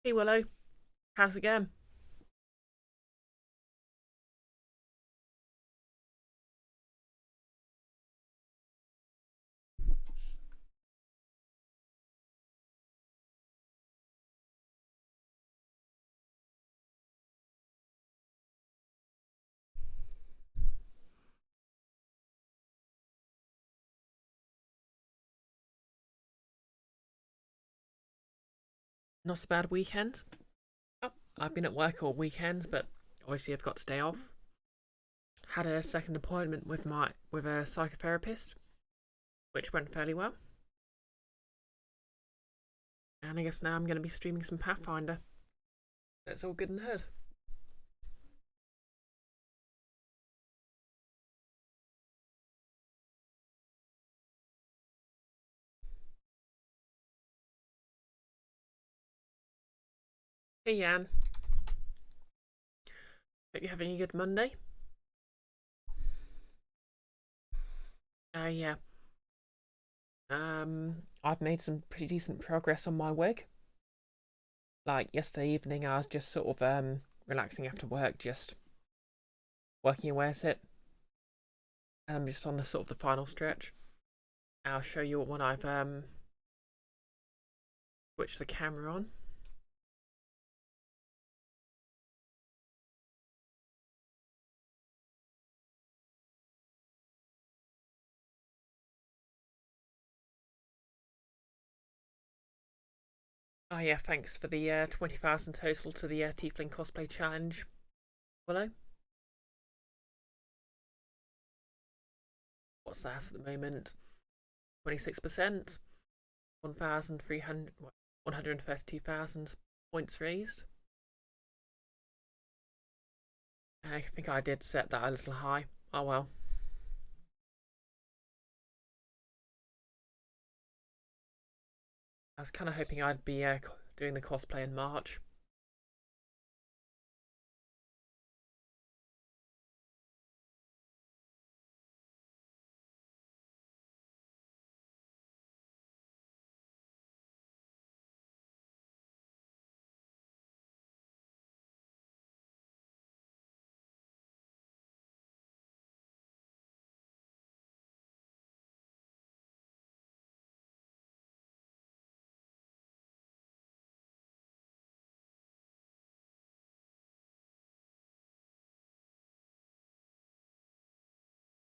Hey Willow, how's it going? Not a bad weekend. Oh, I've been at work all weekend, but obviously I've got today off. Had a second appointment with a psychotherapist, which went fairly well. And I guess now I'm going to be streaming some Pathfinder. That's all good and heard. Hey Jan, hope you're having a good Monday. Yeah. I've made some pretty decent progress on my wig. Like yesterday evening, I was just sort of relaxing after work, just working away at it. And I'm just on the sort of the final stretch. I'll show you what one I've switched the camera on. Oh yeah, thanks for the 20,000 total to the Tiefling cosplay challenge, Willow. What's that at the moment? 26%, 132,000 points raised. I think I did set that a little high. Oh well. I was kind of hoping I'd be doing the cosplay in March.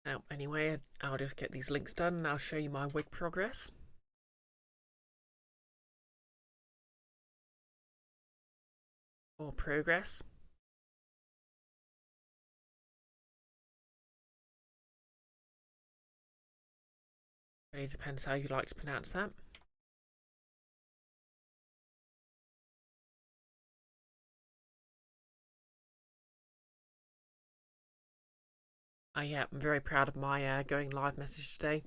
Now, anyway, I'll just get these links done and I'll show you my wig progress. Or progress. Really depends how you like to pronounce that. I'm very proud of my going live message today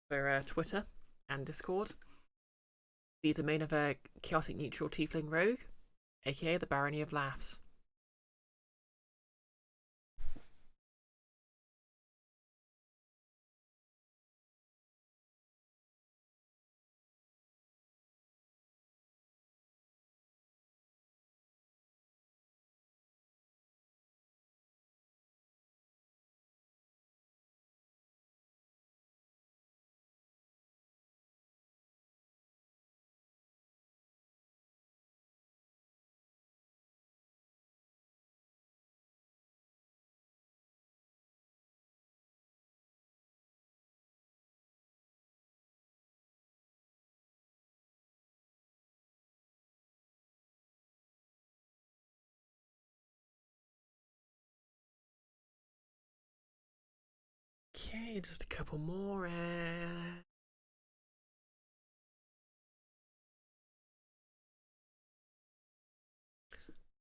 for Twitter and Discord. The domain of a chaotic neutral tiefling rogue, aka the Barony of Laughs. Okay, just a couple more.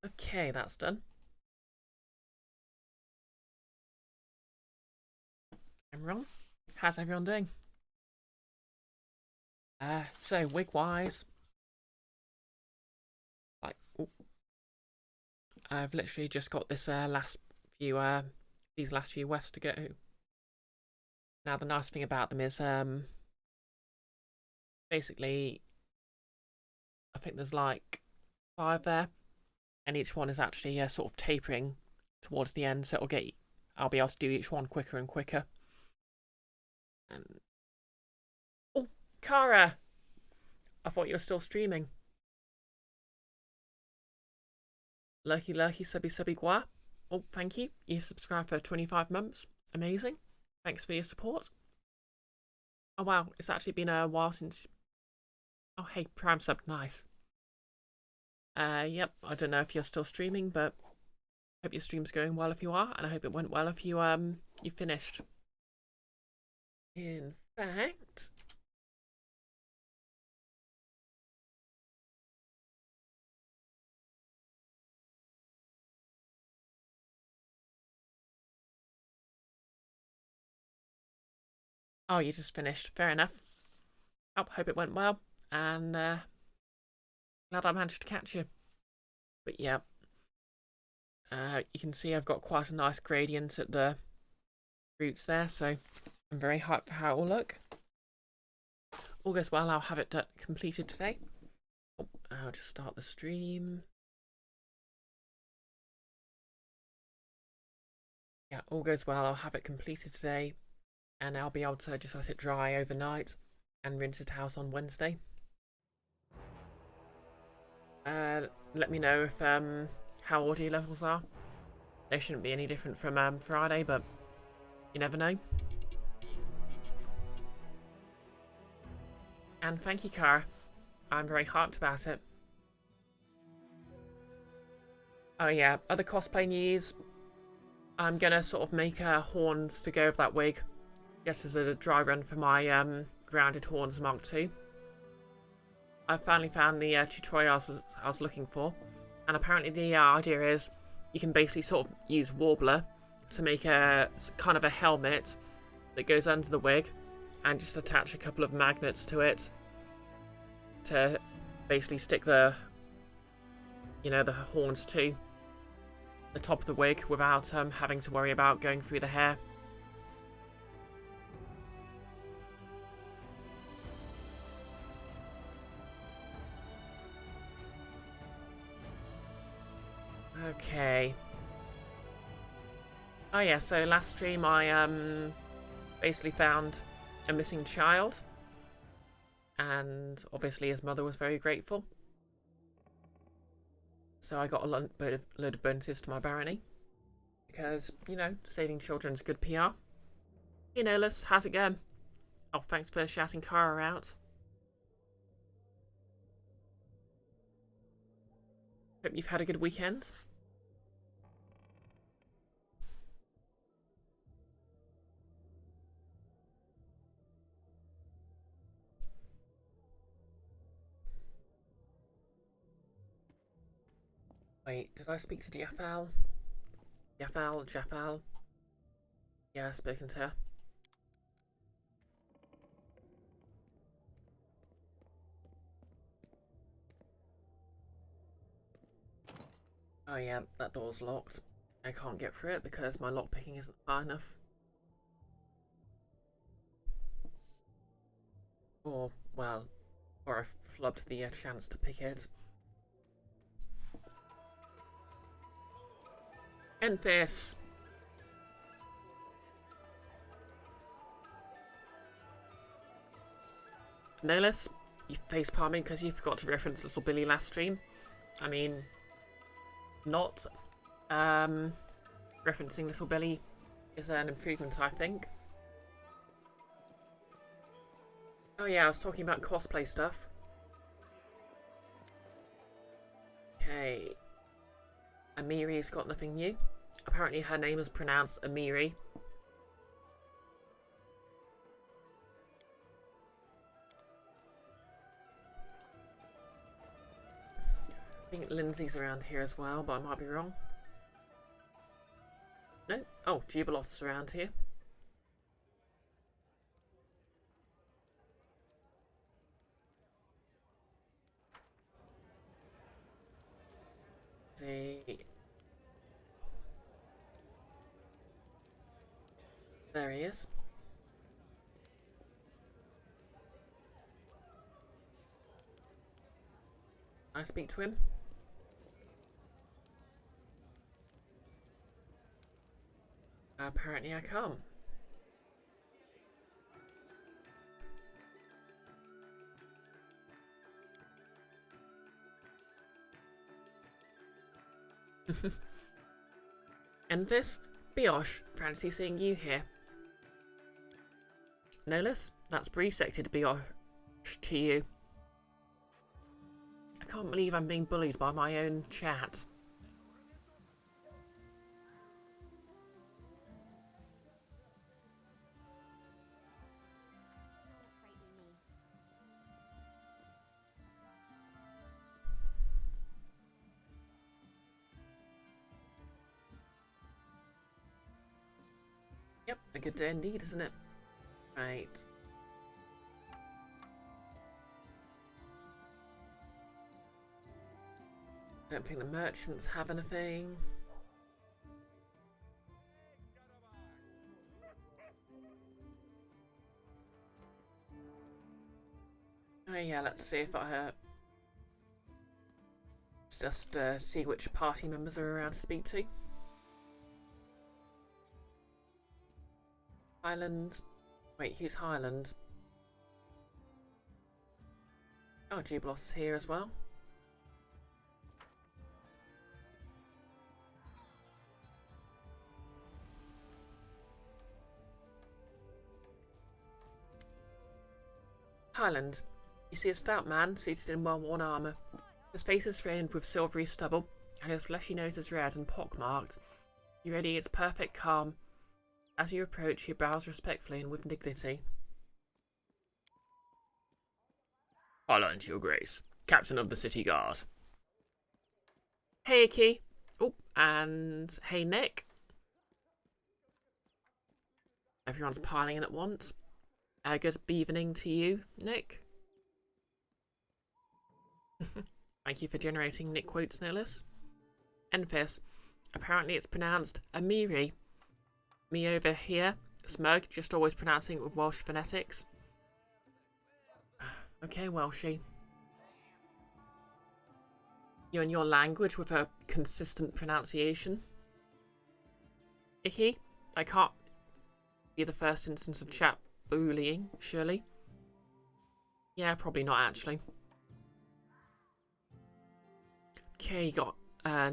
Okay, that's done. I'm wrong. How's everyone doing? So wig wise, like, I've literally just got this these last few wefts to go. Now the nice thing about them is basically I think there's like 5 there, and each one is actually sort of tapering towards the end, so I'll be able to do each one quicker and quicker. And oh, Kara, I thought you were still streaming. Lurky lurky subby subby gua. Oh, thank you. You've subscribed for 25 months. Amazing. Thanks for your support. Oh wow, it's actually been a while since. Oh hey, Prime sub, nice. Yep, I don't know if you're still streaming, but hope your stream's going well if you are, and I hope it went well if you finished. In fact, oh, you just finished. Fair enough. Oh, hope it went well, and glad I managed to catch you. But yeah, you can see I've got quite a nice gradient at the roots there, so I'm very hyped for how it will look. All goes well, I'll have it completed today. Oh, I'll just start the stream. Yeah, all goes well, I'll have it completed today, and I'll be able to just let it dry overnight and rinse it out on Wednesday. Let me know if how audio levels are. They shouldn't be any different from Friday, but you never know. And thank you, Cara. I'm very hyped about it. Oh yeah, other cosplay news. I'm gonna sort of make horns to go with that wig, just as a dry run for my grounded horns Mark II. I finally found the tutorial I was looking for, and apparently the idea is you can basically sort of use Warbler to make a kind of a helmet that goes under the wig, and just attach a couple of magnets to it to basically stick the horns to the top of the wig without having to worry about going through the hair. Okay. Oh yeah, so last stream I basically found a missing child, and obviously his mother was very grateful. So I got a load of bonuses to my barony, because, you know, saving children's good PR. Hey Nolas, how's it going? Oh, thanks for shouting Kara out. Hope you've had a good weekend. Wait, did I speak to Jafal? Jafal? Yeah, I've spoken to her. Oh yeah, that door's locked. I can't get through it because my lockpicking isn't high enough. Or, well, or I flubbed the chance to pick it. End this! Nolas, you face palming because you forgot to reference Little Billy last stream. I mean, not referencing Little Billy is an improvement, I think. Oh yeah, I was talking about cosplay stuff. Okay. Amiri's got nothing new. Apparently her name is pronounced Amiri. I think Lindsay's around here as well, but I might be wrong. No? Oh, Jubilot's around here. See. There he is. I speak to him. Apparently I can't. Enfys, Brioche, fancy seeing you here. Nolus, that's BisectedBrioche to you. I can't believe I'm being bullied by my own chat. Yep, a good day indeed, isn't it? Right. Don't think the merchants have anything. Oh yeah, let's see if I just see which party members are around to speak to. Highland. Wait, who's Highland? Oh, Jublos is here as well. Highland. You see a stout man suited in well-worn armour. His face is framed with silvery stubble, and his fleshy nose is red and pock-marked. He radiates perfect calm. As you approach, he bows respectfully and with dignity. Highland, your grace. Captain of the City Guard. Hey, Icky. Oh, and hey, Nick. Everyone's piling in at once. Good evening to you, Nick. Thank you for generating Nick quotes, no less. Enfys. Apparently it's pronounced Amiri. Me over here, Smug, just always pronouncing it with Welsh phonetics. Okay, Welshie. You and your language with a consistent pronunciation. Icky, I can't be the first instance of chat bullying, surely? Yeah, probably not actually. Okay, you got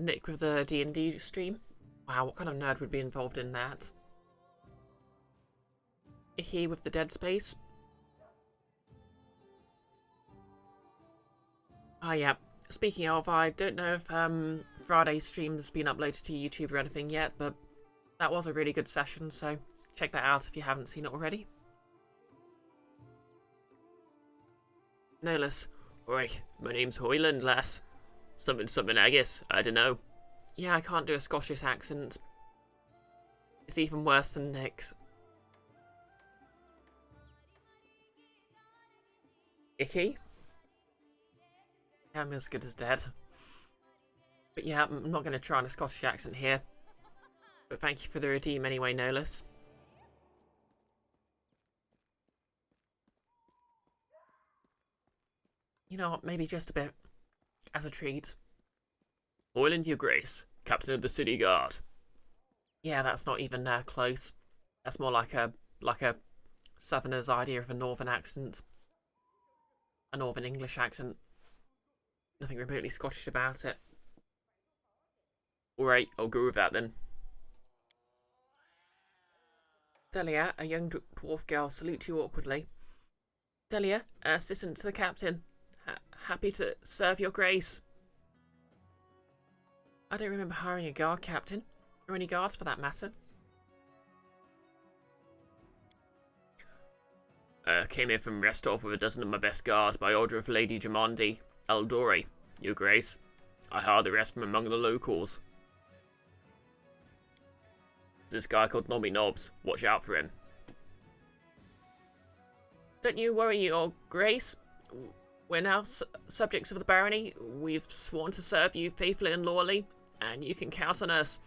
Nick with the D&D stream. Wow, what kind of nerd would be involved in that? Icky with the Dead Space. Ah, yeah. Speaking of, I don't know if Friday's stream's been uploaded to YouTube or anything yet, but that was a really good session, so check that out if you haven't seen it already. Nolus. Oi, my name's Hoyland, lass. Something, I guess. I don't know. Yeah, I can't do a Scottish accent. It's even worse than Nick's. Icky? Yeah, I'm as good as dead. But yeah, I'm not going to try on a Scottish accent here. But thank you for the redeem anyway, Nolus. You know what, maybe just a bit. As a treat. Hoyland, your grace. Captain of the City Guard. Yeah, that's not even close. That's more like a southerner's idea of a northern accent. A northern English accent. Nothing remotely Scottish about it. Alright, I'll go with that then. Delia, a young dwarf girl, salutes you awkwardly. Delia, assistant to the captain. Happy to serve your grace. I don't remember hiring a guard captain, or any guards for that matter. Came in from Restov with a dozen of my best guards by order of Lady Jamandi Aldori, your grace. I hired the rest from among the locals. This guy called Nobby Knobs. Watch out for him. Don't you worry, your grace. We're now subjects of the barony. We've sworn to serve you faithfully and loyally, and you can count on us.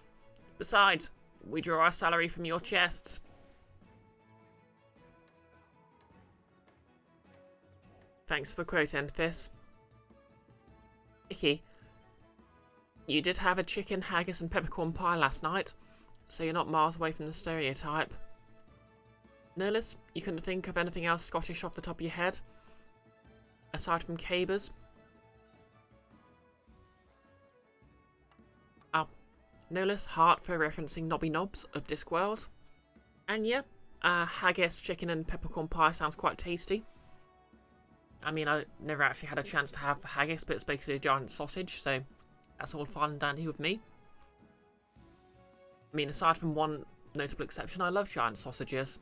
Besides, we draw our salary from your chests. Thanks for the quote, Enfys. Icky, you did have a chicken, haggis and peppercorn pie last night. so you're not miles away from the stereotype. Nerlis, you couldn't think of anything else Scottish off the top of your head? Aside from cabers? Oh, Nerlis, heart for referencing Nobby Knobs of Discworld. And yeah, haggis, chicken and peppercorn pie sounds quite tasty. I mean, I never actually had a chance to have haggis, but it's basically a giant sausage, so that's all fine and dandy with me. I mean, aside from one notable exception, I love giant sausages.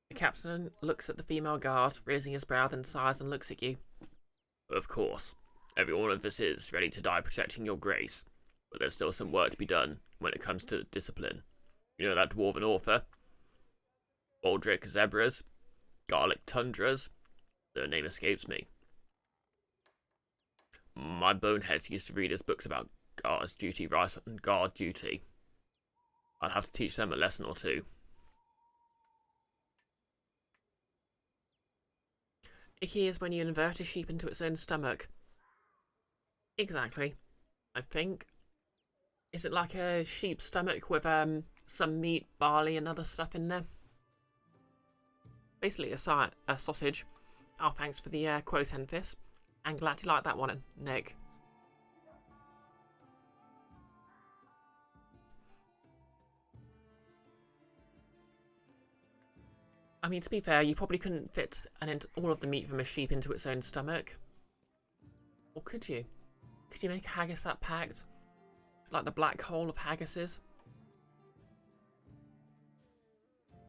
The captain looks at the female guard, raising his brow, then sighs and looks at you. Of course. Every one of us is ready to die protecting your grace, but there's still some work to be done when it comes to discipline. You know that dwarven author? Baldric Zebras? Garlic Tundras? Their name escapes me. My boneheads used to read his books about guard's duty, right, and guard duty. I'd have to teach them a lesson or two. Icky is when you invert a sheep into its own stomach. Exactly. I think. Is it like a sheep's stomach with some meat, barley and other stuff in there? Basically a sausage. Oh, thanks for the quote, Enfys. I'm glad you like that one, Nick. I mean, to be fair, you probably couldn't fit all of the meat from a sheep into its own stomach. Or could you? Could you make a haggis that packed? Like the black hole of haggises?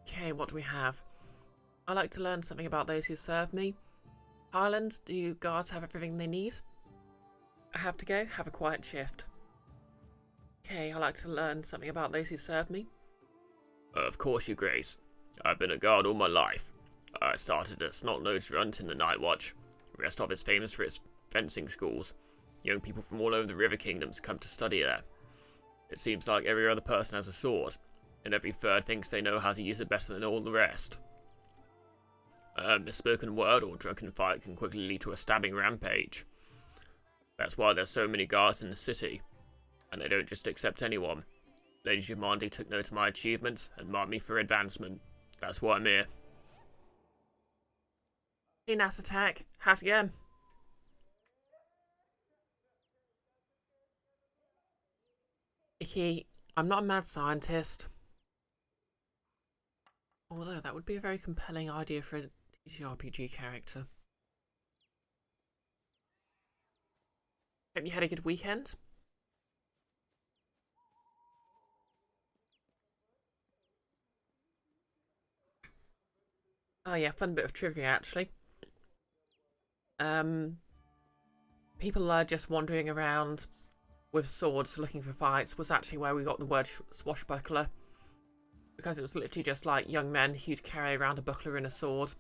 Okay, what do we have? I like to learn something about those who serve me. Highland, do you guards have everything they need? I have to go, have a quiet shift. Okay, I like to learn something about those who serve me. Of course, your grace. I've been a guard all my life. I started as snot-nosed runt in the Night Watch. Restov is famous for its fencing schools. Young people from all over the River Kingdoms come to study there. It seems like every other person has a sword, and every third thinks they know how to use it better than all the rest. A misspoken word or drunken fight can quickly lead to a stabbing rampage. That's why there's so many guards in the city, and they don't just accept anyone. Lady Jumandy took note of my achievements and marked me for advancement. That's why I'm here. Hey, Nass Attack, how's it going? Icky, I'm not a mad scientist. Although that would be a very compelling idea for a TTRPG character. Hope you had a good weekend. Oh yeah, fun bit of trivia actually. People are just wandering around with swords looking for fights was actually where we got the word swashbuckler. Because it was literally just like young men who'd carry around a buckler and a sword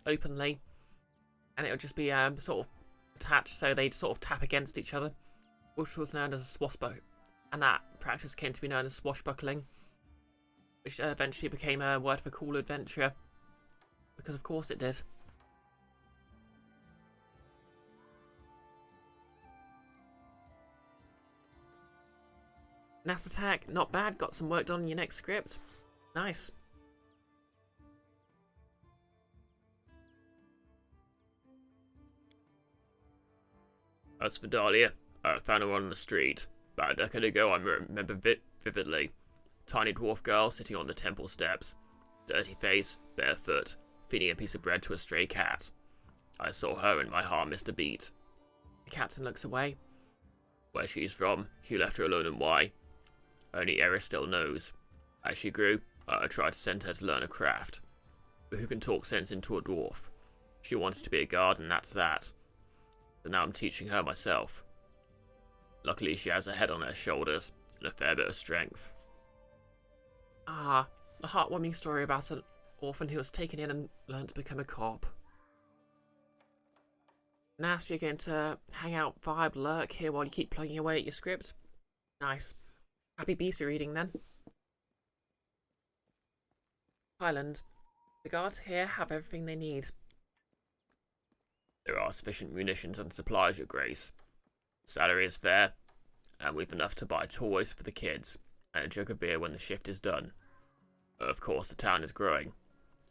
openly. And it would just be sort of attached so they'd sort of tap against each other. Which was known as a swashbuckler. And that practice came to be known as swashbuckling. Which eventually became a word for cool adventurer. Because of course it did. Nass Attack, not bad. Got some work done on your next script. Nice. As for Dahlia, I found her on the street. About a decade ago, I remember vividly. Tiny dwarf girl sitting on the temple steps. Dirty face, barefoot, feeding a piece of bread to a stray cat. I saw her and my heart missed a beat. The captain looks away. Where she's from, who left her alone and why? Only Eris still knows. As she grew, I tried to send her to learn a craft. But who can talk sense into a dwarf? She wanted to be a guard and that's that. So now I'm teaching her myself. Luckily she has a head on her shoulders and a fair bit of strength. Ah, a heartwarming story about an orphan who was taken in and learned to become a cop. Nass, you're going to hang out, vibe, lurk here while you keep plugging away at your script? Nice. Happy beast reading then. Highland. The guards here have everything they need. There are sufficient munitions and supplies, Your Grace. Salary is fair, and we've enough to buy toys for the kids, and a jug of beer when the shift is done. Of course, the town is growing.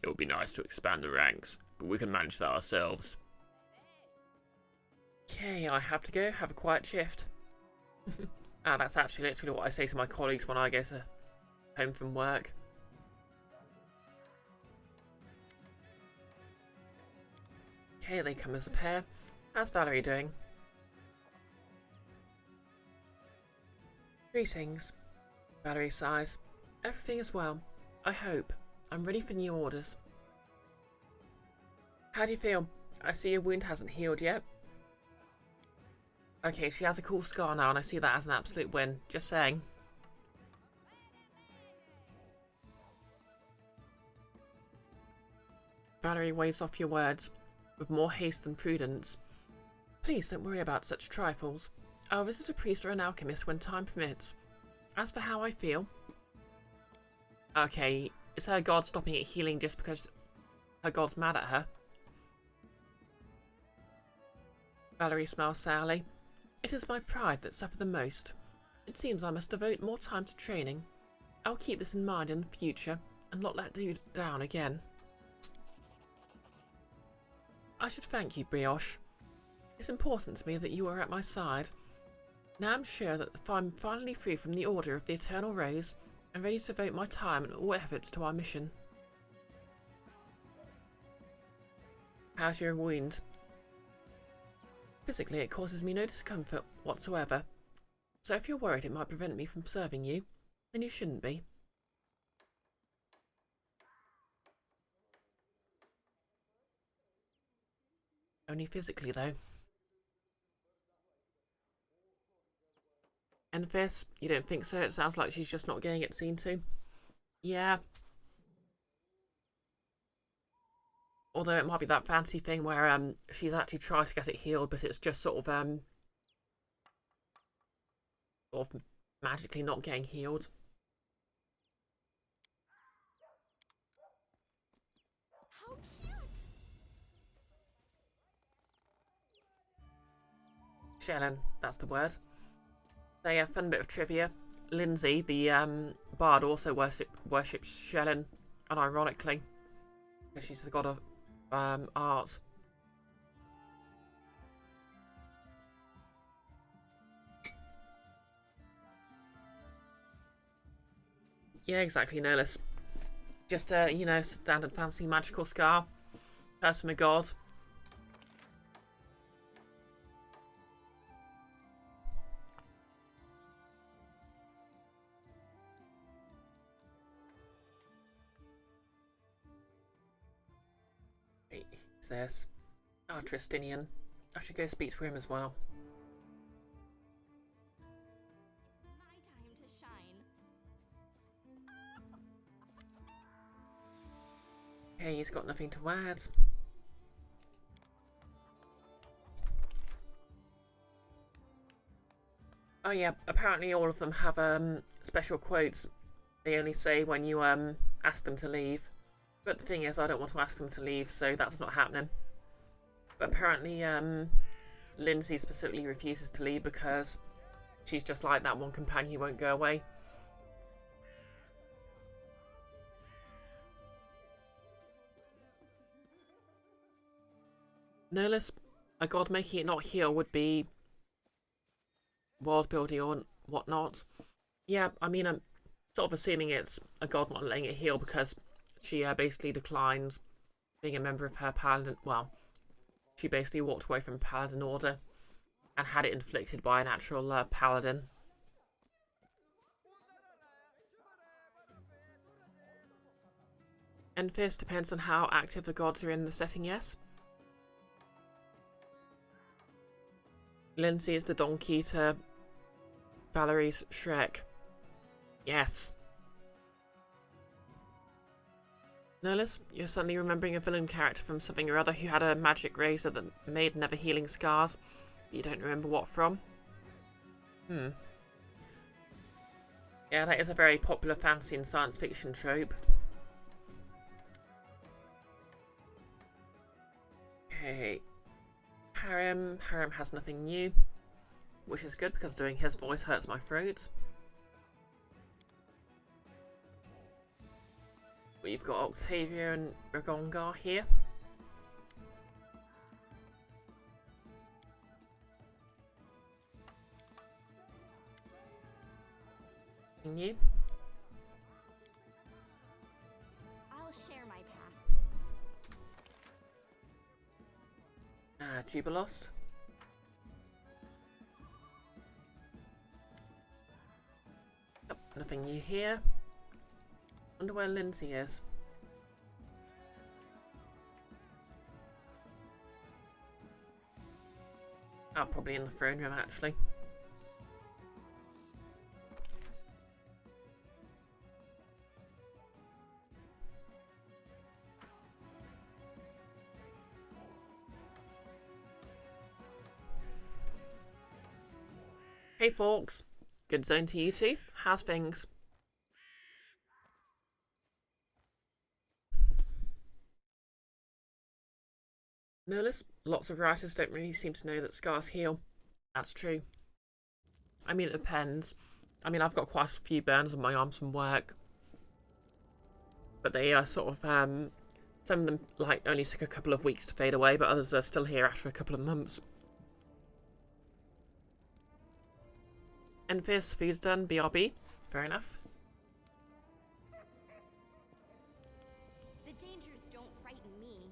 It would be nice to expand the ranks, but we can manage that ourselves. Okay, I have to go. Have a quiet shift. That's actually literally what I say to my colleagues when I go home from work. Okay, they come as a pair. How's Valerie doing? Greetings. Valerie sighs. Everything is well. I hope. I'm ready for new orders. How do you feel? I see your wound hasn't healed yet. Okay, she has a cool scar now, and I see that as an absolute win. Just saying. Valerie waves off your words, with more haste than prudence. Please don't worry about such trifles. I'll visit a priest or an alchemist when time permits. As for how I feel... Okay, is her god stopping it healing just because her god's mad at her? Valerie smiles sourly. It is my pride that suffer the most. It seems I must devote more time to training. I'll keep this in mind in the future, and not let you down again. I should thank you, Brioche. It's important to me that you are at my side. Now I'm sure that I'm finally free from the Order of the Eternal Rose, and ready to devote my time and all efforts to our mission. How's your wound? Physically, it causes me no discomfort whatsoever, so if you're worried it might prevent me from serving you, then you shouldn't be. Only physically, though. Enfys, you don't think so? It sounds like she's just not getting it seen to. Yeah. Although it might be that fancy thing where she's actually trying to get it healed, but it's just sort of magically not getting healed. How cute! Shellen, that's the word. A fun bit of trivia. Lindsay, the bard, also worships Shellen, unironically, because she's the god of art. Yeah, exactly, Nerlus. Just a, standard fancy magical scar. Curse from a god. Wait, who's this? Ah, Tristinian. I should go speak to him as well. My time to shine. Hey, he's got nothing to add. Oh yeah, apparently all of them have special quotes they only say when you ask them to leave. But the thing is, I don't want to ask them to leave, so that's not happening. But apparently Lindsay specifically refuses to leave because she's just like that one companion who won't go away. Nerlus, a god making it not heal would be world building or whatnot. Yeah, I mean, I'm sort of assuming it's a god not letting it heal because she basically declined being a member of her paladin. Well, she basically walked away from paladin order and had it inflicted by an actual paladin. Enfys depends on how active the gods are in the setting, yes? Lindsay is the donkey to Valerie's Shrek. Yes. Nerlus, you're suddenly remembering a villain character from something or other who had a magic razor that made never healing scars, but you don't remember what from? Yeah, that is a very popular fantasy and science fiction trope. Okay. Harem. Harem has nothing new, which is good because doing his voice hurts my throat. We've got Octavia and Ragongar here. New. I'll share my path. Jubilost. Yep, nothing new here. Wonder where Lindsay is. Oh, probably in the throne room, actually. Hey folks, good zone to you two. How's things? Notice lots of writers don't really seem to know that scars heal. That's true. I mean, it depends. I mean, I've got quite a few burns on my arms from work, but they are sort of some of them like only took a couple of weeks to fade away, but others are still here after a couple of months. Envious, food's done, BRB. Fair enough. The dangers don't frighten me.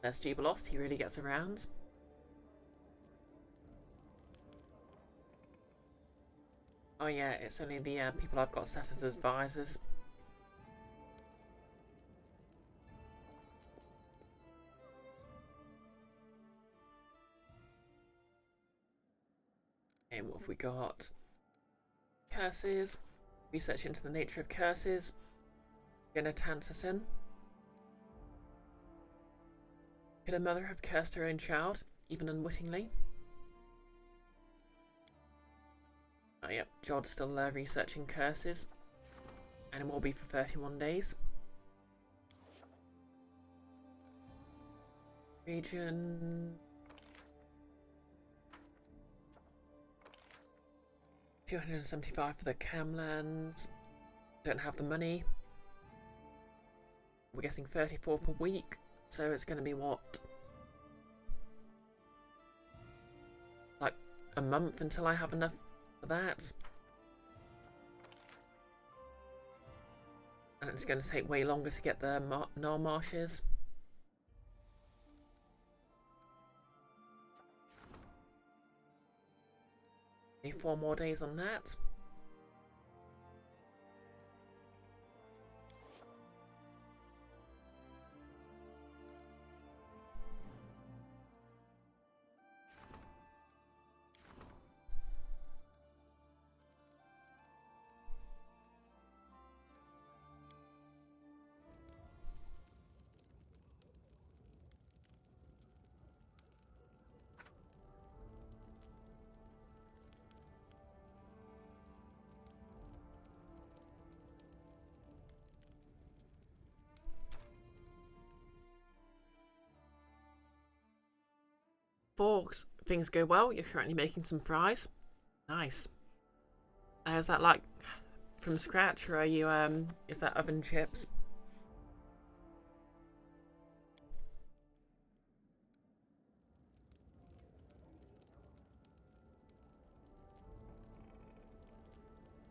There's Jubilost, he really gets around. Oh yeah, it's only the people I've got set as advisors. And what have we got? Curses. Research into the nature of curses. Jenna Tanserson. Could a mother have cursed her own child, even unwittingly? Oh yep, Jod's still researching curses. And it will be for 31 days. Region... 275 for the Camlands. Don't have the money. We're getting 34 per week, so it's going to be what? Like a month until I have enough for that. And it's going to take way longer to get the Nar Marshes. Need 4 more days on that. Forks, things go well. You're currently making some fries. Nice. Is that like from scratch, or are you is that oven chips?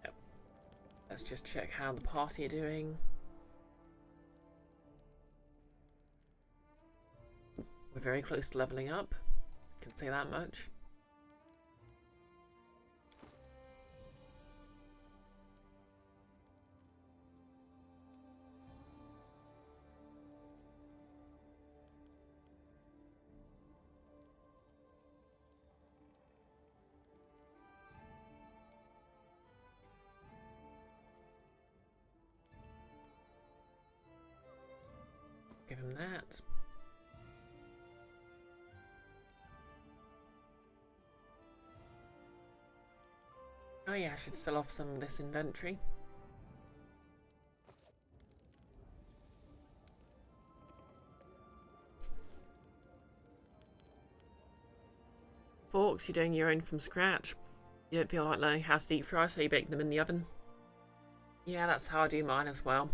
Yep. Let's just check how the party are doing. We're very close to leveling up. Can say that much. Give him that. Oh yeah, I should sell off some of this inventory. Forks, you're doing your own from scratch. You don't feel like learning how to deep fry, so you bake them in the oven. Yeah, that's how I do mine as well.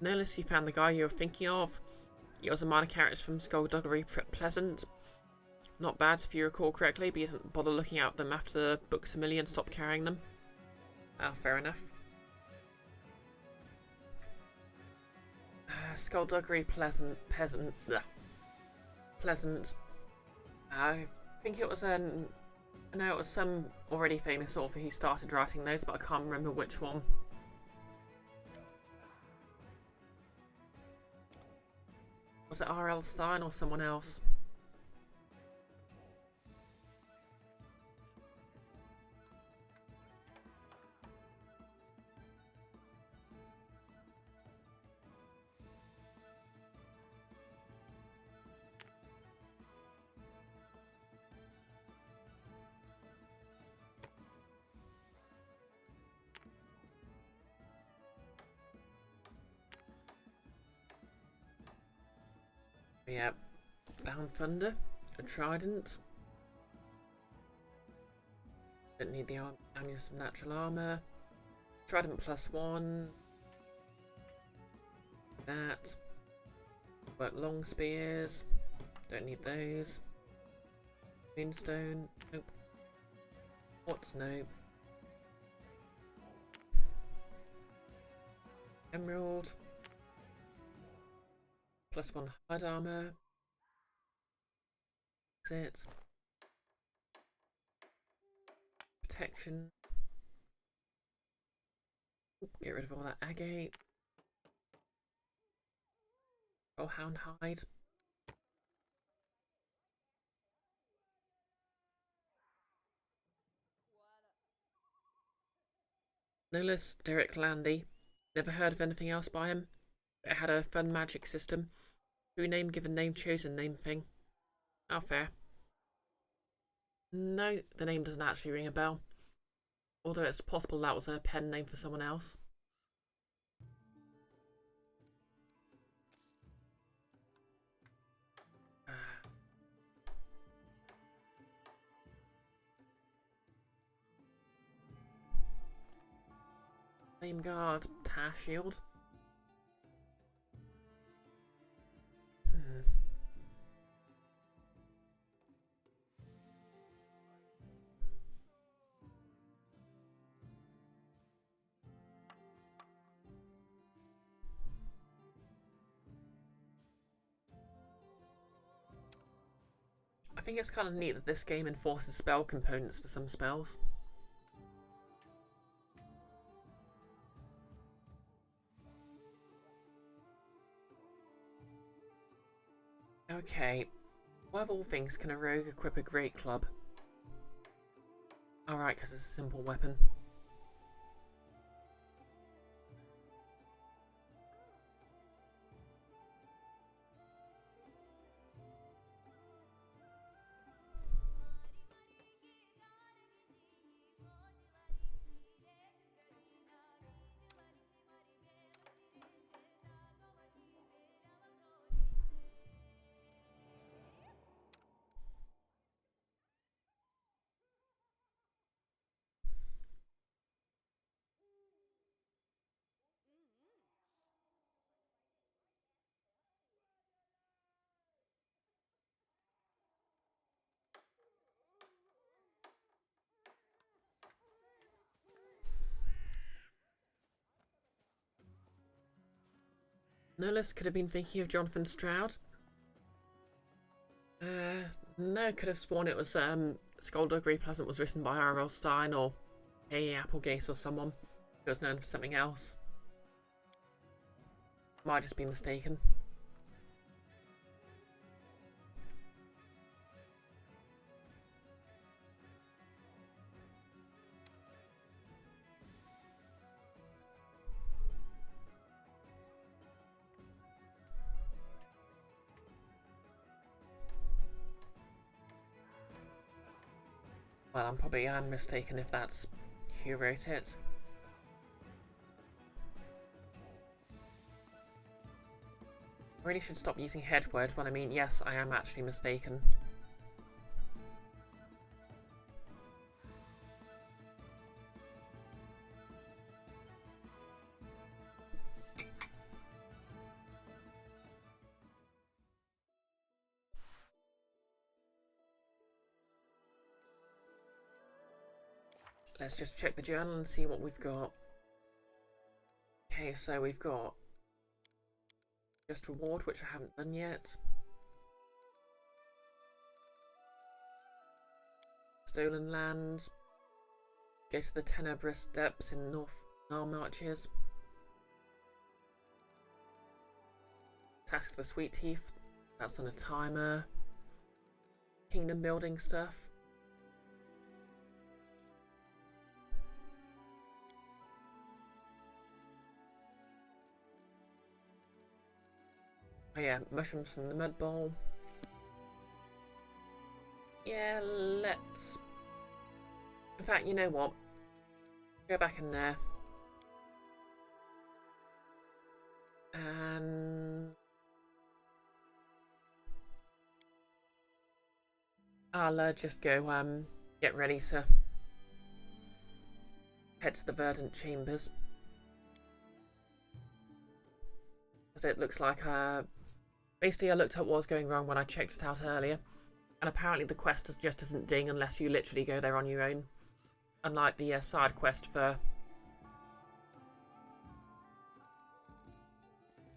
Notice you found the guy you were thinking of. He was a minor character from Skullduggery Pleasant. Not bad if you recall correctly, but you didn't bother looking at them after the Books a Million stopped carrying them. Ah, fair enough. Skullduggery Pleasant. I think it was an... No, it was some already famous author who started writing those, but I can't remember which one. Was it R.L. Stein or someone else? Yep. Bound Thunder. A Trident. Don't need the Amulet of Natural Armor. Trident +1. That. Work long spears. Don't need those. Moonstone. Nope. What's no? Emerald. +1 hide armor. That's it. Protection. Get rid of all that agate. Oh, hound hide. Nolis Derek Landy. Never heard of anything else by him. It had a fun magic system. True name given name chosen name thing. Oh, fair. No, the name doesn't actually ring a bell. Although it's possible that was a pen name for someone else. Flame Guard, Tar Shield. I think it's kind of neat that this game enforces spell components for some spells. Okay, why of all things can a rogue equip a great club? Alright, because it's a simple weapon. Nolus could have been thinking of Jonathan Stroud. No, could have sworn it was Skullduggery Pleasant was written by R.L. Stein or A. Applegate or someone who was known for something else. Might just be mistaken. Well, I'm probably mistaken if that's who wrote it. I really should stop using headword when I mean yes, I am actually mistaken. Let's just check the journal and see what we've got. Okay, so we've got just reward, which I haven't done yet. Stolen lands. Go to the Tenebrous Depths in North Nile Marches. Task for the Sweet Teeth. That's on a timer. Kingdom building stuff. Oh yeah, mushrooms from the mud bowl. Yeah, let's... In fact, you know what? Go back in there. And... I'll just go get ready to head to the Verdant Chambers. Because it looks like basically I looked at what was going wrong when I checked it out earlier. And apparently the quest just doesn't ding unless you literally go there on your own. Unlike the side quest for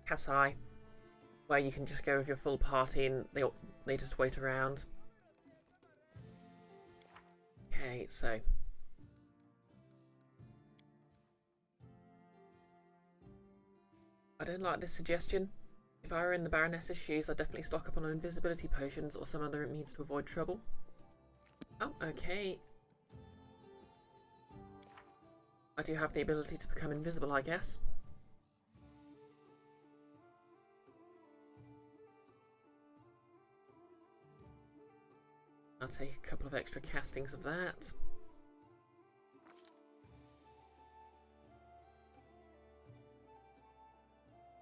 Kasai, where you can just go with your full party and they just wait around. Okay, so I don't like this suggestion. If I were in the Baroness's shoes, I'd definitely stock up on invisibility potions or some other means to avoid trouble. Oh, okay. I do have the ability to become invisible, I guess. I'll take a couple of extra castings of that.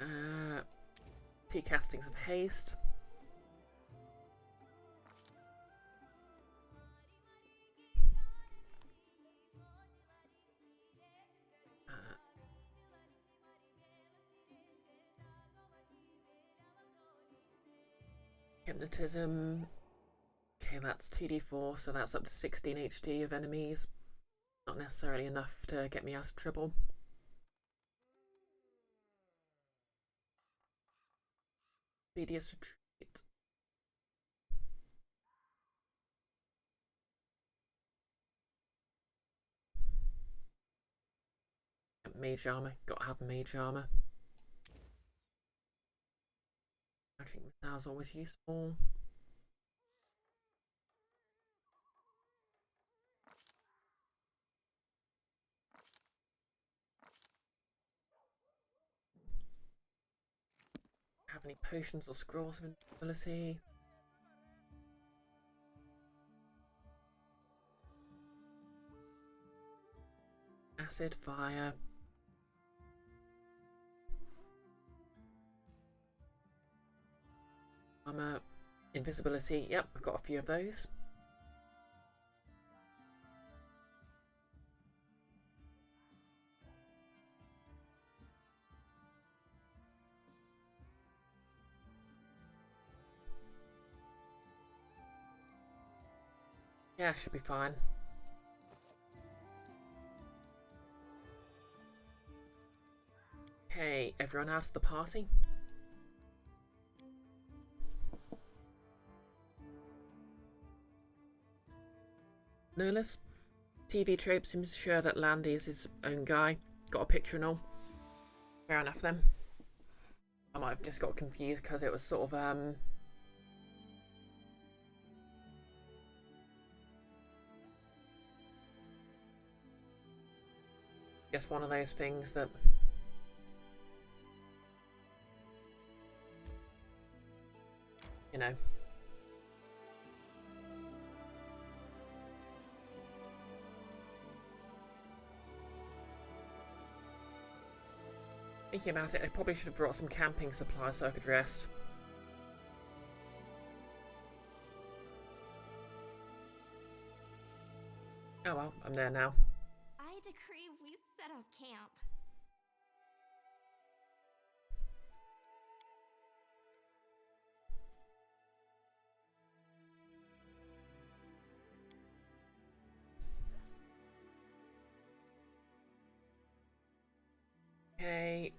Uh, 2 castings of haste. Hypnotism. Okay, that's 2d4, so that's up to 16 HD of enemies. Not necessarily enough to get me out of trouble. Speediest retreat. Mage armor. Gotta have mage armor. Magic missile's always useful. Have any potions or scrolls of invisibility? Acid, fire. Armor, invisibility. Yep, I've got a few of those. Yeah, should be fine. Okay, everyone out of the party? Nerless? TV tropes ensure that Landy is his own guy. Got a picture and all. Fair enough then. I might have just got confused because it was sort of just one of those things that you know. Thinking about it, I probably should have brought some camping supplies so I could rest. Oh well, I'm there now. I decree we set up camp. Okay.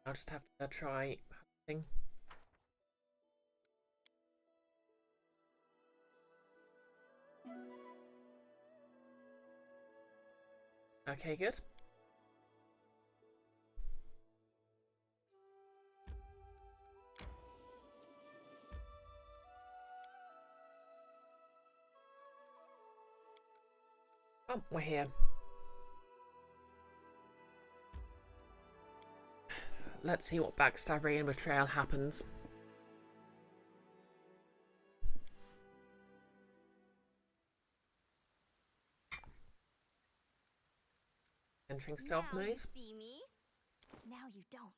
I'll just have to try hunting. Okay, good. Oh, we're here. Let's see what backstabbery and betrayal happens. Entering stealth Now you mode. see me. Now you don't.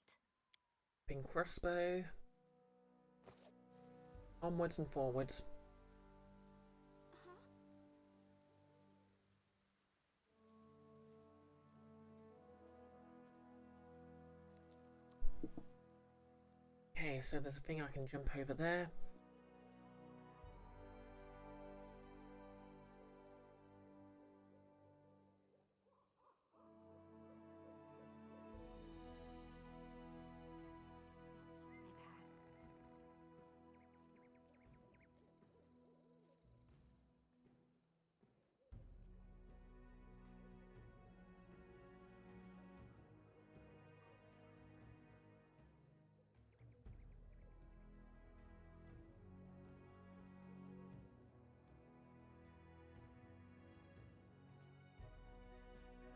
Ping crossbow. Onwards and forwards. Huh? Okay, so there's a thing I can jump over there. My bad.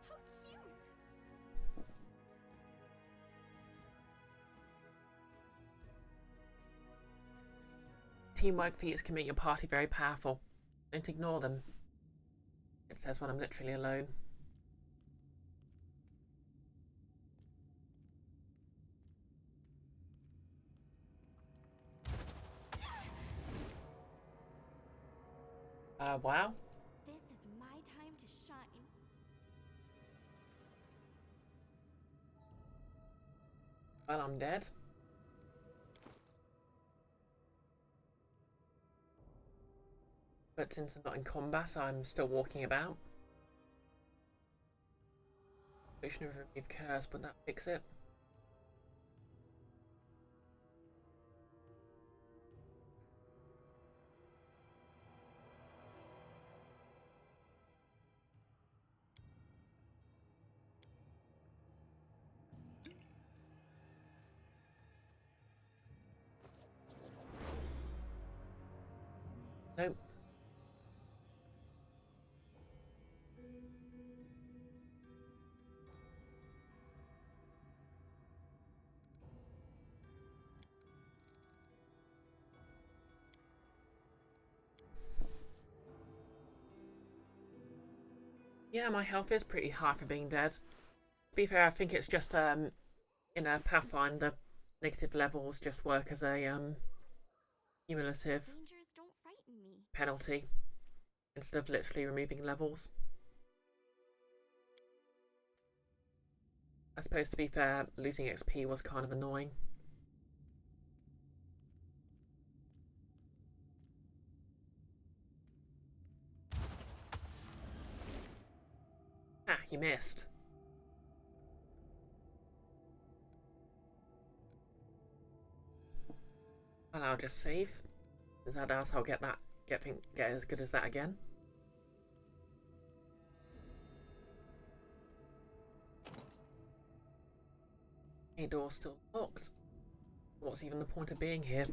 How cute! Teamwork feats can make your party very powerful. Don't ignore them. It says when I'm literally alone. Wow. This is my time to shine. Well, I'm dead. But since I'm not in combat, I'm still walking about. Potion of remove curse, but that fix it. Nope. Yeah, my health is pretty high for being dead. To be fair, I think it's just in a Pathfinder, negative levels just work as a cumulative Dangers don't frighten me. penalty instead of literally removing levels. I suppose to be fair, losing XP was kind of annoying. Ah, you missed. Well, I'll just save. Is that else I'll get that get as good as that again. A door still locked. What's even the point of being here?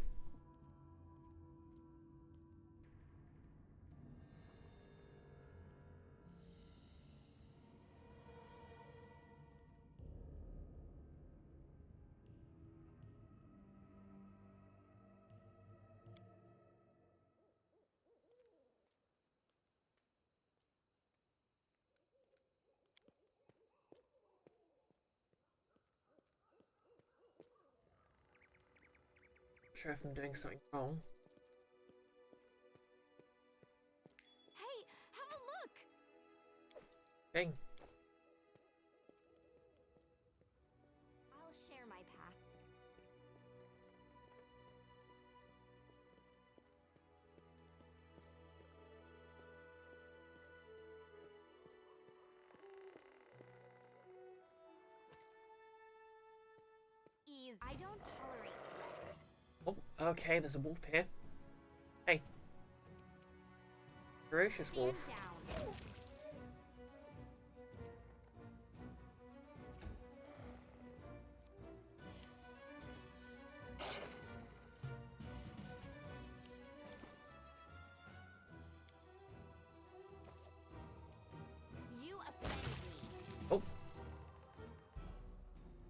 sure if I'm doing something wrong. Hey, have a look! Dang. I'll share my path. Ease. I don't tolerate threats. Oh, okay, there's a wolf here. Hey. Ferocious Stand wolf. down. You offended me. Oh.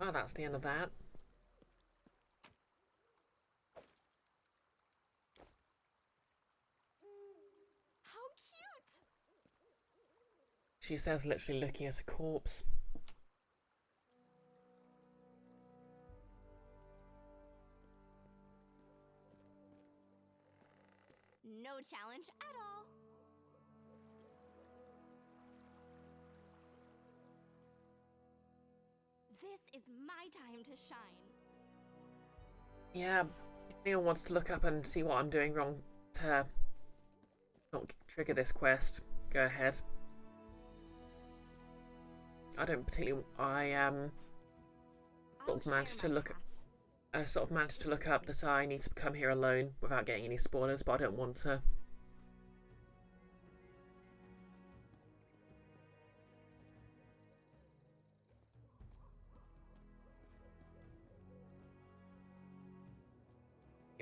Oh, that's the end of that. How cute! She says literally looking at a corpse. No challenge at all. This is my time to shine. Yeah, if anyone wants to look up and see what I'm doing wrong to not trigger this quest, go ahead. I don't particularly. I I'll share managed to my look. path. I sort of managed to look up that I need to come here alone without getting any spoilers, but I don't want to.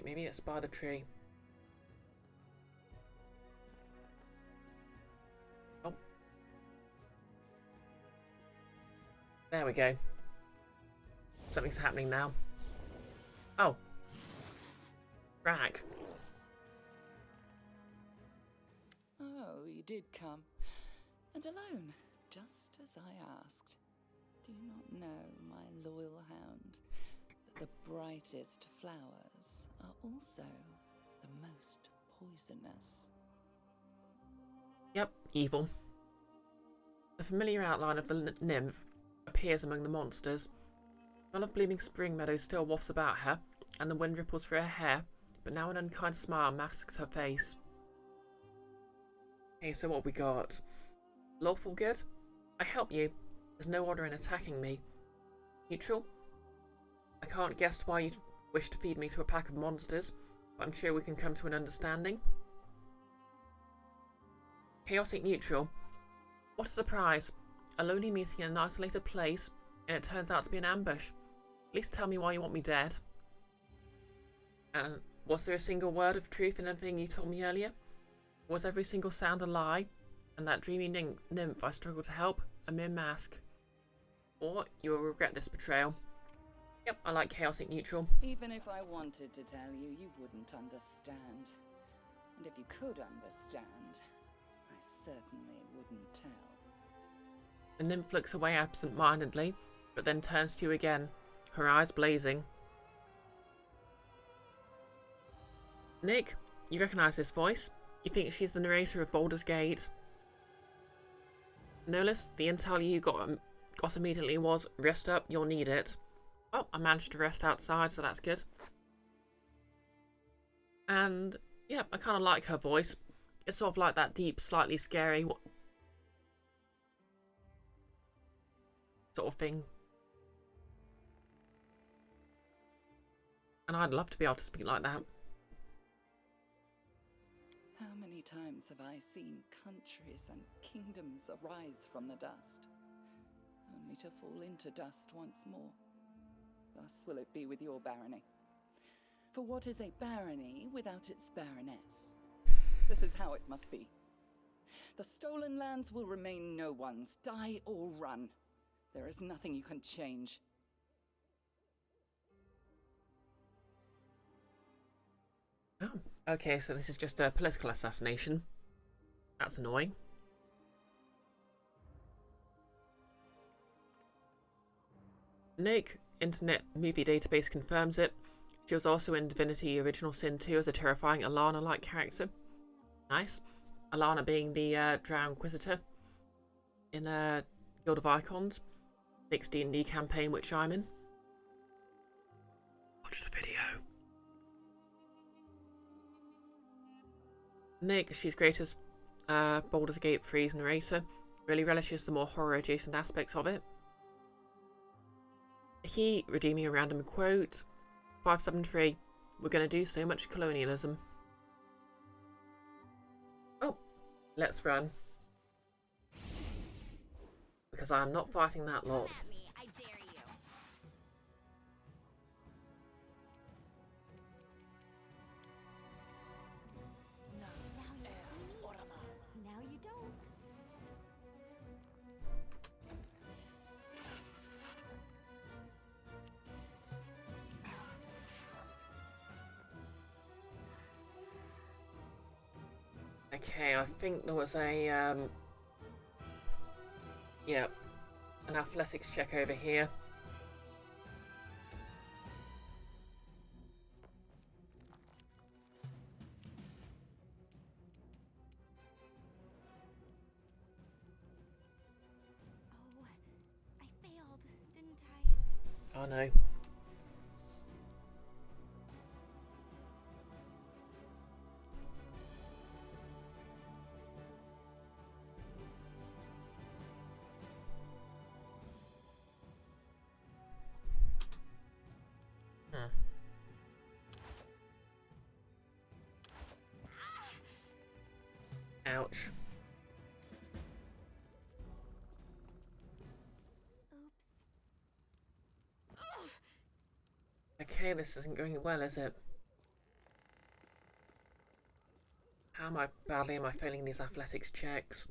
Maybe it's by the tree. Oh. There we go. Something's happening now. Oh. Rack. Oh, you did come. And alone, just as I asked. Do you not know, my loyal hound, that the brightest flowers are also the most poisonous? Yep, evil. The familiar outline of the nymph appears among the monsters. The smell of blooming spring meadows still wafts about her, and the wind ripples through her hair, but now an unkind smile masks her face. Okay, so what we got? Lawful good? I help you. There's no order in attacking me. Neutral? I can't guess why you wish to feed me to a pack of monsters, but I'm sure we can come to an understanding. Chaotic neutral. What a surprise. A lonely meeting in an isolated place, and it turns out to be an ambush. At least tell me why you want me dead. And was there a single word of truth in anything you told me earlier? Was every single sound a lie? And that dreamy nymph I struggled to help, a mere mask? Or you will regret this betrayal. Yep, I like chaotic neutral. Even if I wanted to tell you, you wouldn't understand. And if you could understand, I certainly wouldn't tell. The nymph looks away absent-mindedly, but then turns to you again, her eyes blazing. Nick, you recognise this voice? You think she's the narrator of Baldur's Gate? Nolis, the intel you got immediately was, rest up, you'll need it. Oh, I managed to rest outside, so that's good. And, yeah, I kind of like her voice. It's sort of like that deep, slightly scary sort of thing. And I'd love to be able to speak like that. How many times have I seen countries and kingdoms arise from the dust, only to fall into dust once more? Thus will it be with your barony. For what is a barony without its baroness? This is how it must be. The stolen lands will remain no one's, die or run. There is nothing you can change. Oh, okay, so this is just a political assassination. That's annoying. Nick, Internet Movie Database confirms it. She was also in Divinity Original Sin 2 as a terrifying Alana-like character. Nice. Alana being the Drow Inquisitor in Guild of Icons, next D&D campaign which I'm in. Watch the video. Nick, she's great as Baldur's Gate 3's narrator. Really relishes the more horror-adjacent aspects of it. He, redeeming a random quote, 573, we're going to do so much colonialism. Oh, let's run. Because I am not fighting that lot. At me, I dare you. Now you see? Now you don't. Okay, I think there was a, yeah, an athletics check over here. Oh, I failed, didn't I? Oh no. Ouch. Oops. Okay, this isn't going well, is it? How badly am I failing these athletics checks?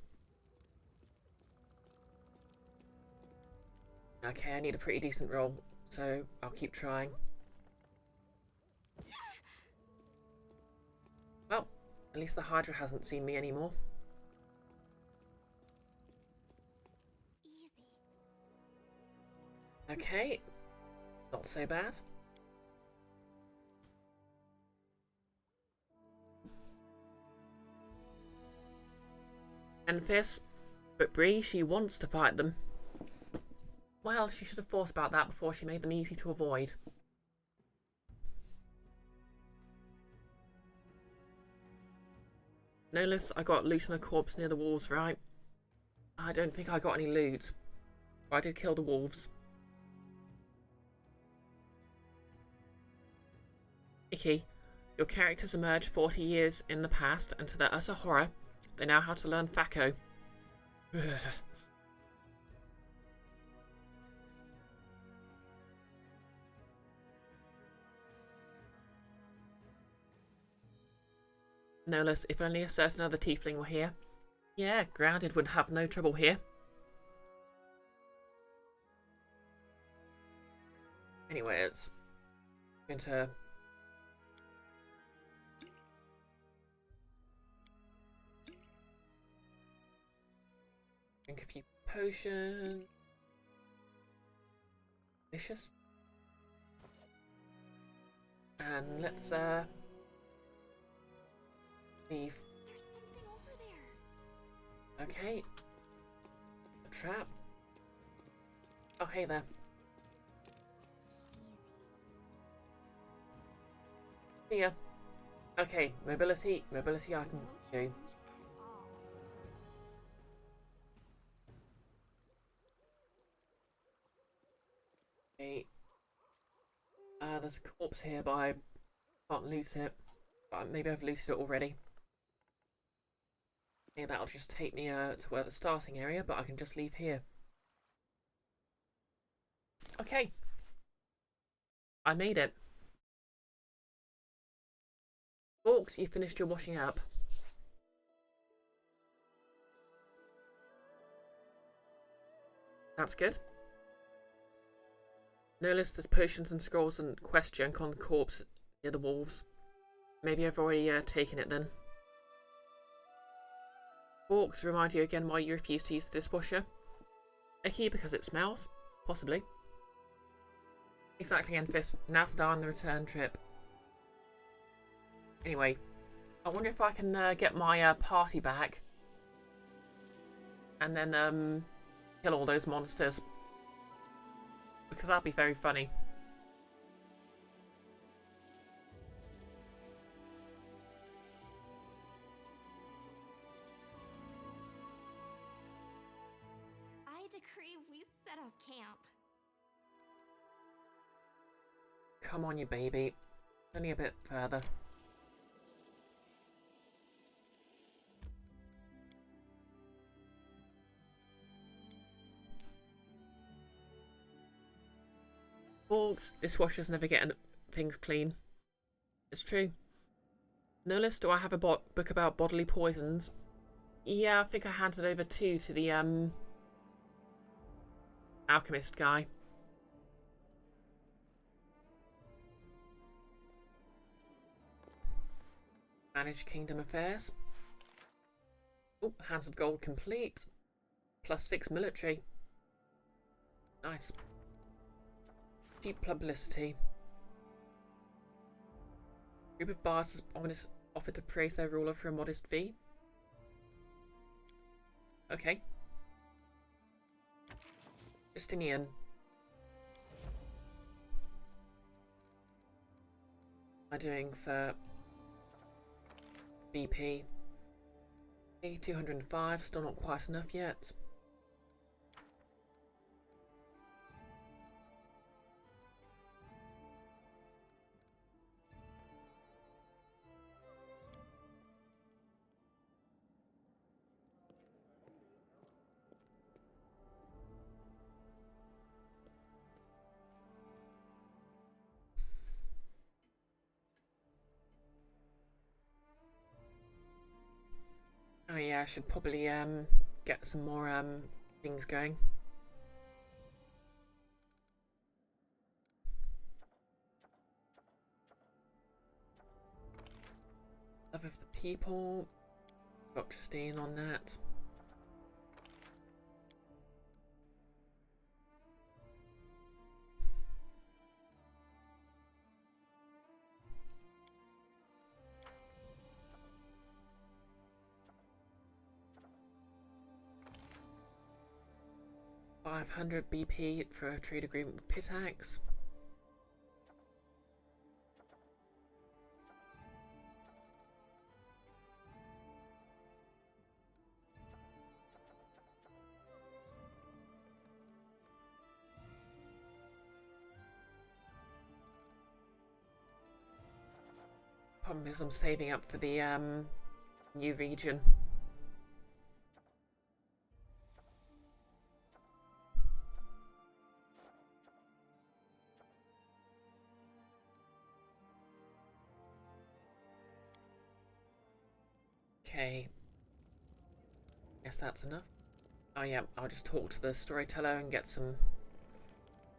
Okay, I need a pretty decent roll, so I'll keep trying. Well, at least the Hydra hasn't seen me anymore. Easy. Okay, not so bad. Enfys, but Bree, she wants to fight them. Well, she should have thought about that before she made them easy to avoid. Notice I got loot on a corpse near the wolves, right? I don't think I got any loot. But I did kill the wolves. Icky, your characters emerge 40 years in the past, and to their utter horror, they now have to learn Thaco. No less, if only a certain other tiefling were here. Yeah, Grounded would have no trouble here. Anyways, I'm going to drink a few potions. Delicious. And let's leave. There's something over there. Okay. A trap. Oh, hey there. See ya. Okay, mobility I can No do. challenge at all. Okay. There's a corpse here, but I can't loot it. But maybe I've looted it already. Okay, that'll just take me to where the starting area, but I can just leave here. Okay. I made it. Orcs, you finished your washing up. That's good. Notice there's potions and scrolls and quest junk on the corpse near the wolves. Maybe I've already taken it then. Orcs, remind you again why you refuse to use the dishwasher. Icky because it smells? Possibly. Exactly, Enfys. Now to die on the return trip. Anyway, I wonder if I can get my party back. And then kill all those monsters. Because that'd be very funny. I decree we set up camp. Come on, you baby. Only a bit further. Orcs, dishwashers never get things clean. It's true. No less do I have a book about bodily poisons. Yeah, I think I handed over two to the alchemist guy. Manage kingdom affairs. Oh, hands of gold complete. +6 military. Nice. Cheap publicity. Group of bards has offered to praise their ruler for a modest fee. Okay. Justinian. What am I doing for BP? 205, still not quite enough yet. Oh yeah, I should probably get some more things going. Love of the people. Got Justine on that. $500 BP for a trade agreement with Pitax. Problem is I'm saving up for the new region. Okay. Guess that's enough. Oh yeah, I'll just talk to the storyteller and get some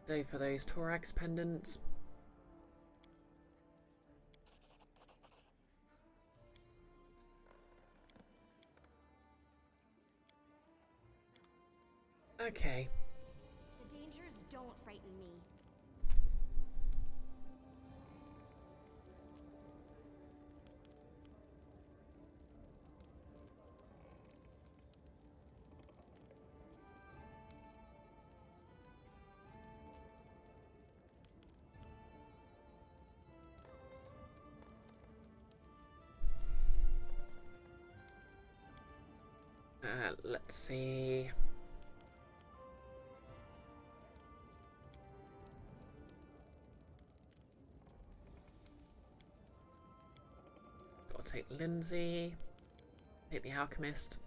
dough for those Thorax pendants. Okay. The dangers don't frighten me. Let's see. Gotta take Lindsay. Take the alchemist.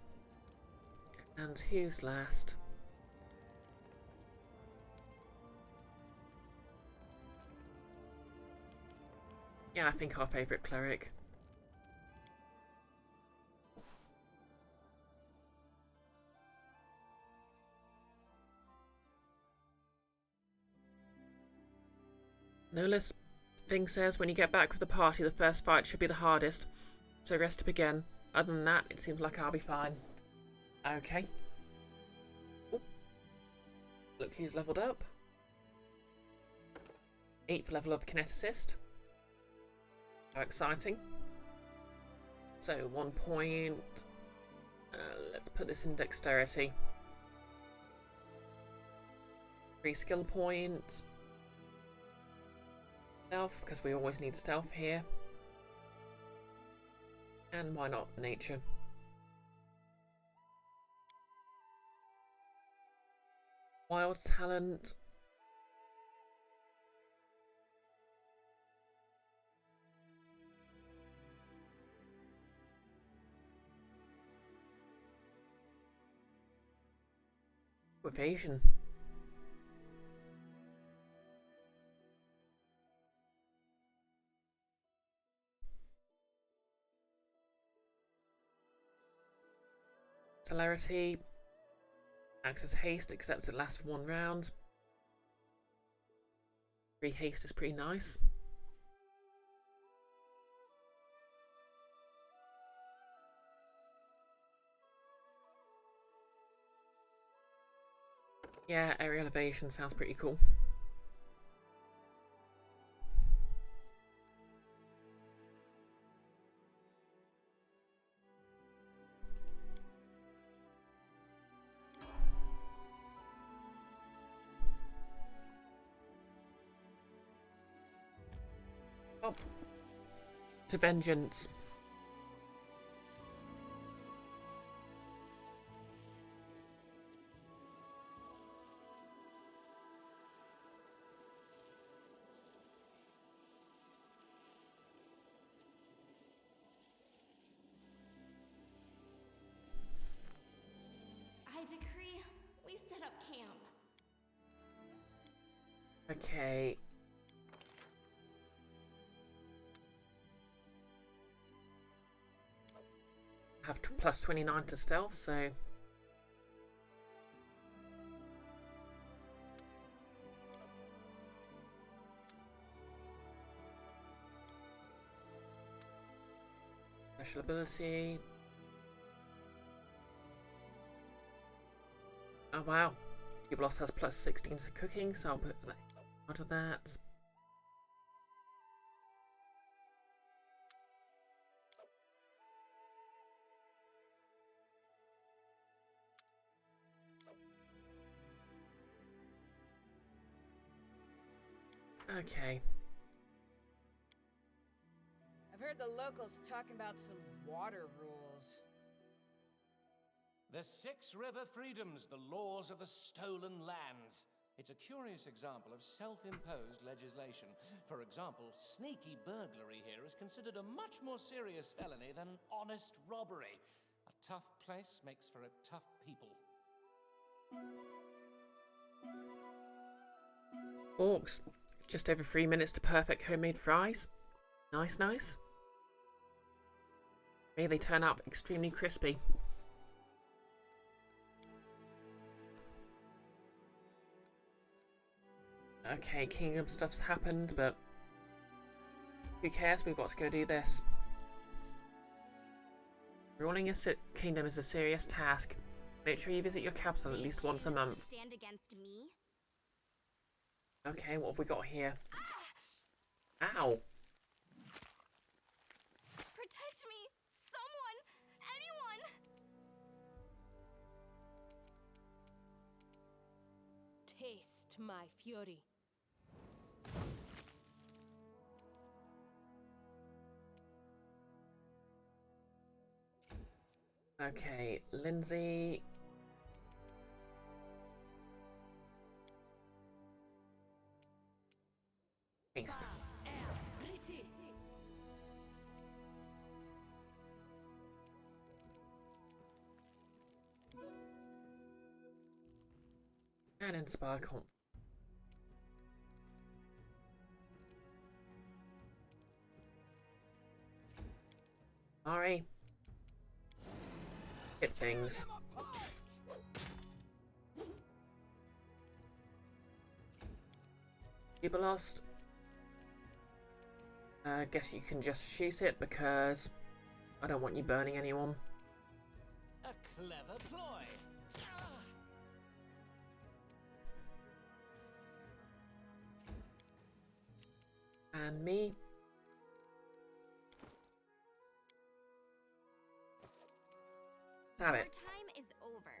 And who's last? Yeah, I think our favourite cleric. Nolis thing says when you get back with the party, the first fight should be the hardest. So rest up again. Other than that, it seems like I'll be fine. Okay. Ooh. Look who's leveled up. 8th level of kineticist. How exciting. So 1 point. Let's put this in dexterity. 3 skill points. Stealth, because we always need stealth here. And why not nature? Wild talent. Evasion. Celerity. Acts as haste, except it lasts for 1 round. 3 haste is pretty nice. Yeah, aerial evasion sounds pretty cool. Oh. To vengeance. I decree we set up camp. Okay. Have plus 29 to stealth, so special ability. Oh wow, T-Bloss has plus 16 to cooking, so I'll put that out of that. Okay. I've heard the locals talking about some water rules. The 6 river freedoms, the laws of the stolen lands. It's a curious example of self-imposed legislation. For example, sneaky burglary here is considered a much more serious felony than honest robbery. A tough place makes for a tough people. Orcs, just over 3 minutes to perfect homemade fries. Nice, nice. May they turn out extremely crispy. Okay, kingdom stuff's happened, but who cares? We've got to go do this. Ruling a kingdom is a serious task. Make sure you visit your capital at least once a month. Stand against me? Okay, what have we got here? Ow! Protect me! Someone! Anyone! Taste my fury. Okay, Lindsay. Haste. And inspire confidence. Sorry. Hit things. People lost. I guess you can just shoot it because I don't want you burning anyone. A clever ploy. And me. Damn Our it. time is over.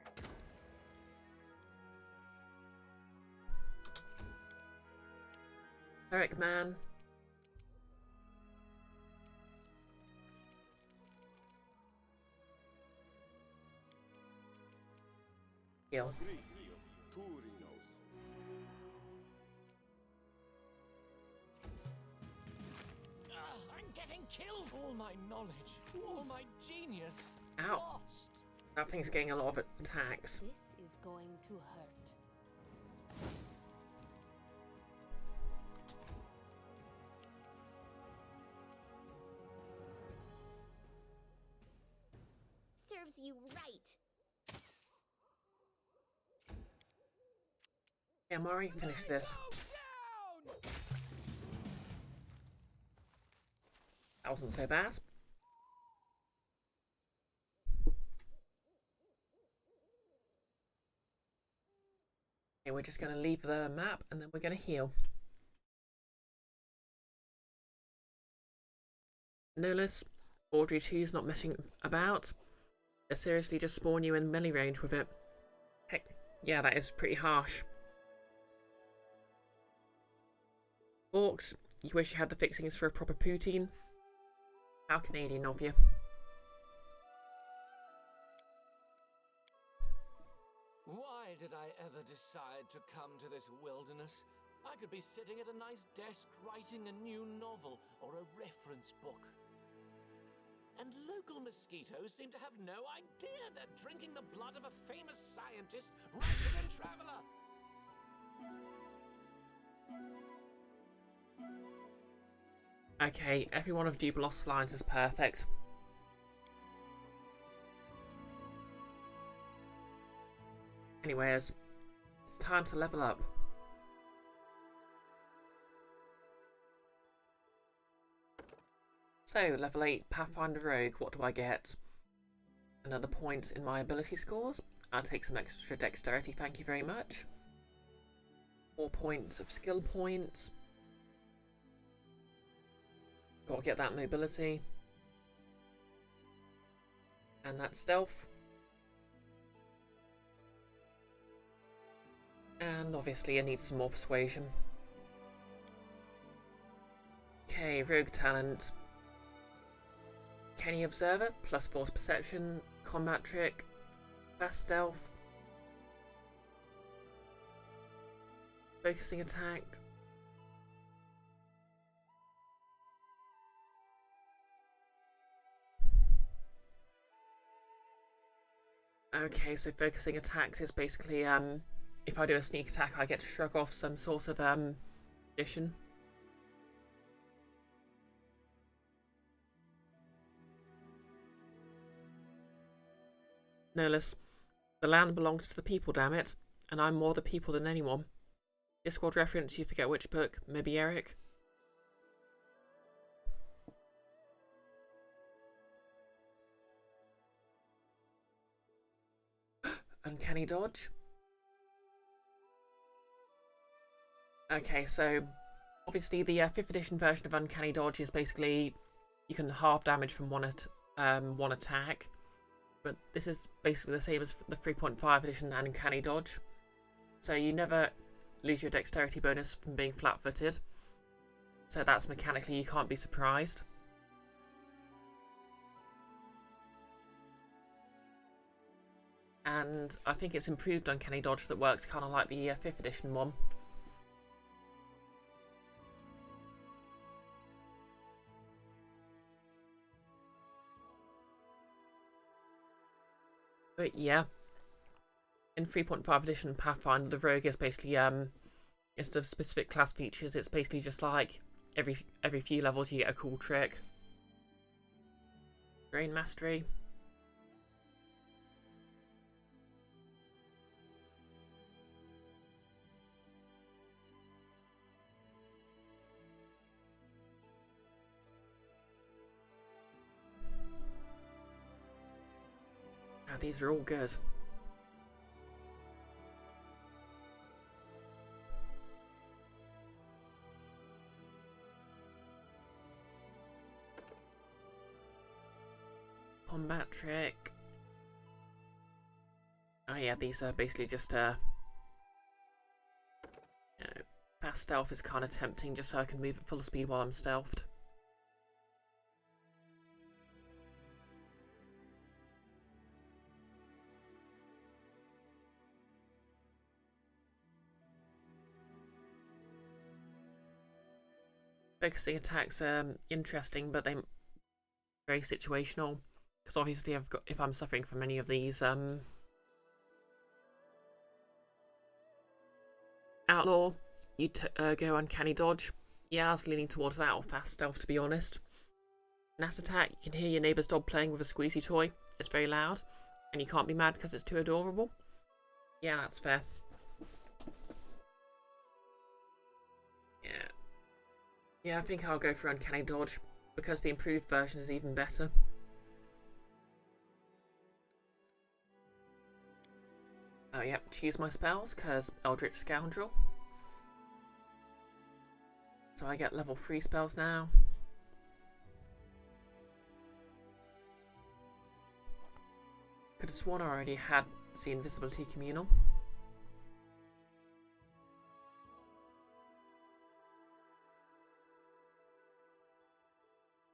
Eric, man. Heal. I'm getting killed. All my knowledge, all my genius. Ow. Lost. That thing's getting a lot of attacks. This is going to hurt. Serves you right. Yeah, Mari, finish this. That wasn't so bad. Okay, we're just going to leave the map and then we're going to heal. Notice, Audrey 2's not messing about. They seriously just spawn you in melee range with it. Heck, yeah, that is pretty harsh. Orcs, you wish you had the fixings for a proper poutine? How Canadian of you. Why did I ever decide to come to this wilderness? I could be sitting at a nice desk writing a new novel or a reference book. And local mosquitoes seem to have no idea they're drinking the blood of a famous scientist rather than traveler. Okay, every one of Dubelos' lines is perfect. Anyways, it's time to level up. So, level 8 Pathfinder Rogue, what do I get? Another point in my ability scores. I'll take some extra dexterity, thank you very much. 4 points of skill points. Got to get that mobility. And that stealth. And obviously I need some more persuasion. Okay, rogue talent. Kenny Observer, plus force perception, combat trick, fast stealth, focusing attack. Okay, so focusing attacks is basically if I do a sneak attack I get to shrug off some sort of addition. No less. The land belongs to the people, damn it, and I'm more the people than anyone. Discord reference, you forget which book, maybe Eric? Uncanny dodge. Okay, so obviously the 5th edition version of Uncanny Dodge is basically you can halve damage from one attack. But this is basically the same as the 3.5 edition Uncanny Dodge. So you never lose your dexterity bonus from being flat-footed. So that's mechanically you can't be surprised. And I think it's improved Uncanny Dodge that works kind of like the 5th edition one. But yeah, in 3.5 edition Pathfinder, the rogue is basically instead of specific class features, it's basically just like every few levels you get a cool trick. Drain mastery. Now these are all good. combat trick. Oh yeah, these are basically just you know, fast stealth is kind of tempting just so I can move at full speed while I'm stealthed. Focusing attacks are interesting, but they're very situational. Because obviously, if I'm suffering from any of these outlaw, you go uncanny dodge. Yeah, I was leaning towards that or fast stealth, to be honest. Mass attack, you can hear your neighbour's dog playing with a squeezy toy. It's very loud, and you can't be mad because it's too adorable. Yeah, that's fair. Yeah. Yeah, I think I'll go for uncanny dodge, because the improved version is even better. Oh, yep, choose my spells, because Eldritch Scoundrel. So I get level 3 spells now. Could have sworn I already had the Invisibility Communal.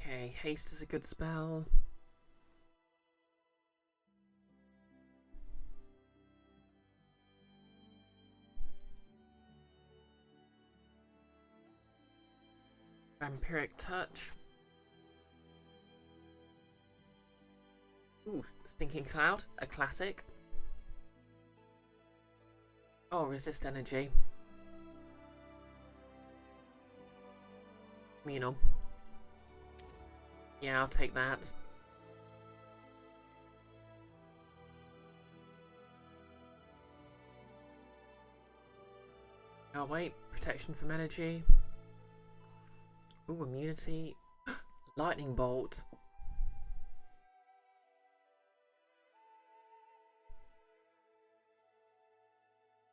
Okay, haste is a good spell. Vampiric Touch. Ooh, Stinking Cloud, a classic. Oh, Resist Energy. Communal. Yeah, I'll take that. Oh wait, protection from energy. Ooh, immunity. Lightning Bolt.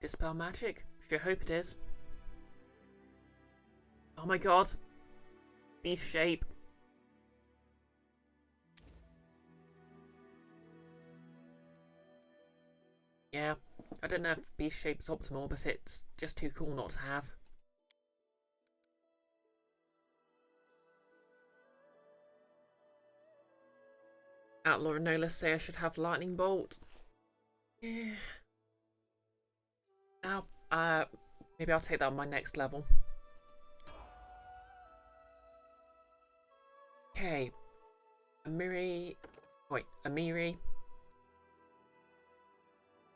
Dispel magic? Sure hope it is. Oh my god. Beast shape. Yeah, I don't know if beast shape is optimal, but it's just too cool not to have. Outlaw and Nola say I should have Lightning Bolt. Yeah. Now, maybe I'll take that on my next level. Okay. Amiri.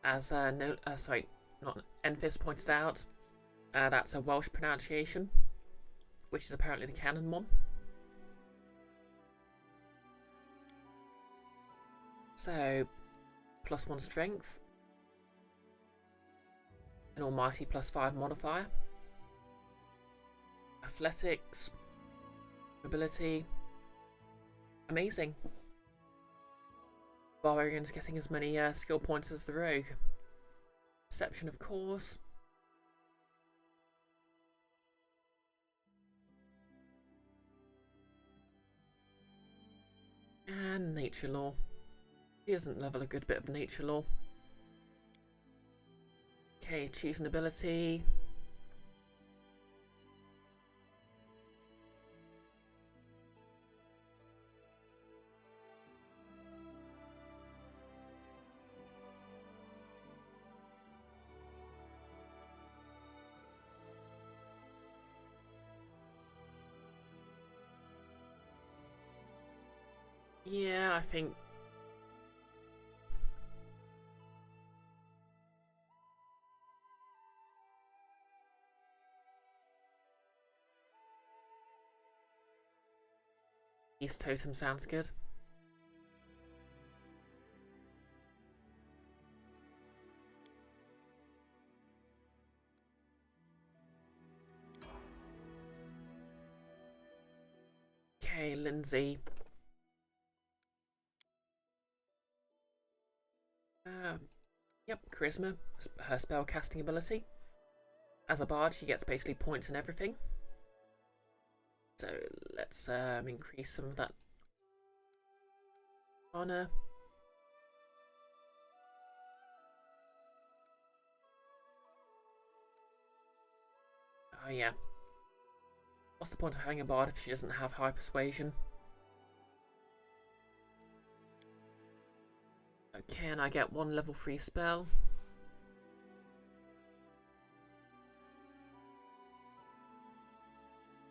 As not Enfys pointed out, that's a Welsh pronunciation, which is apparently the canon one. So, +1 strength, an almighty +5 modifier, athletics, mobility, amazing. Barbarian's getting as many skill points as the rogue. Perception, of course. And nature law. He doesn't level a good bit of nature law. Okay, choose an ability. Yeah, I think East Totem sounds good. Okay, Lindsay. Yep, Charisma, her spell casting ability. As a bard, she gets basically points and everything. So let's increase some of that. Honor. Oh yeah. What's the point of having a bard if she doesn't have high persuasion? Okay, and I get 1 level 3 spell.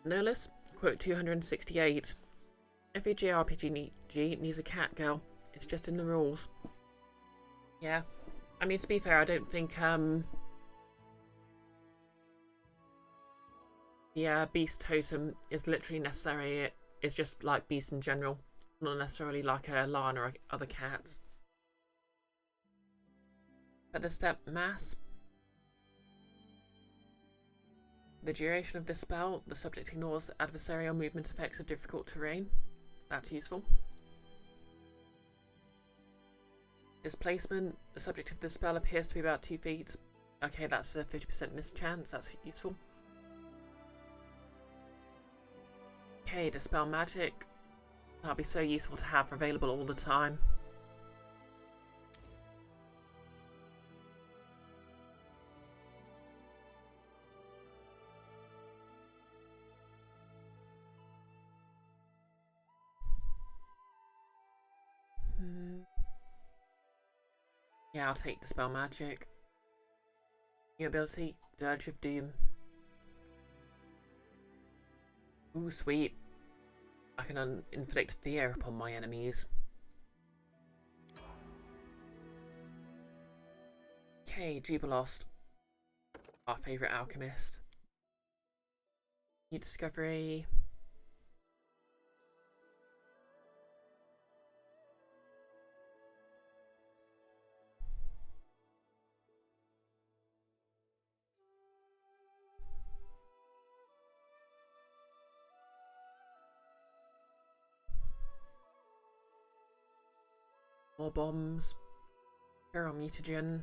Nerlus, quote 268. Every JRPG needs a cat girl. It's just in the rules. Yeah. I mean, to be fair, I don't think, yeah, beast totem is literally necessary. It's just like beast in general. Not necessarily like a lion or other cats. Feather step mass. The duration of this spell, the subject ignores adversarial movement effects of difficult terrain. That's useful. Displacement, the subject of the spell appears to be about 2 feet. Okay, that's a 50% miss chance, that's useful. Okay, dispel magic. That'll be so useful to have available all the time. Yeah, I'll take dispel magic. New ability, Dirge of Doom. Ooh, sweet. I can inflict fear upon my enemies. Okay, Jubilost. Our favourite alchemist. New discovery. More bombs. Feral mutagen.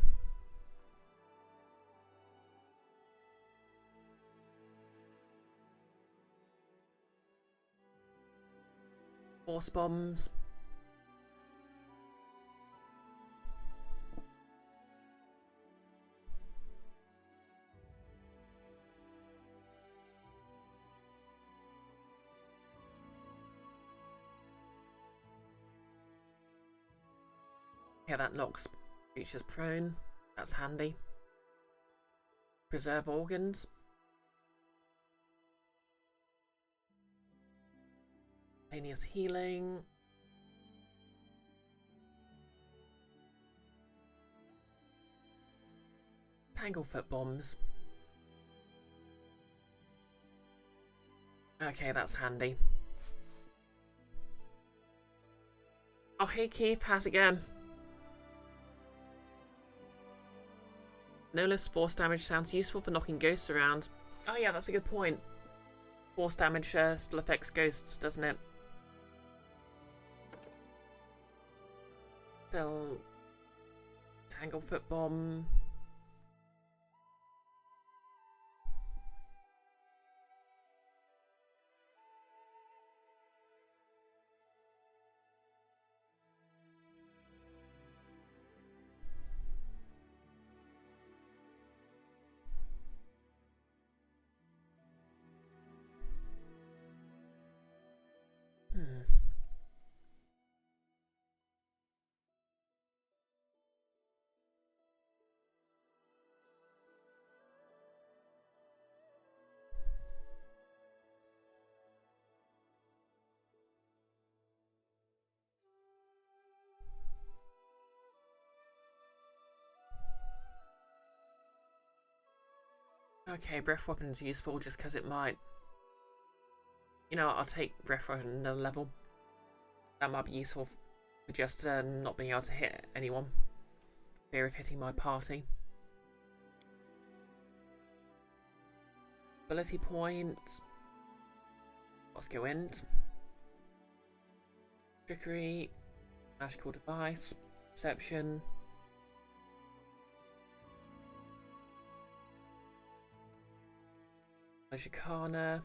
Force bombs. Yeah, that knocks creatures prone. That's handy. Preserve organs. Spontaneous healing. Tanglefoot bombs. Okay, that's handy. Oh, hey Keith, how's it going? No less force damage sounds useful for knocking ghosts around. Oh yeah, that's a good point. Force damage still affects ghosts, doesn't it? Still... Tanglefoot bomb... Okay, breath weapon's useful just because it might... You know, I'll take breath weapon another level. That might be useful for just not being able to hit anyone. Fear of hitting my party. Ability point. Let's go in. Trickery. Magical device. Perception. Arcana.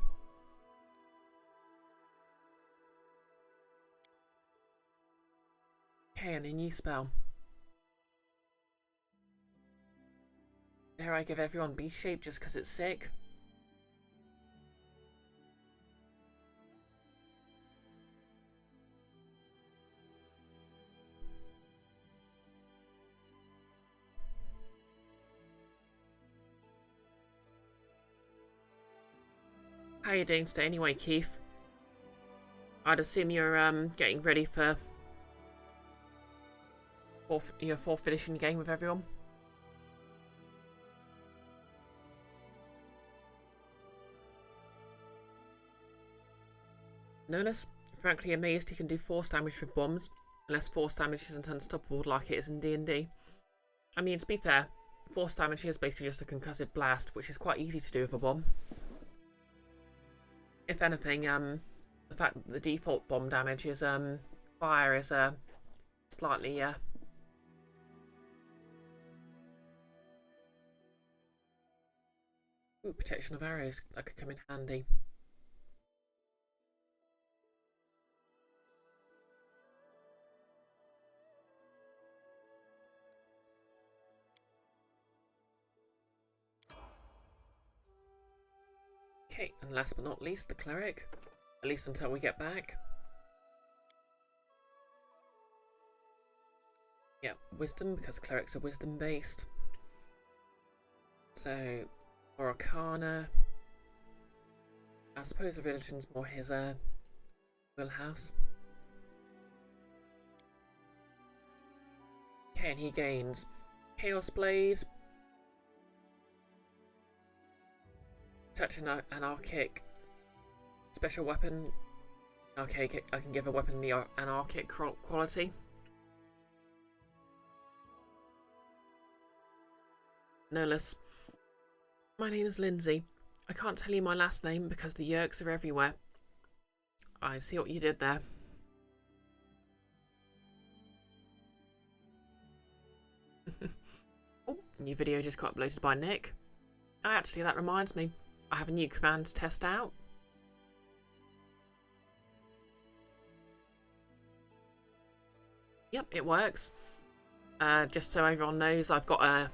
Okay, and a new spell. Dare I give everyone beast shape just because it's sick? How are you doing today anyway, Keith? I'd assume you're getting ready for your fourth finishing game with everyone. Nonus, frankly amazed he can do force damage with bombs, unless force damage isn't unstoppable like it is in D&D. I mean, to be fair, force damage is basically just a concussive blast, which is quite easy to do with a bomb. If anything, the fact that the default bomb damage is fire is slightly Ooh, protection of arrows, that could come in handy. Okay, and last but not least, the cleric. At least until we get back. Yeah, wisdom, because clerics are wisdom based. So, or arcana. I suppose the religion's more his wheelhouse. Okay, and he gains Chaos Blade, Touch and Anarchic, Special Weapon. Okay, I can give a weapon the Anarchic quality. Nolus. My name is Lindsay. I can't tell you my last name because the yerks are everywhere. I see what you did there. Oh, new video just got uploaded by Nick. Actually, that reminds me. I have a new command to test out. Yep, it works. Just so everyone knows, I've got a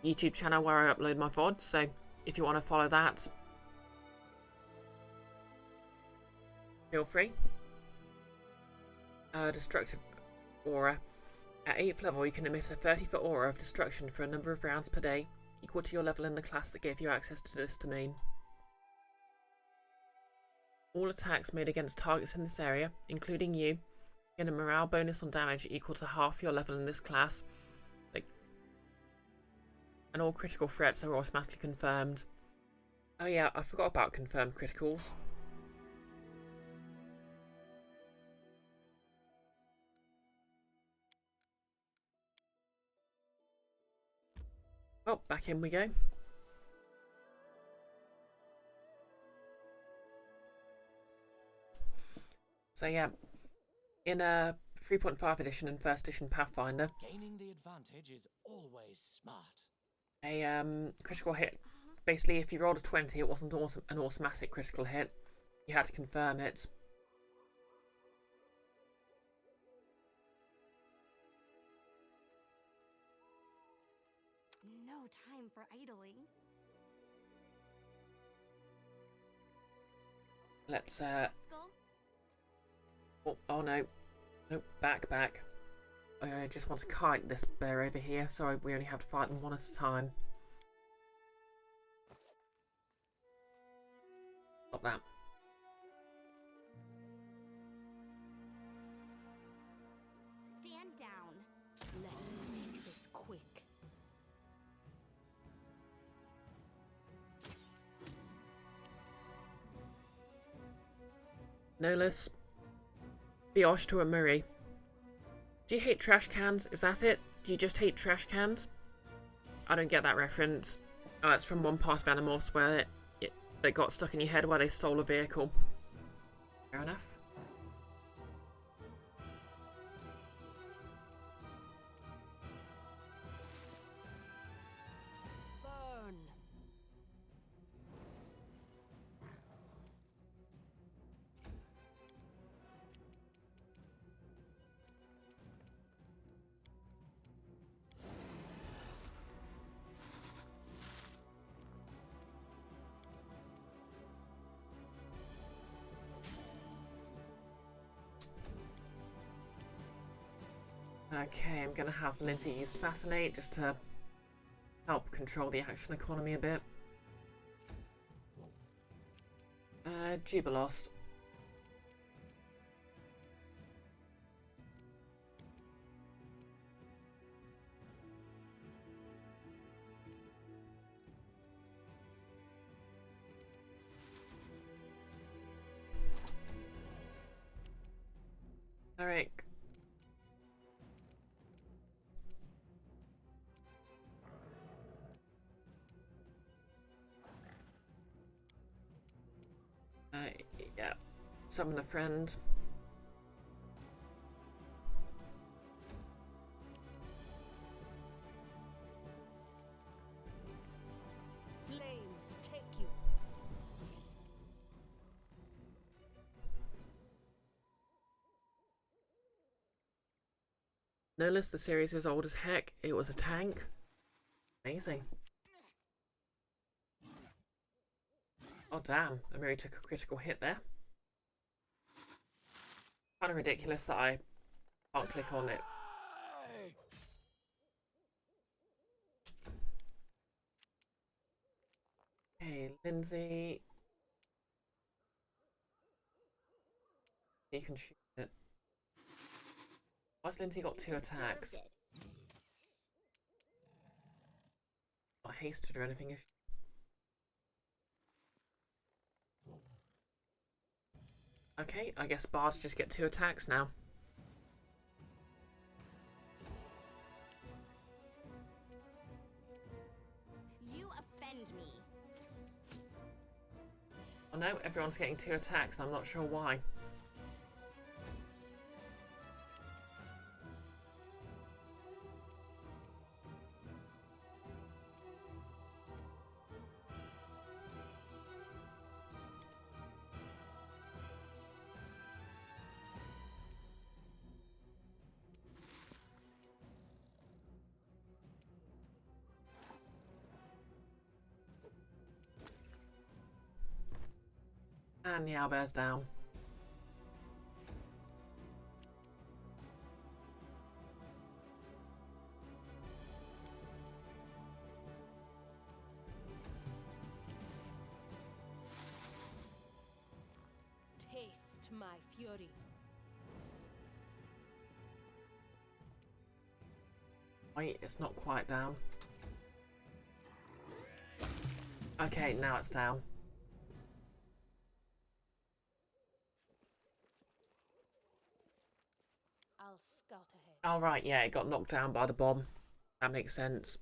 YouTube channel where I upload my VODs, so if you want to follow that, feel free. Destructive Aura. At 8th level, you can emit a 30-foot aura of destruction for a number of rounds per day, equal to your level in the class that gave you access to this domain. All attacks made against targets in this area, including you, get a morale bonus on damage equal to half your level in this class. And all critical threats are automatically confirmed. Oh yeah, I forgot about confirmed criticals. Oh, back in we go. So yeah, in a 3.5 edition and first edition Pathfinder, Gaining the advantage is always smart. a critical hit, basically if you rolled a 20, it wasn't an automatic critical hit. You had to confirm it. No time for idling. Let's Skull? oh no. Nope, back. I just want to kite this bear over here, so we only have to fight them one at a time. Stop that. Stand down. Let's make this quick. Nolus. Brioche to a Murray. Do you hate trash cans? Is that it? Do you just hate trash cans? I don't get that reference. Oh, it's from one part of Animorphs where they got stuck in your head while they stole a vehicle. Fair enough. Burn. Okay, I'm gonna have Lindsay use Fascinate just to help control the action economy a bit. Jubilost. Eric. Yeah. Summon a friend. Flames take you. Notice the series is old as heck. It was a tank. Amazing. Oh damn, Amiri took a critical hit there. Kind of ridiculous that I can't click on it. Hey, Lindsay. You can shoot it. Why's Lindsay got 2 attacks? Not hasted or anything. Okay, I guess bards just get 2 attacks now. You offend me. Oh no, everyone's getting 2 attacks. I'm not sure why. And the owlbear's down. Taste my fury. Wait, it's not quite down. Okay, now it's down. I'll scout ahead. Oh right, yeah, it got knocked down by the bomb. That makes sense.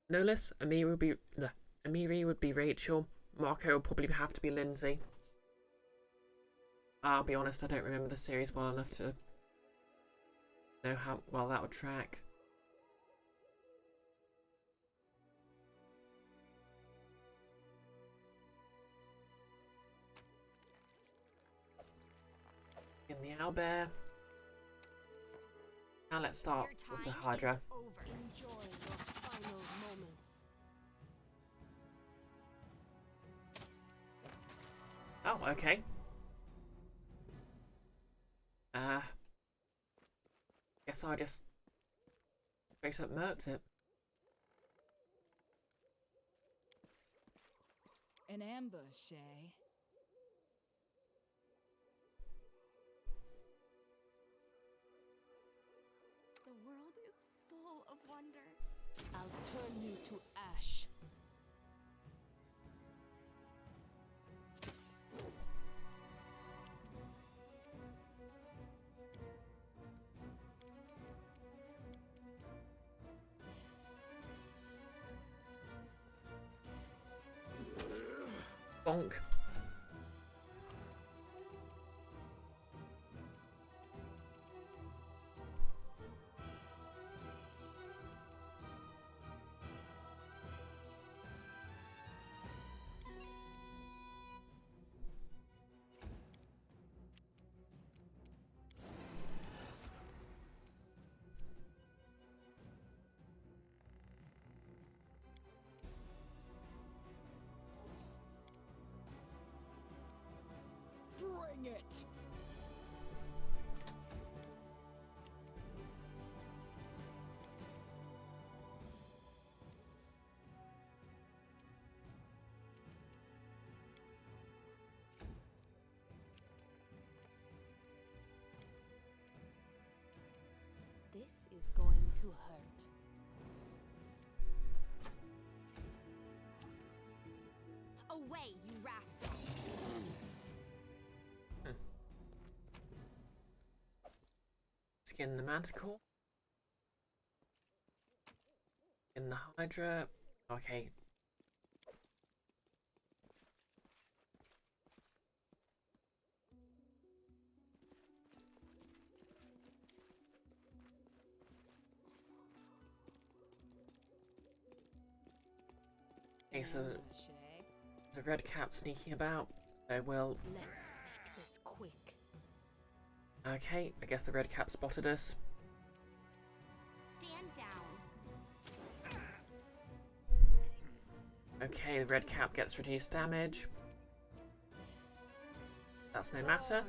Notice Amiri would be Rachel. Marco will probably have to be Lindsay. I'll be honest, I don't remember the series well enough to know how well that would track. In the owlbear. Now let's start with the Hydra. Over. Enjoy your final moments. Oh, okay. Guess I just straight up murked it. An ambush, eh? The world is full of wonder. I'll turn you to ash. Bonk. Bring it! to hurt. Away, you rascal! Skin the manticore. Skin the hydra. Okay. Okay, so there's a red cap sneaking about. So we'll... Let's make this quick. Okay, I guess the red cap spotted us. Stand down. Okay, the red cap gets reduced damage. That's no matter.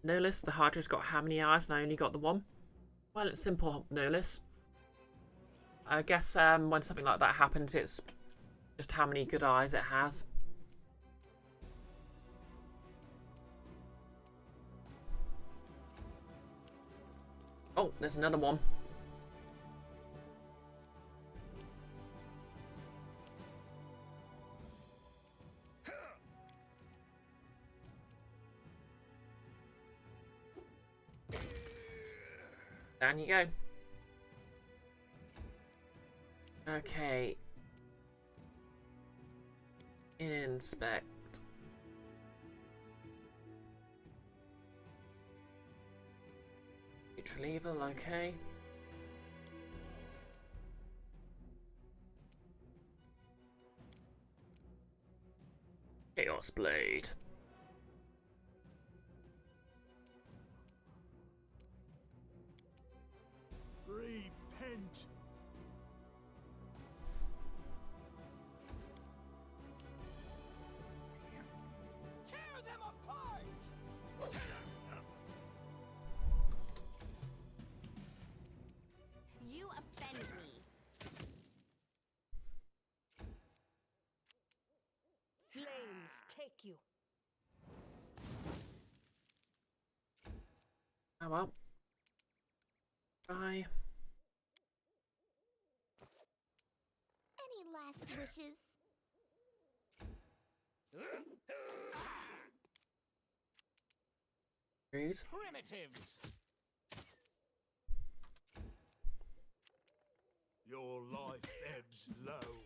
Nolis, the Hydra's got how many eyes and I only got the one? Well, it's simple, Nolis. I guess when something like that happens, it's just how many good eyes it has. Oh, there's another one. Down you go. Okay. Inspect. Neutral evil, okay. Chaos Blade. Repent. Tear them apart! You offend me. Flames take you. Oh well. Bye. Any last wishes? Rude. Primitives! Your life ebbs low.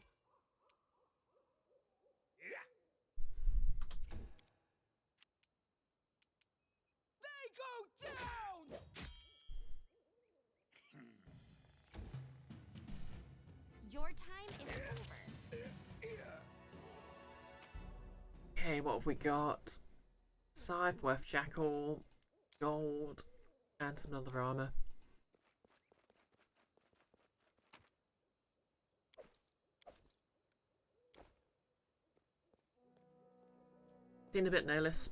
They go down! Your time is over. Okay, what have we got? Scythe, Worth Jackal, gold, and some other armor. Seen a bit, Nolis.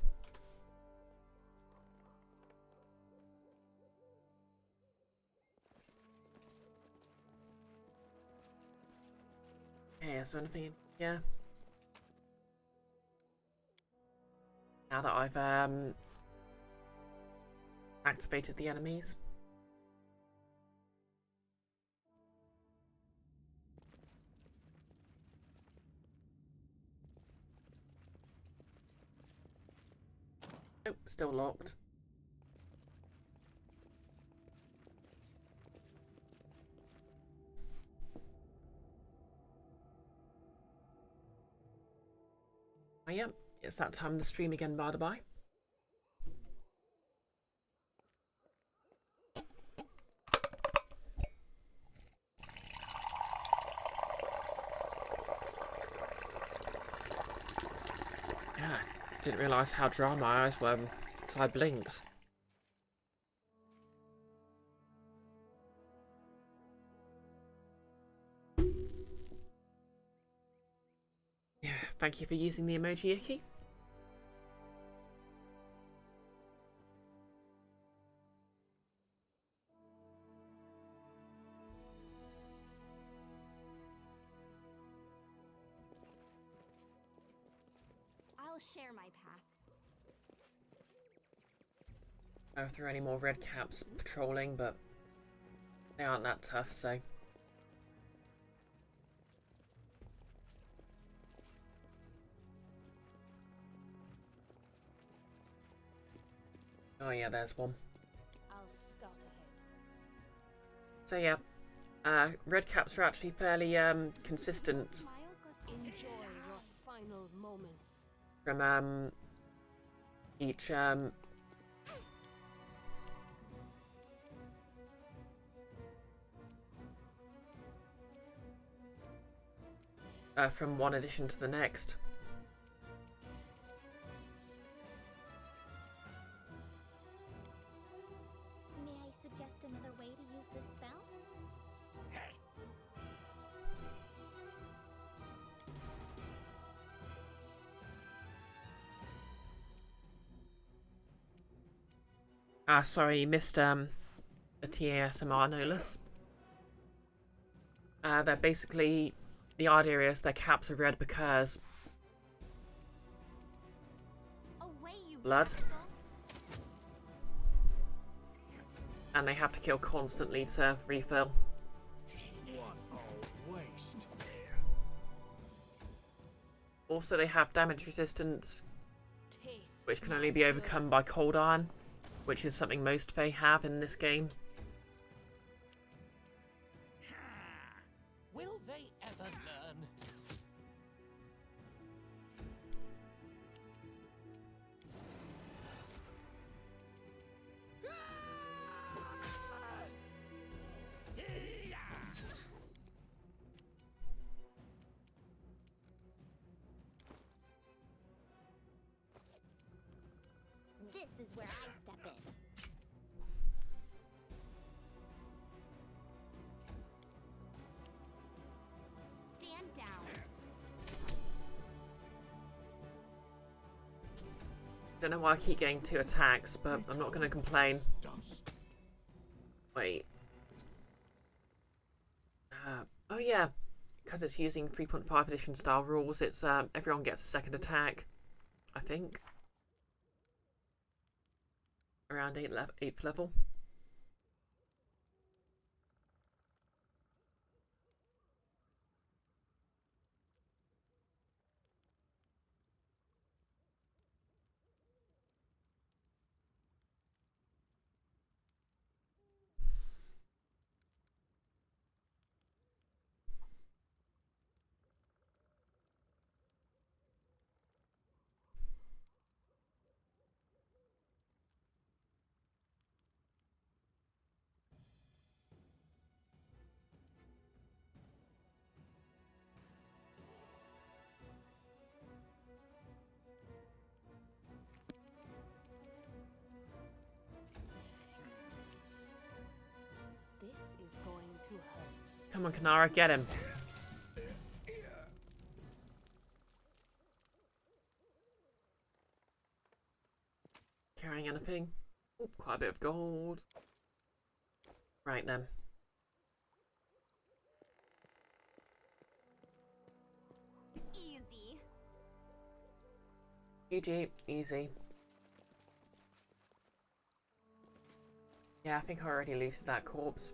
Okay, is there anything in here? Now that I've activated the enemies. Nope, still locked. Oh yeah, it's that time of the stream again, by the by. Yeah, didn't realise how dry my eyes were until I blinked. Yeah, thank you for using the emoji, Icky. will share my pack. I don't know if there are any more red caps patrolling, but they aren't that tough, so. Oh yeah, there's one. I'll scout ahead. So yeah, red caps are actually fairly consistent Enjoy your final moments. from each from one edition to the next. May I suggest another way to use this spell? Ah, sorry, you missed a TASMR no less. They're basically, the idea is their caps are red because Away you blood, rascal. and they have to kill constantly to refill. What a waste. Also, they have damage resistance, Taste which can my only be blood. overcome by cold iron, which is something most Fae have in this game. Will they ever learn? This is where I step in. Stand down. Don't know why I keep getting 2 attacks, but I'm not going to complain. Dust. Wait. Oh yeah, because it's using 3.5 edition style rules, it's everyone gets a second attack, I think. Around 8th level. This is going to hurt. Come on, Kanara, get him. Carrying anything? Ooh, quite a bit of gold. Right then. Easy. GG, easy. Yeah, I think I already looted that corpse.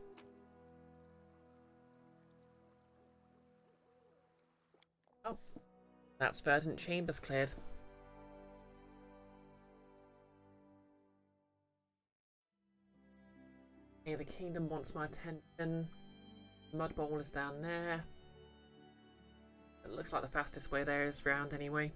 Oh, that's verdant chambers cleared. Okay, the kingdom wants my attention. Mud Bowl is down there. It looks like the fastest way there is round anyway.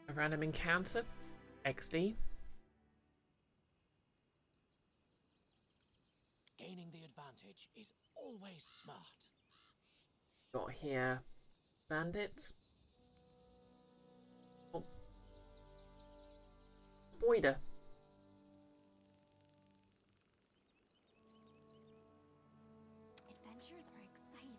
A random encounter. XD. Knowledge is always smart. Got here bandits. Oh. Spider. Adventures are exciting.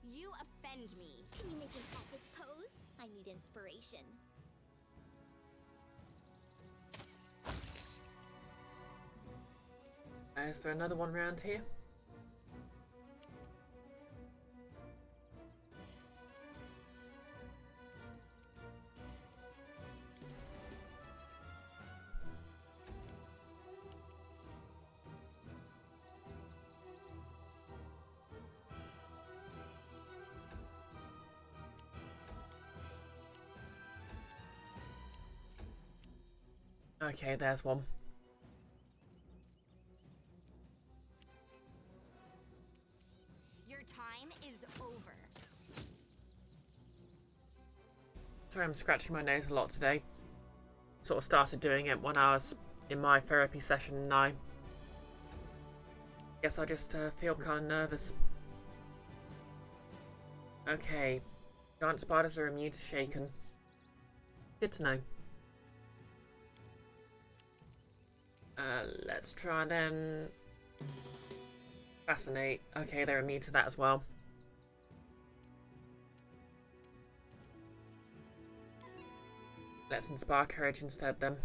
You offend me. Can you make an epic pose? I need inspiration. Is there another one round here? Okay, there's one. Your time is over. Sorry, I'm scratching my nose a lot today. Sort of started doing it when I was in my therapy session, and I guess I just feel kind of nervous. Okay, giant spiders are immune to shaken. Good to know. Let's try then. Fascinate. Okay, they're immune to that as well. Let's inspire courage instead then.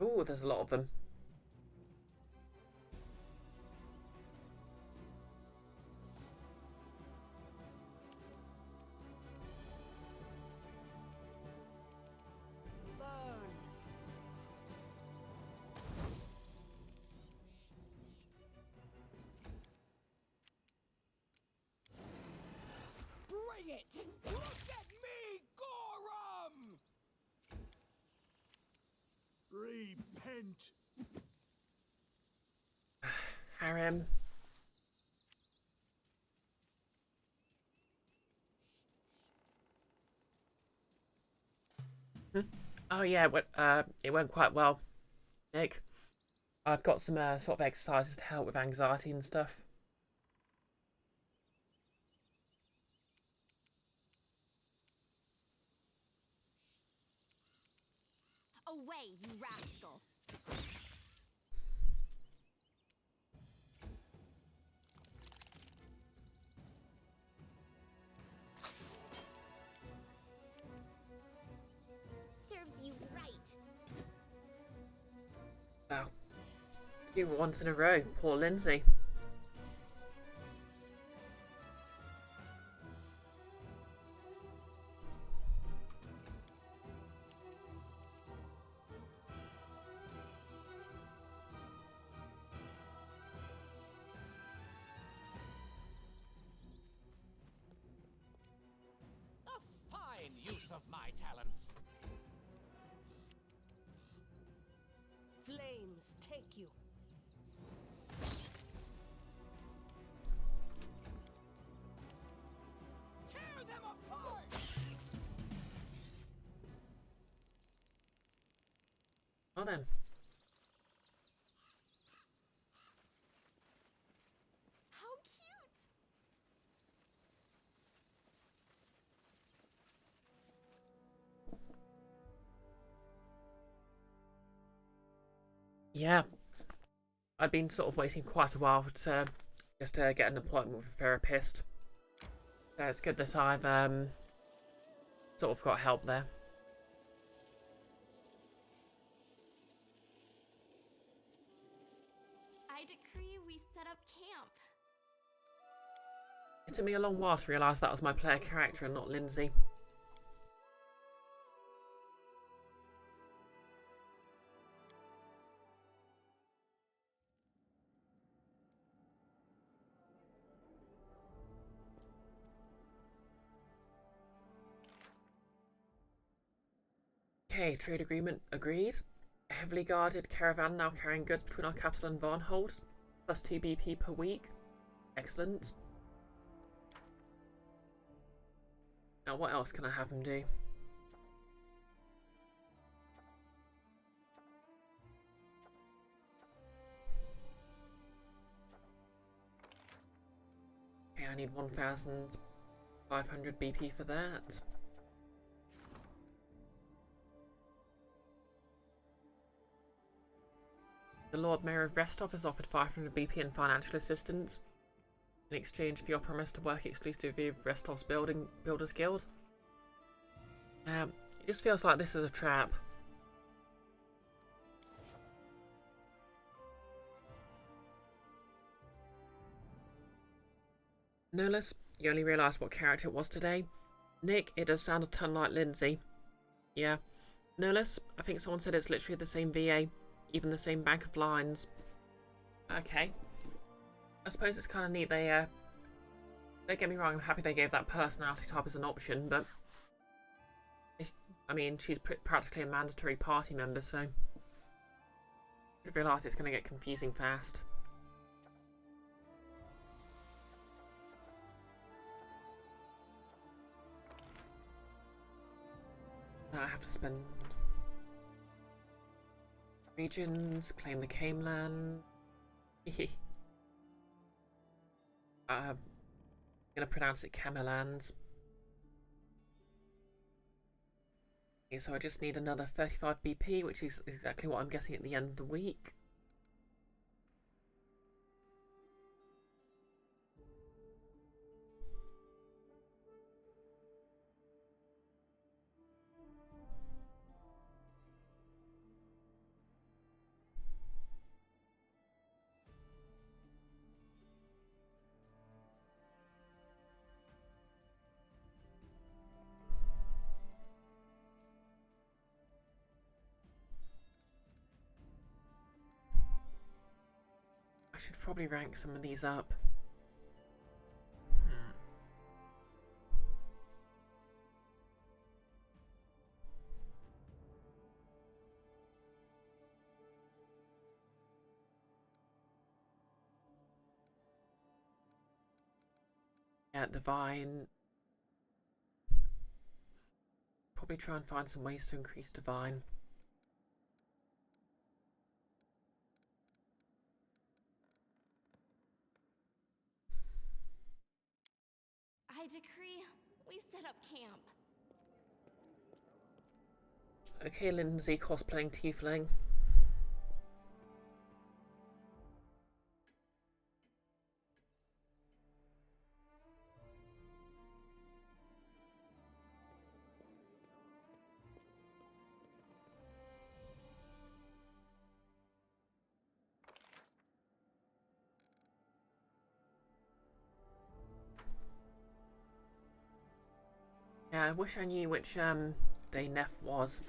Ooh, there's a lot of them. Bring it! Look at me, Gorum! Repent. Harem. Oh yeah, it went quite well, Nick. I've got some sort of exercises to help with anxiety and stuff. Away, you rascal! Serves you right. Wow. 2 once in a row. Poor Lindsay. A fine use of my talents. Flames take you. Tear them apart! Well then. How cute! Yeah. I'd been sort of waiting quite a while to just get an appointment with a therapist. So it's good that I've sort of got help there. I decree we set up camp. It took me a long while to realise that was my player character and not Lindsay. Okay, trade agreement agreed. A heavily guarded caravan now carrying goods between our capital and Varnhold. Plus 2 BP per week. Excellent. Now what else can I have him do? Okay, I need 1,500 BP for that. The Lord Mayor of Restov has offered 500 BP in financial assistance in exchange for your promise to work exclusively with Restov's Builders Guild. It just feels like this is a trap. Nolus, you only realised what character it was today. Nick, it does sound a ton like Lindsay. Yeah. Nolus, I think someone said it's literally the same VA, even the same bank of lines. Okay. I suppose it's kind of neat they, don't get me wrong, I'm happy they gave that personality type as an option, but I mean, she's practically a mandatory party member, so I realise it's going to get confusing fast. Now I have to spend regions, claim the Cameland. I'm going to pronounce it Camelands. Okay, so I just need another 35 BP, which is exactly what I'm getting at the end of the week. I should probably rank some of these up. Yeah, Divine. Probably try and find some ways to increase Divine. I decree we set up camp. Okay, Lindsay cosplaying Tiefling. Yeah, I wish I knew which day Neff was.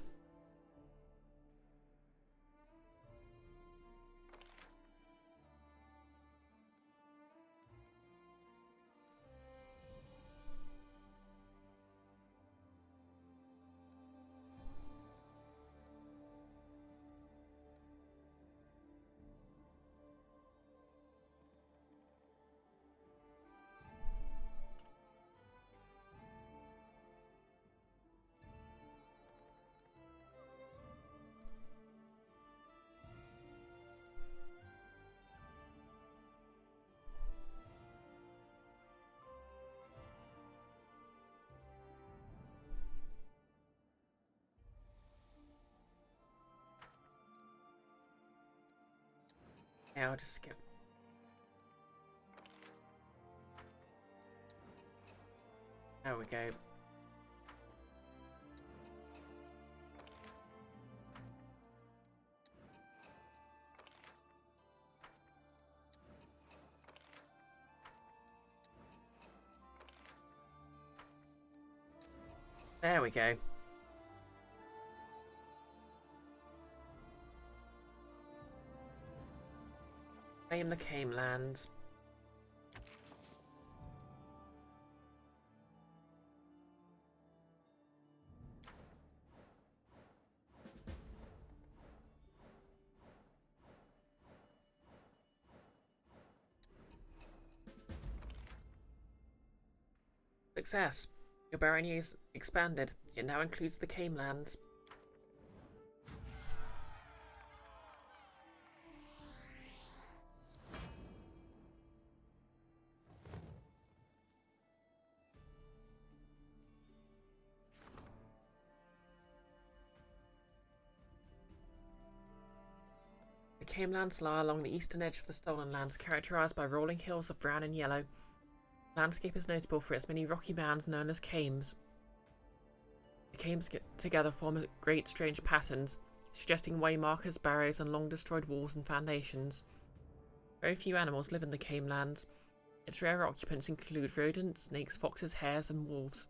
Yeah, I'll just skip. There we go. There we go. Claim the Camelands. Success. Your barony is expanded. It now includes the Camelands. The Camelands lie along the eastern edge of the Stolen Lands, characterised by rolling hills of brown and yellow. The landscape is notable for its many rocky mounds known as cames. The cames together form great strange patterns, suggesting way markers, barrows, and long destroyed walls and foundations. Very few animals live in the Camelands. Its rare occupants include rodents, snakes, foxes, hares, and wolves.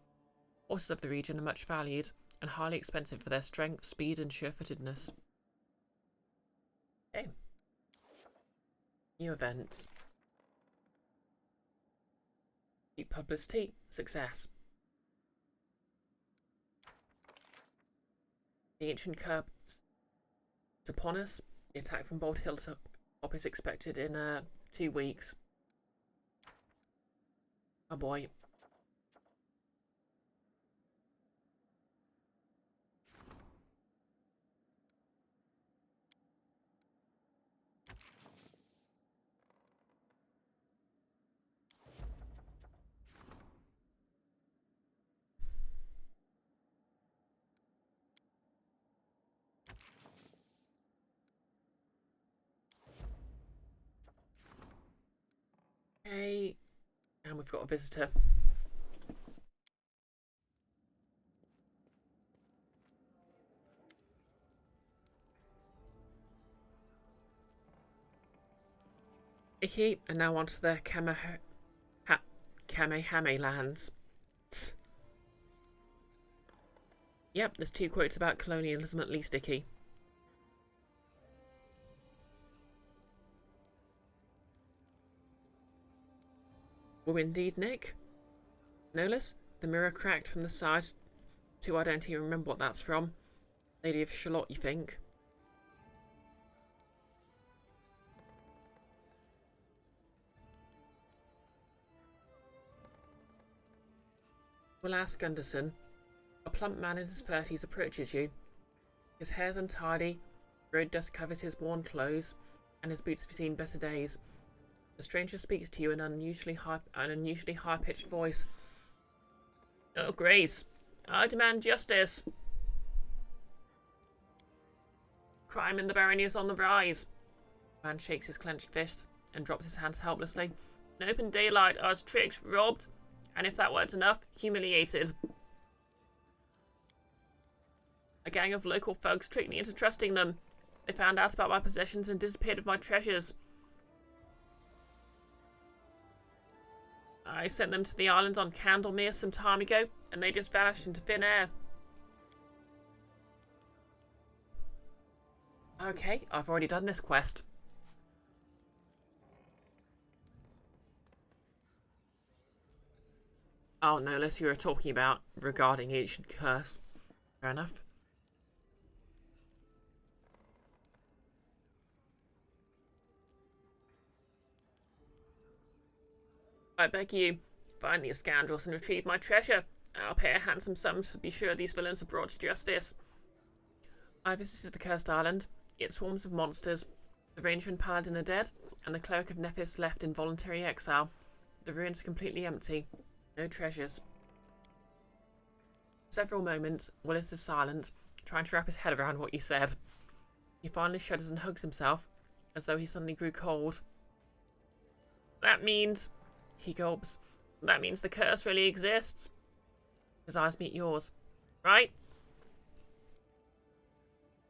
Horses of the region are much valued and highly expensive for their strength, speed, and sure-footedness. Okay. New events. Deep publicity. Success. The ancient curse is upon us. The attack from Bold Hilltop is expected in 2 weeks. Oh boy. Okay, and we've got a visitor. Icky, and now onto the Kamehame lands. Tss. Yep, there's 2 quotes about colonialism at least, Icky. Oh, indeed, Nick. Nolas, the mirror cracked from the side to I don't even remember what that's from. Lady of Shalott, you think? We'll ask Gunderson. A plump man in his 30s approaches you. His hair's untidy, road dust covers his worn clothes, and his boots have seen better days. The stranger speaks to you in an unusually high-pitched voice. Oh, Grace, I demand justice. Crime in the barony is on the rise. The man shakes his clenched fist and drops his hands helplessly. In open daylight, I was tricked, robbed, and if that weren't enough, humiliated. A gang of local thugs tricked me into trusting them. They found out about my possessions and disappeared with my treasures. I sent them to the island on Candlemere some time ago, and they just vanished into thin air. Okay, I've already done this quest. Oh, no, unless you were talking about regarding ancient curse. Fair enough. I beg you, find these scoundrels and retrieve my treasure. I'll pay a handsome sum to be sure these villains are brought to justice. I visited the cursed island. It swarms of monsters. The ranger and paladin are dead, and the cleric of Nephis left in voluntary exile. The ruins are completely empty. No treasures. For several moments, Willis is silent, trying to wrap his head around what you said. He finally shudders and hugs himself, as though he suddenly grew cold. That means... He gulps. That means the curse really exists. His eyes meet yours. Right?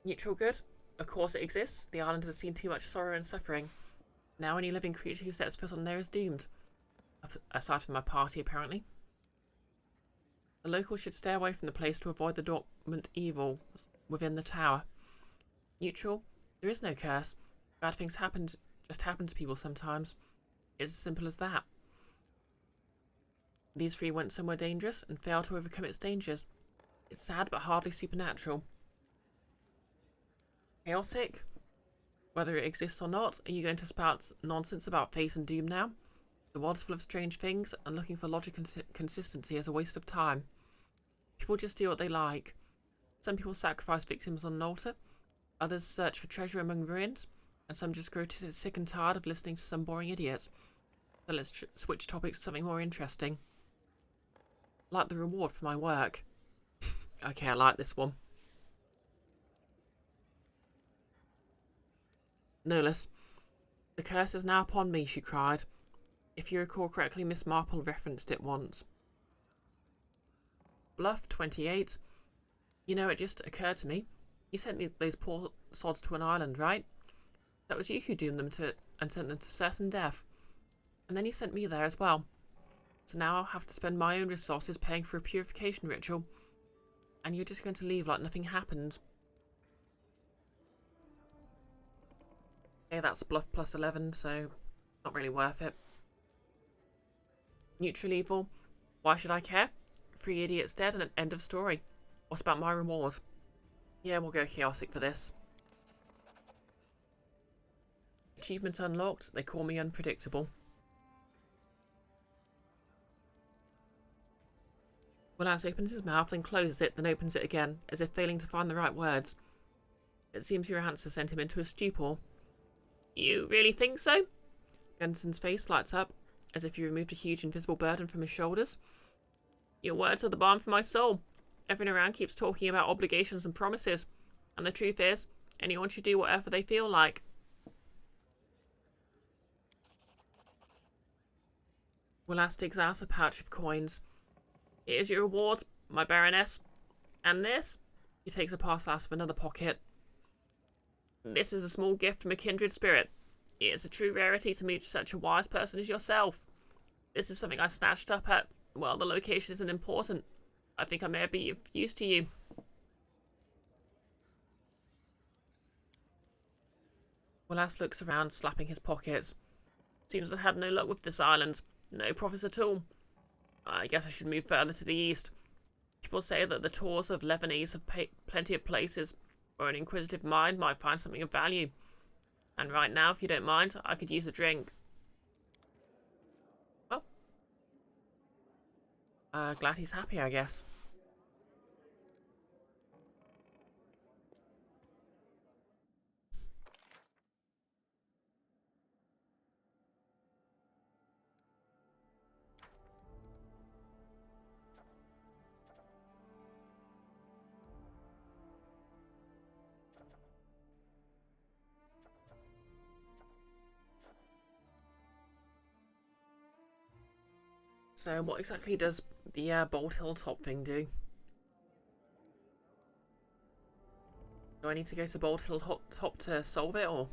Neutral good? Of course it exists. The island has seen too much sorrow and suffering. Now any living creature who sets foot on there is doomed. Aside from my party, apparently. The locals should stay away from the place to avoid the dormant evil within the tower. Neutral? There is no curse. Bad things just happen to people sometimes. It's as simple as that. These 3 went somewhere dangerous and failed to overcome its dangers. It's sad but hardly supernatural. Chaotic? Whether it exists or not, are you going to spout nonsense about fate and doom now? The world's full of strange things, and looking for logic and consistency is a waste of time. People just do what they like. Some people sacrifice victims on an altar, others search for treasure among ruins, and some just grow sick and tired of listening to some boring idiots. So let's switch topics to something more interesting. Like the reward for my work. Okay, I like this one. Nolus. The curse is now upon me, she cried. If you recall correctly, Miss Marple referenced it once. Bluff 28. You know, it just occurred to me. You sent those poor sods to an island, right? That was you who doomed them to and sent them to certain death. And then you sent me there as well. So now I'll have to spend my own resources paying for a purification ritual. And you're just going to leave like nothing happened. Okay, that's bluff plus 11, so not really worth it. Neutral evil. Why should I care? 3 idiots dead and an end of story. What's about my reward? Yeah, we'll go chaotic for this. Achievement unlocked. They call me unpredictable. Willas opens his mouth, then closes it, then opens it again, as if failing to find the right words. It seems your answer sent him into a stupor. You really think so? Gunson's face lights up, as if you removed a huge invisible burden from his shoulders. Your words are the balm for my soul. Everyone around keeps talking about obligations and promises, and the truth is, anyone should do whatever they feel like. Willas digs out a pouch of coins. Here's your reward, my Baroness. And this? He takes a parcel out of another pocket. This is a small gift from a kindred spirit. It is a true rarity to meet such a wise person as yourself. This is something I snatched up at, well, the location isn't important. I think I may be of use to you. Willas looks around, slapping his pockets. Seems I've had no luck with this island. No profits at all. I guess I should move further to the east. People say that the tours of Lebanese have plenty of places where an inquisitive mind might find something of value. And right now, if you don't mind, I could use a drink. Well, glad he's happy, I guess. So what exactly does the Bold Hilltop thing do? Do I need to go to Bold Hilltop to solve it, or...?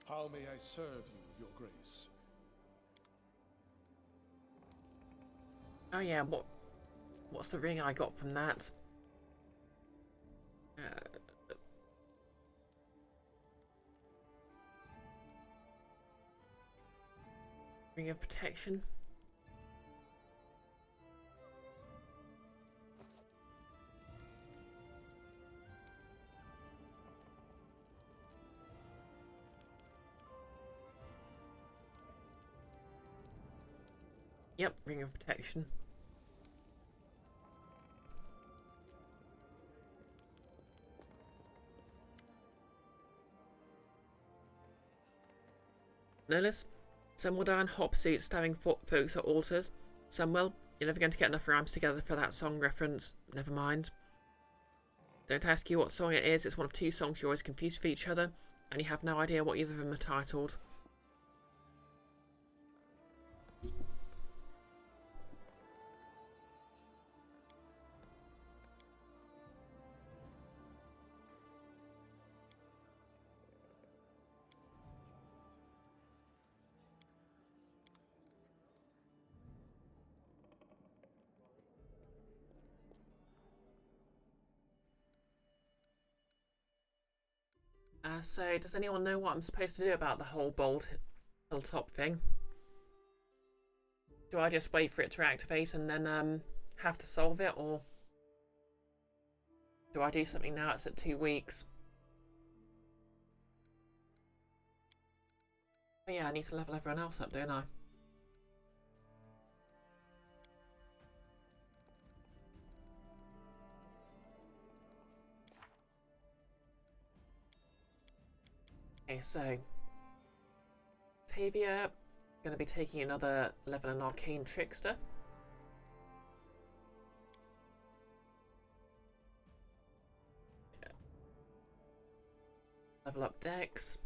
How may I serve you, Your Grace? Oh yeah, what's the ring I got from that? Ring of protection. Yep, ring of protection. Notice? Some will die in hop suits stabbing folks at altars. Some will. You're never going to get enough rhymes together for that song reference. Never mind. Don't ask you what song it is. It's one of 2 songs you always confuse with each other, and you have no idea what either of them are titled. So, does anyone know what I'm supposed to do about the whole Bold Hilltop thing? Do I just wait for it to activate and then have to solve it, or do I do something now? It's at 2 weeks. But yeah, I need to level everyone else up, don't I? Okay, so Tavia going to be taking another level in Arcane Trickster. Yeah. Level up Dex.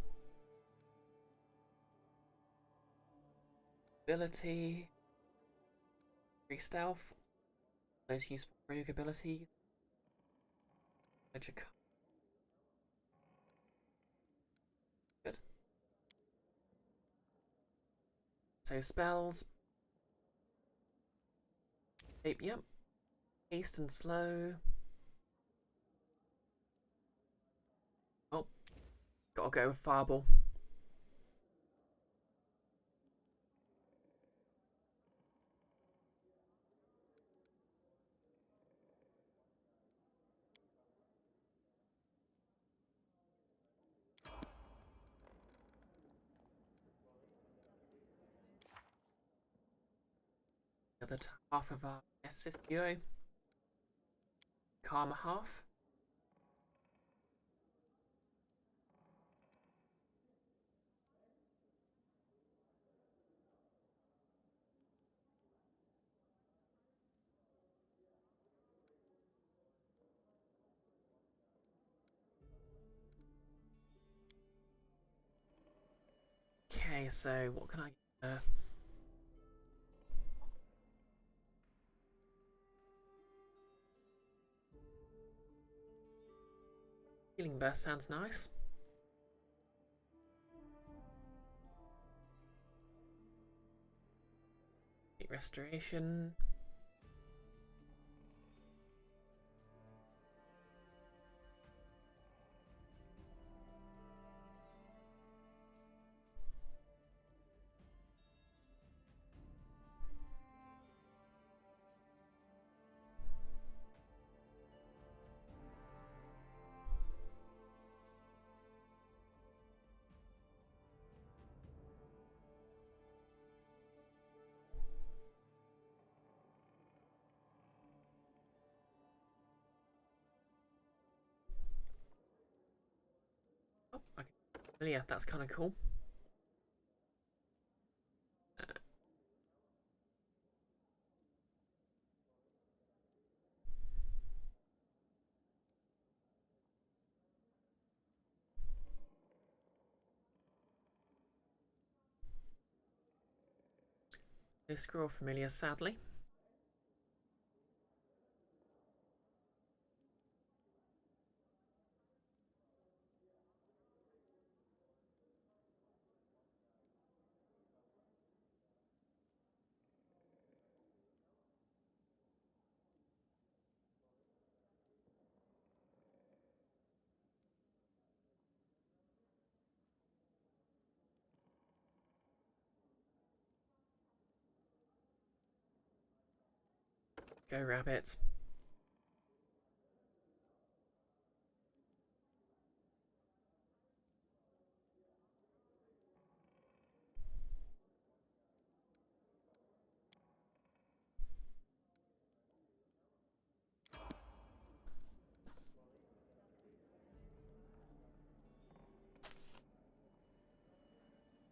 Ability. Free Stealth. Those useful rogue abilities. Good. So spells. Yep. Haste and slow. Oh, gotta go with Fireball. The other half of our assist duo. Karma half. Okay, so what can I get? Healing Burst sounds nice. Restoration. Oh, okay. Well, yeah, that's kind of cool. No Scroll Familiar, sadly. Go Rabbit.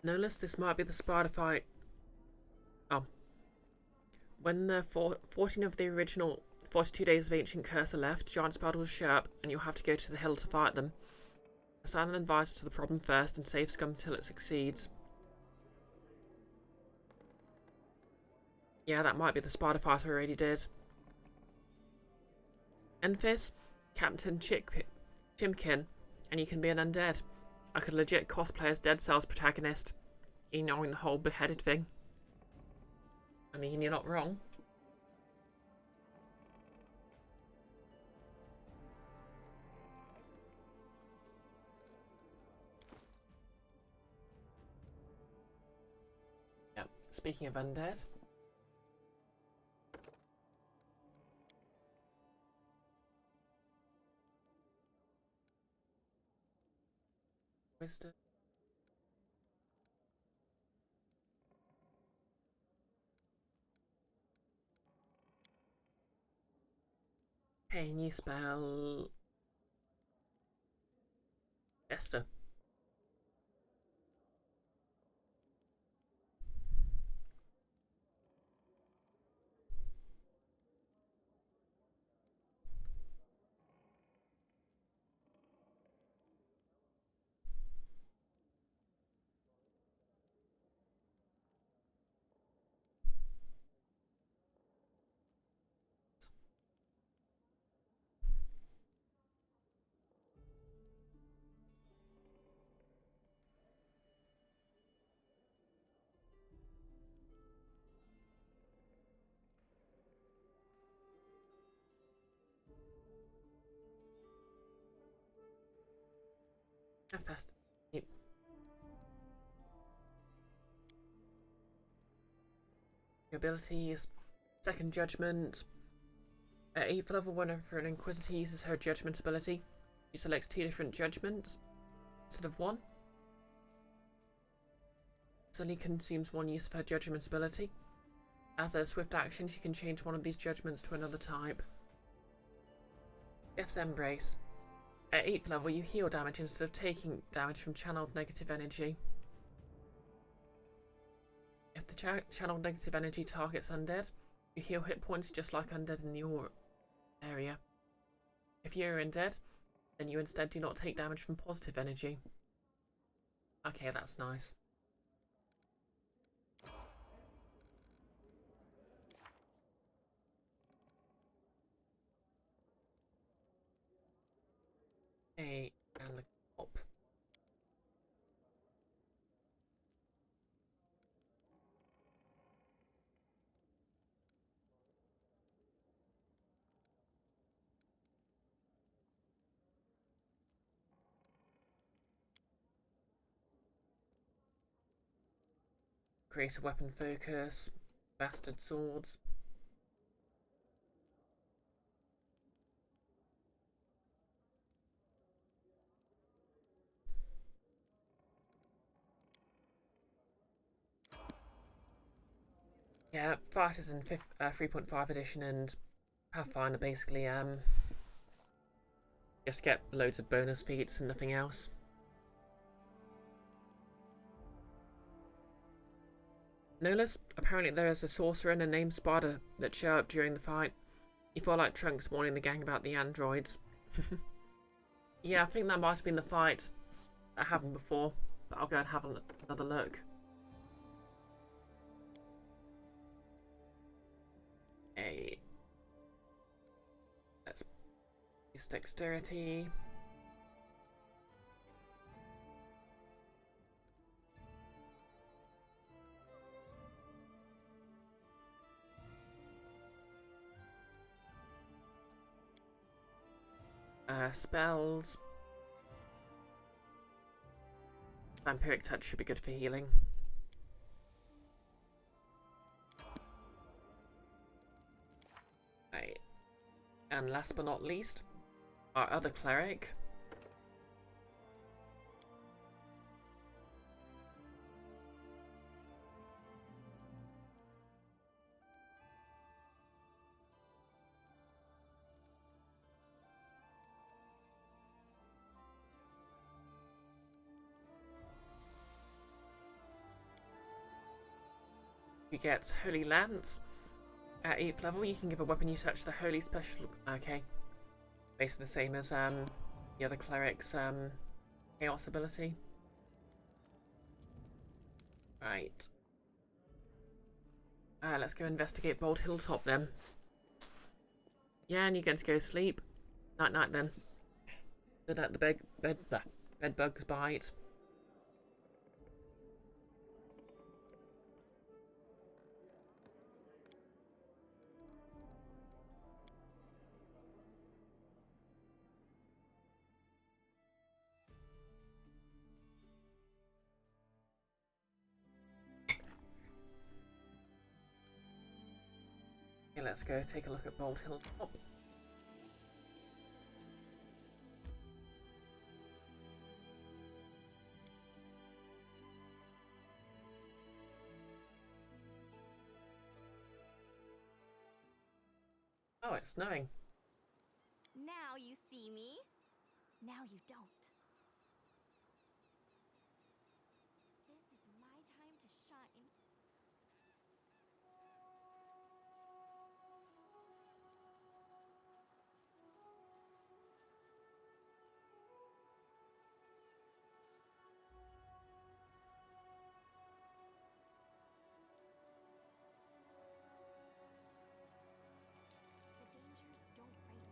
Notice this might be the spider fight. Oh. When the 14 of the original 42 Days of Ancient Curse are left, giant spiders will show up and you'll have to go to the hill to fight them. Assign an advisor to the problem first and save scum till it succeeds. Yeah, that might be the spider fight I already did. Enfys, Captain Chimkin, and you can be an undead. I could legit cosplay as Dead Cell's protagonist, ignoring the whole beheaded thing. I mean, you're not wrong. Yeah, speaking of undead. Wisdom. Okay, new spell. Esther. How fast? Yep. Your abilities. Second Judgment. At 8th level, whenever an Inquisitor uses her Judgment ability, she selects 2 different judgments instead of 1. This only consumes 1 use of her Judgment ability. As a swift action, she can change one of these judgments to another type. Death's Embrace. At 8th level, you heal damage instead of taking damage from channeled negative energy. If the channeled negative energy targets undead, you heal hit points just like undead in your area. If you're undead, then you instead do not take damage from positive energy. Okay, that's nice. Okay, and the cop. Increase weapon focus. Bastard swords. Yeah, Fighters in 3.5 edition and Pathfinder basically just get loads of bonus feats and nothing else. No less, apparently there is a sorcerer named Spider that show up during the fight. You feel like Trunks warning the gang about the androids. Yeah, I think that might have been the fight that happened before, but I'll go and have another look. Okay. Let's use dexterity. Spells. Vampiric Touch should be good for healing. Right. And last but not least, our other cleric. You get Holy Lance. At 8th level, you can give a weapon you touch the Holy Special... Okay. Basically the same as the other cleric's Chaos ability. Right. Let's go investigate Bold Hilltop then. Yeah, and you're going to go sleep. Night-night then. So that the bed bugs bite. Okay, let's go take a look at Bold Hilltop. Oh, it's snowing. Now you see me. Now you don't. This is my time to shine. The dangers don't wait.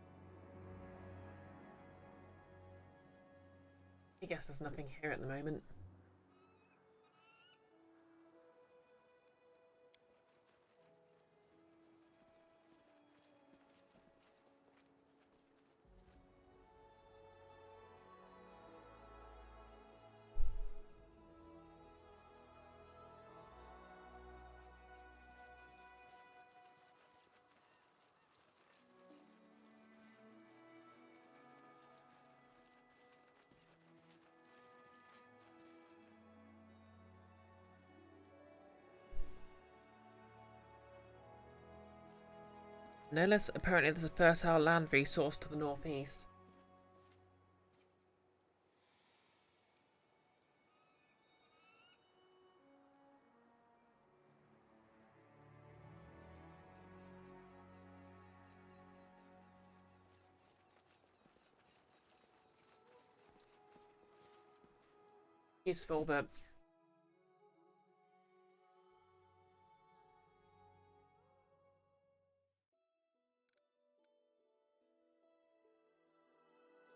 I guess there's nothing here at the moment. No less, apparently there's a fertile land resource to the northeast. Useful, but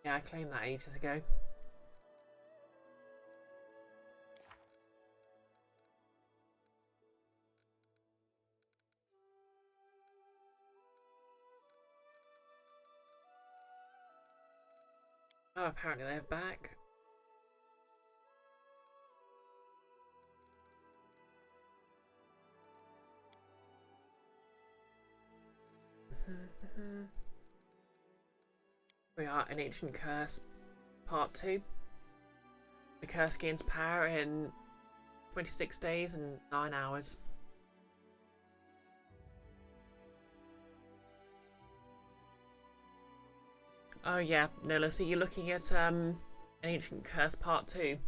yeah, I claimed that ages ago. Oh, apparently they're back. We are an Ancient Curse, Part 2. The curse gains power in 26 days and 9 hours. Oh yeah, Nola, so you're looking at an Ancient Curse Part 2.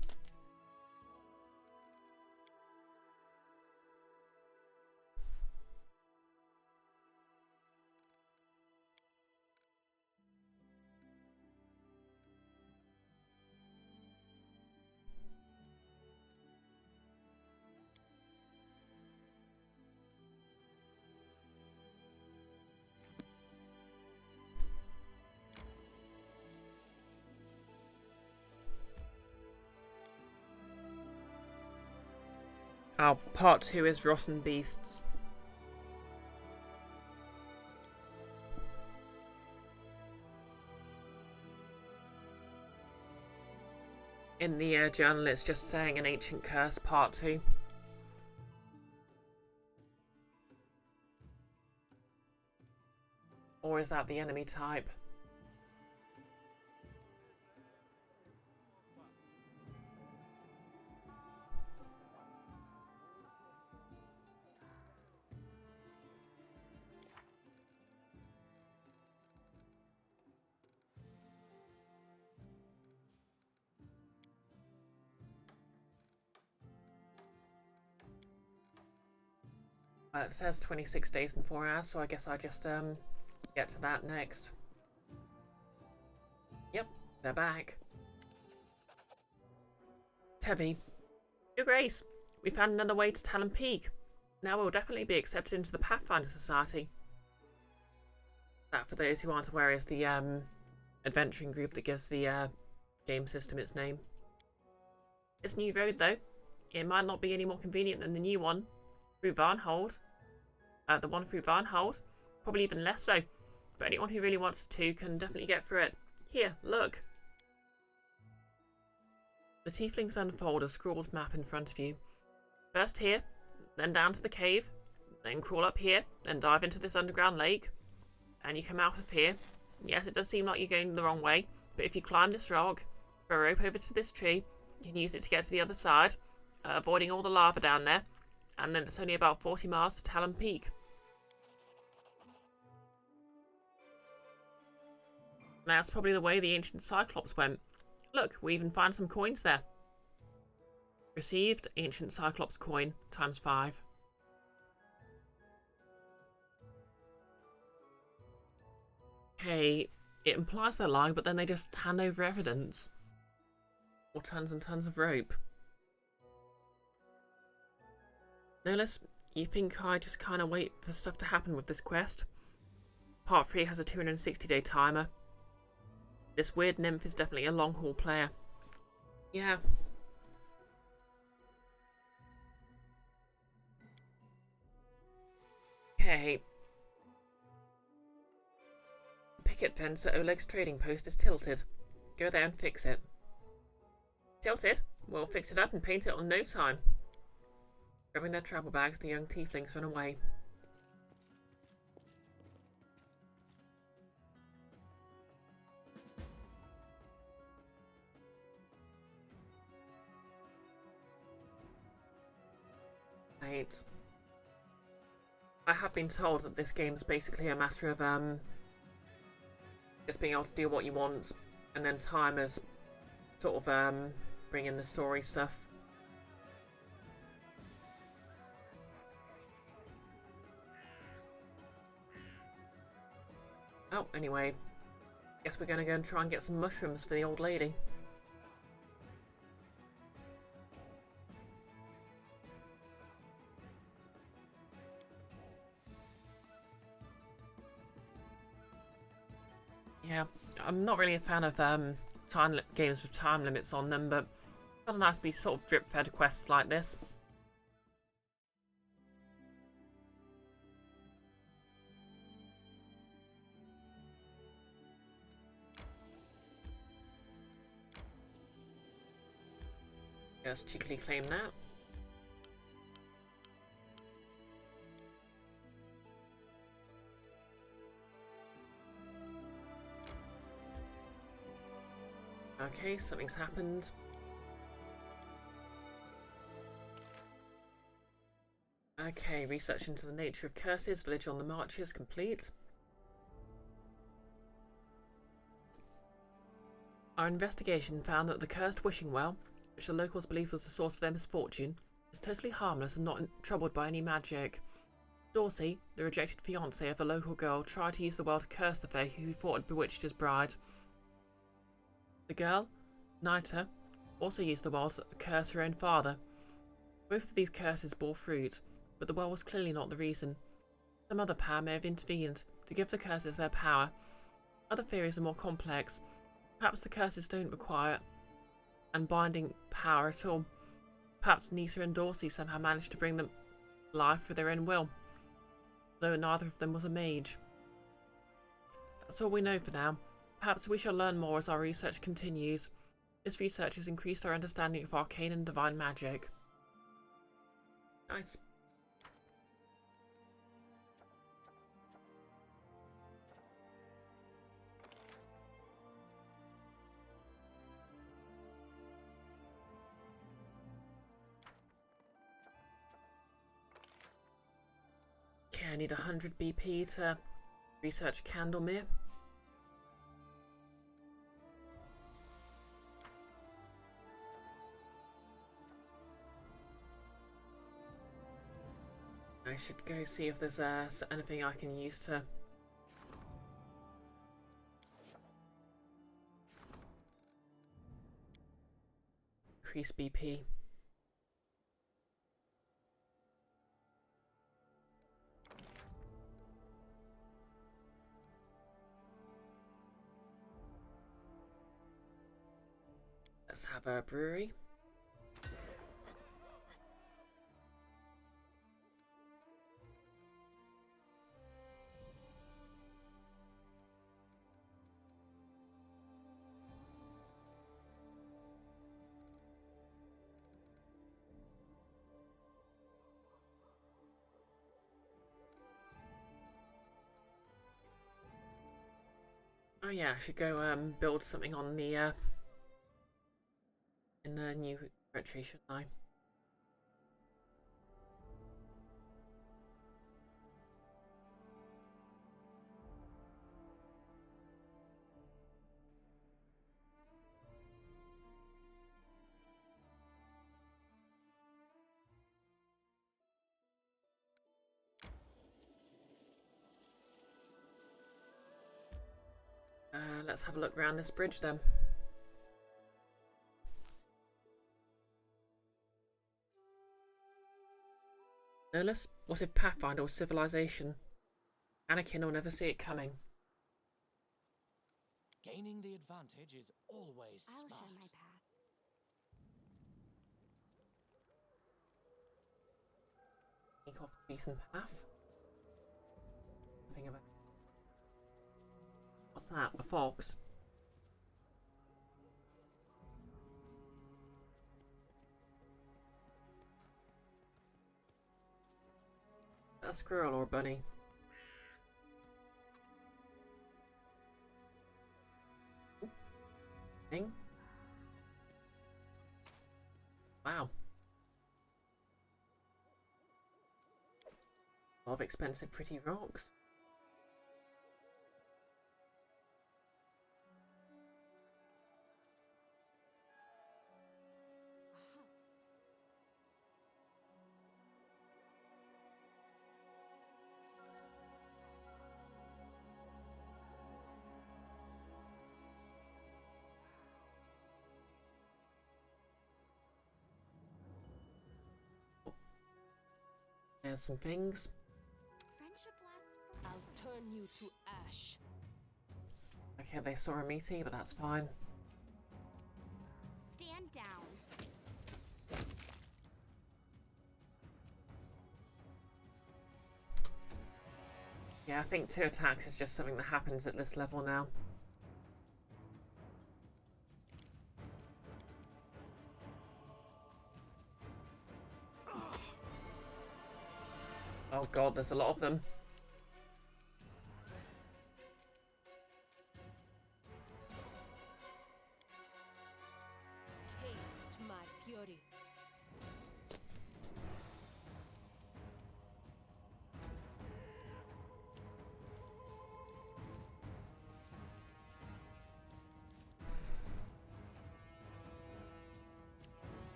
Our Part 2 is Rotten Beasts. In the journal it's just saying an Ancient Curse Part 2. Or is that the enemy type? Well, it says 26 days and 4 hours, so I guess I just get to that next. Yep, they're back. Tevi, Your Grace, we found another way to Talon Peak. Now we'll definitely be accepted into the Pathfinder Society. That, for those who aren't aware, is the adventuring group that gives the game system its name. This new road, though, it might not be any more convenient than the new one through Varnhold. The one through Varnhold, probably even less so. But anyone who really wants to can definitely get through it. Here, look. The Tieflings unfold a scrawled map in front of you. First here, then down to the cave, then crawl up here, then dive into this underground lake. And you come out of here. Yes, it does seem like you're going the wrong way, but if you climb this rock, throw a rope over to this tree, you can use it to get to the other side, avoiding all the lava down there, and then it's only about 40 miles to Talon Peak. That's probably the way the ancient Cyclops went. Look, we even find some coins there. Received ancient Cyclops coin times 5. Okay, it implies they're lying, but then they just hand over evidence. Or tons and tons of rope. Nolis, you think I just kind of wait for stuff to happen with this quest? Part 3 has a 260-day timer. This weird nymph is definitely a long-haul player. Yeah. Okay. Picket fence at Oleg's trading post is tilted. Go there and fix it. Tilted? We'll fix it up and paint it on no time. Grabbing their travel bags, the young tieflings run away. Right. I have been told that this game is basically a matter of just being able to do what you want, and then timers sort of bring in the story stuff. Oh, anyway, guess we're gonna go and try and get some mushrooms for the old lady. Yeah, I'm not really a fan of games with time limits on them, but it's kind of nice to be sort of drip-fed quests like this. Just cheekily claim that. Okay, something's happened. Okay, research into the nature of curses, village on the marches, complete. Our investigation found that the cursed wishing well, which the locals believed was the source of their misfortune, is totally harmless and not troubled by any magic. Dorsey, the rejected fiancé of the local girl, tried to use the well to curse the fae who thought had bewitched his bride. The girl, Nita, also used the well to curse her own father. Both of these curses bore fruit, but the well was clearly not the reason. Some other power may have intervened to give the curses their power. Other theories are more complex. Perhaps the curses don't require unbinding power at all. Perhaps Nita and Dorsey somehow managed to bring them life through their own will, though neither of them was a mage. That's all we know for now. Perhaps we shall learn more as our research continues. This research has increased our understanding of arcane and divine magic. Nice. Okay, I need 100 BP to research Candlemere. I should go see if there's anything I can use to increase BP. Let's have a brewery. Oh yeah, I should go build something on the in the new territory, shouldn't I? Let's have a look around this bridge then. Nerlus, what if Pathfinder was civilization? Anakin will never see it coming. Gaining the advantage is always I'll smart. show my path. Take off the beaten path. Think of it. What's that? The fogs. A squirrel or a bunny? Thing? Wow. A lot of expensive pretty rocks. There's some things. Friendship lasts for... I'll turn you to ash. Okay, they saw a meaty, but that's fine. Stand down. Yeah, I think 2 attacks is just something that happens at this level now. Oh god, there's a lot of them. Taste my fury.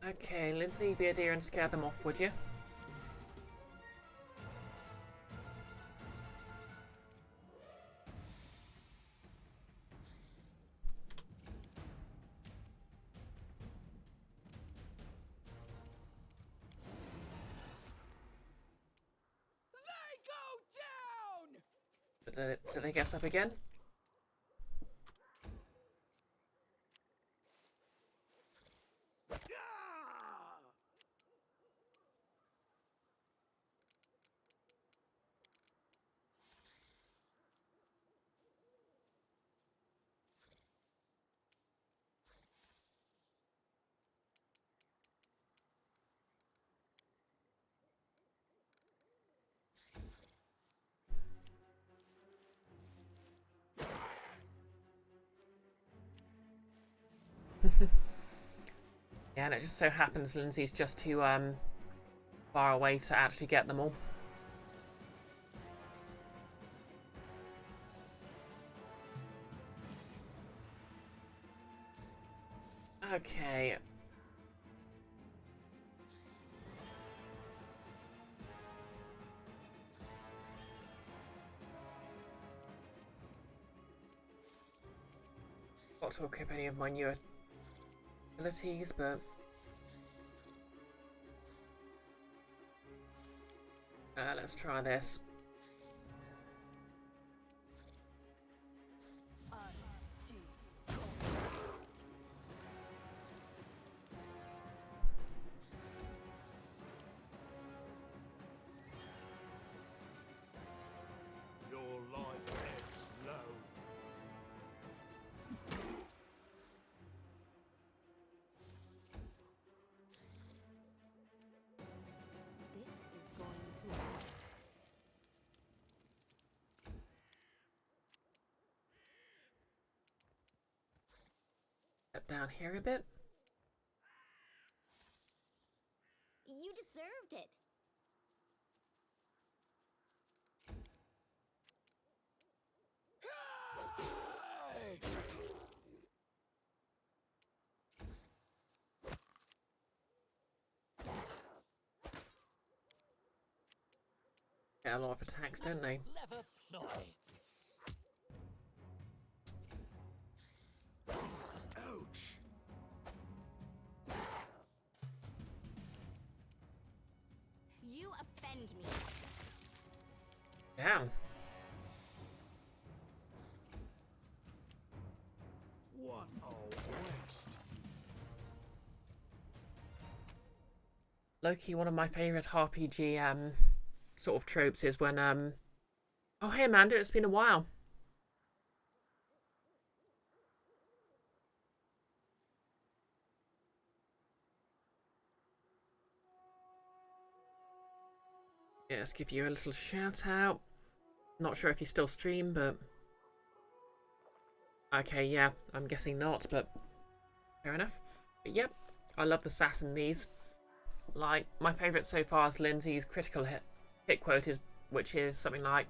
Okay, Lindsay, be a dear and scare them off, would you? They go down! Do they get up again? Yeah, and it just so happens Lindsay's just too far away to actually get them all. Okay. Got to equip any of my newer abilities, but let's try this. Your life ebbs low. This is going to hurt. Step down here a bit. You deserved it. Get a lot of attacks, don't they? Clever ploy. Ouch! You offend me. Damn. What a waste! Loki, one of my favourite RPG sort of tropes is when oh hey Amanda, it's been a while. Yeah, let's give you a little shout out. Not sure if you still stream, but okay, yeah, I'm guessing not, but fair enough. But yep, I love the sass in these. Like, my favourite so far is Lindsay's critical hit quote, which is something like,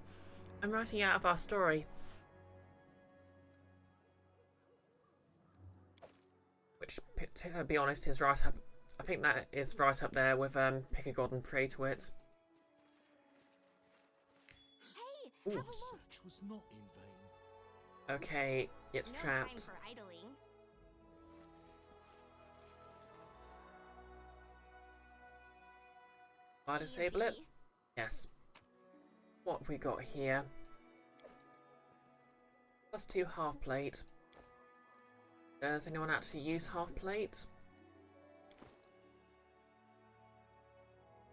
"I'm writing out of our story." Which, to be honest, is right up. I think that is right up there with Pick a God and Pray to It. Hey, Ooh. have a look. Search was not in vain. Okay, it's No time trapped. for idling. I disable it? Easy. Yes. What have we got here? +2 half plate. Does anyone actually use half plate?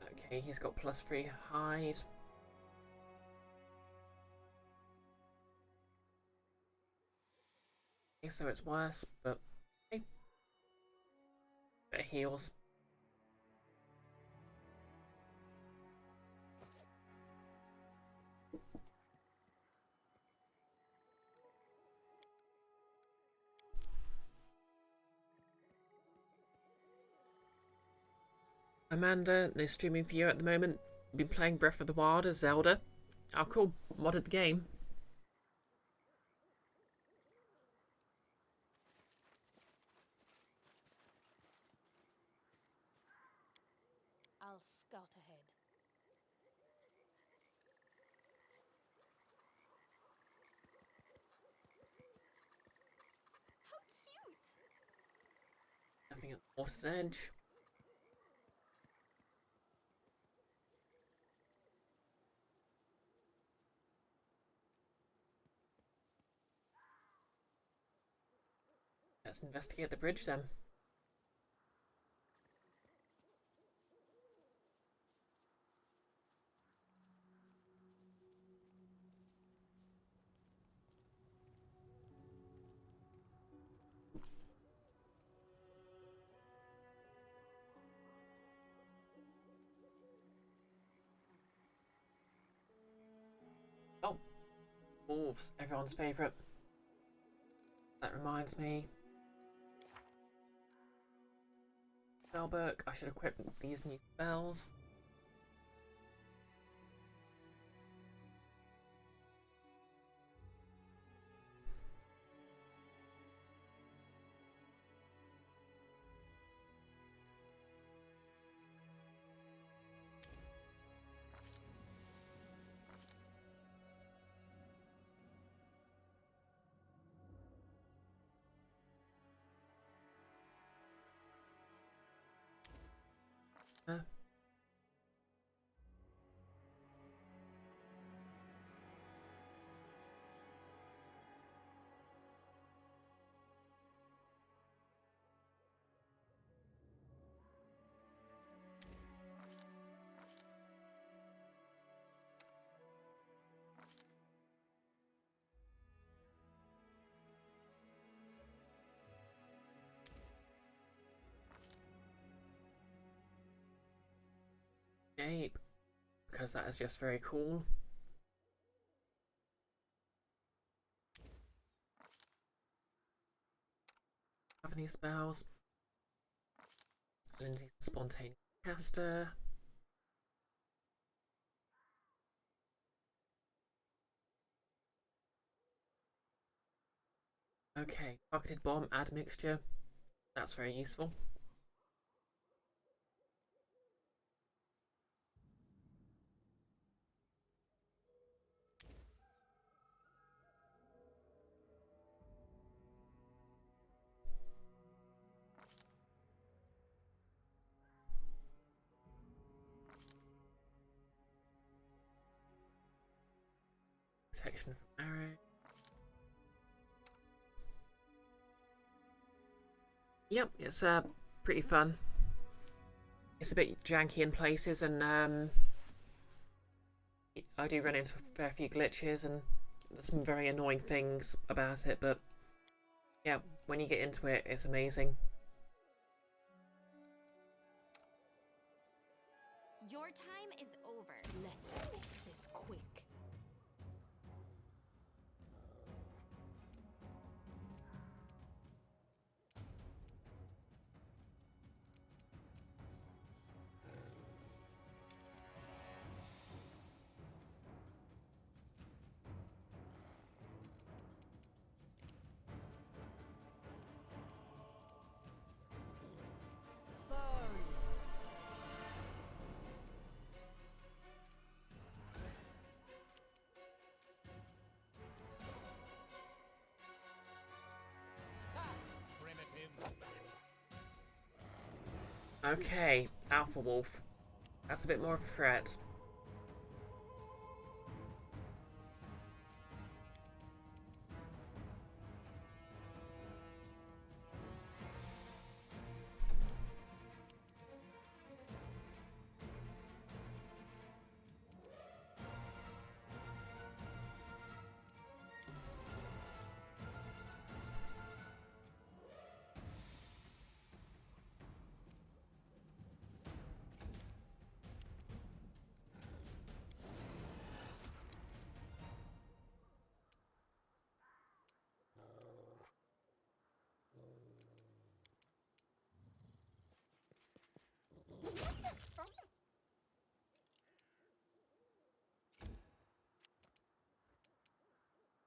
Okay, he's got +3 hide. Okay, so it's worse, but okay. Bit of heals. Amanda, no streaming for you at the moment. You've been playing Breath of the Wild as Zelda. Oh cool, modded the game. I'll scout ahead. How cute! Nothing at the water's edge. Let's investigate the bridge then. Oh, wolves, everyone's favourite. That reminds me. Spellbook, I should equip these new spells. Shape, because that is just very cool. Have any spells? Lindsay's a spontaneous caster. Okay, targeted bomb, add mixture. That's very useful. Information from Eric. Yep, it's pretty fun. It's a bit janky in places, and I do run into a fair few glitches, and there's some very annoying things about it, but yeah, when you get into it, it's amazing. Your time is over. Let's make this quick. Okay, Alpha Wolf. That's a bit more of a threat.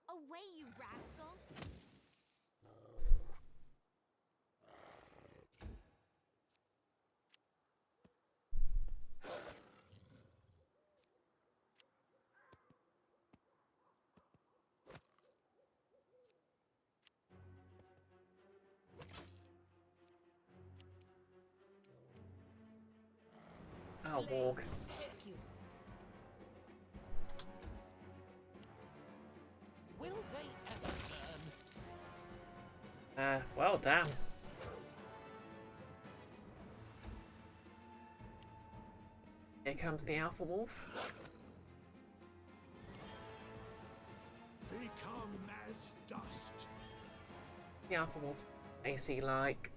Away, you rascal! I'll walk. Take you. Will they ever learn? Well, damn. Here comes the Alpha Wolf. Become as dust. The Alpha Wolf AC like.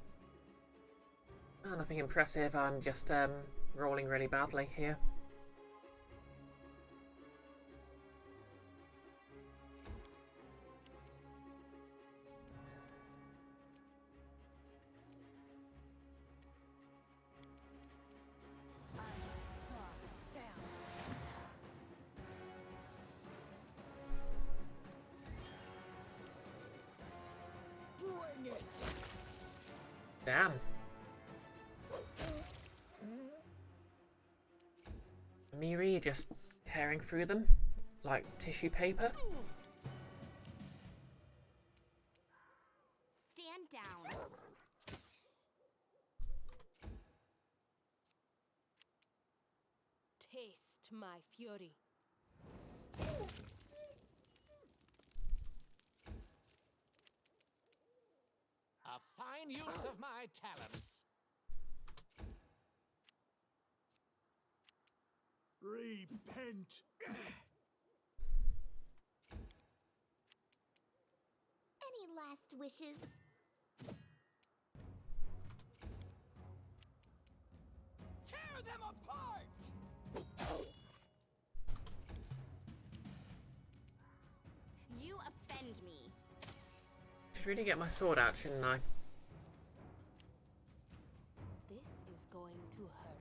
Oh, nothing impressive, I'm just rolling really badly here. Bring it! Damn. Miri just tearing through them like tissue paper. Stand down. Taste my fury. A fine use of my talents. Repent. Any last wishes? Tear them apart! You offend me. Should really get my sword out, shouldn't I? This is going to hurt.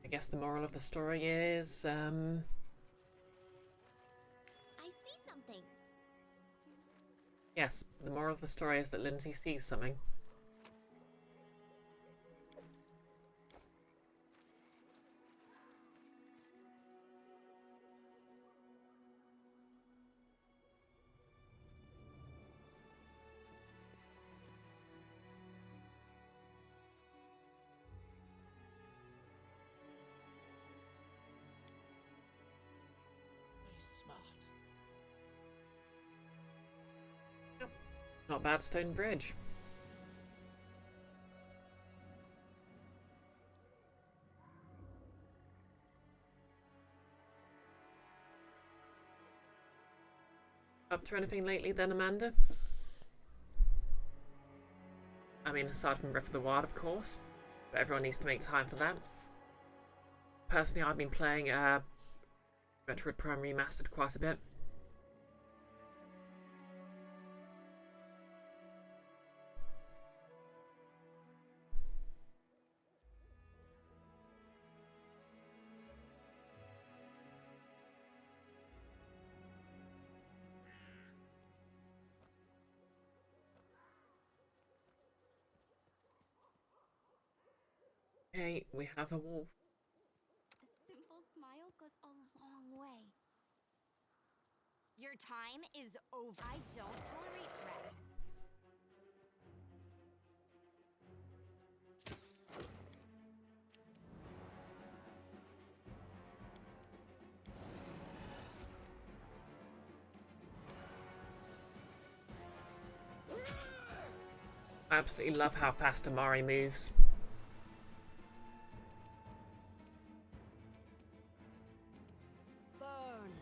I guess the moral of the story is, I see something. yes, the moral of the story is that Lindsay sees something. Not bad stone bridge. Up to anything lately then, Amanda? I mean, aside from Breath of the Wild, of course. But everyone needs to make time for that. Personally, I've been playing Metroid Prime Remastered quite a bit. Okay, we have a wolf. A simple smile goes a long way. Your time is over. I don't tolerate threats. I absolutely love how fast Amari moves. Burn.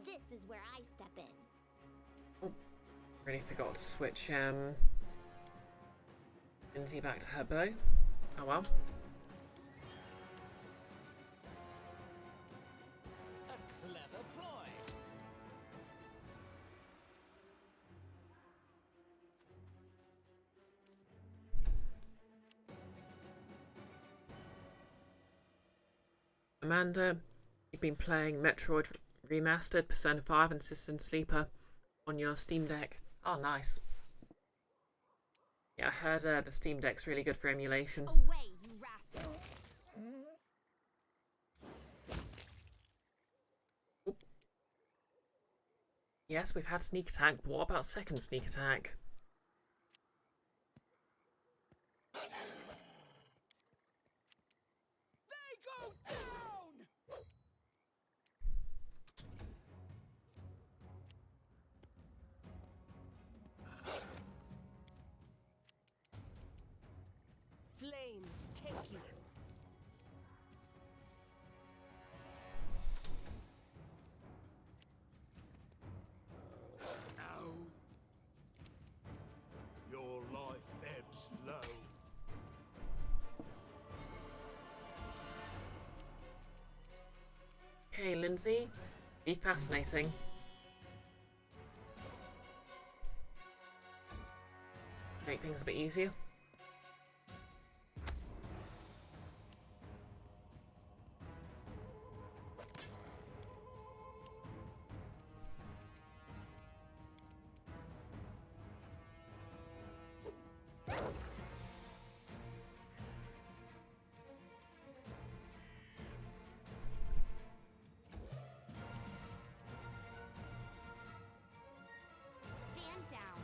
This is where I step in. Really forgot to switch Lindsay back to her bow. Oh well. A clever ploy. Amanda, you've been playing Metroid Remastered, Persona 5 and Citizen Sleeper on your Steam Deck. Oh, nice. Yeah, I heard the Steam Deck's really good for emulation. Away, you rascal! Oop. Yes, we've had sneak attack, but what about second sneak attack? They go down! Flames take you. Ow. Your life ebbs low. Okay, Lindsay, be fascinating. Make things a bit easier. Stand down.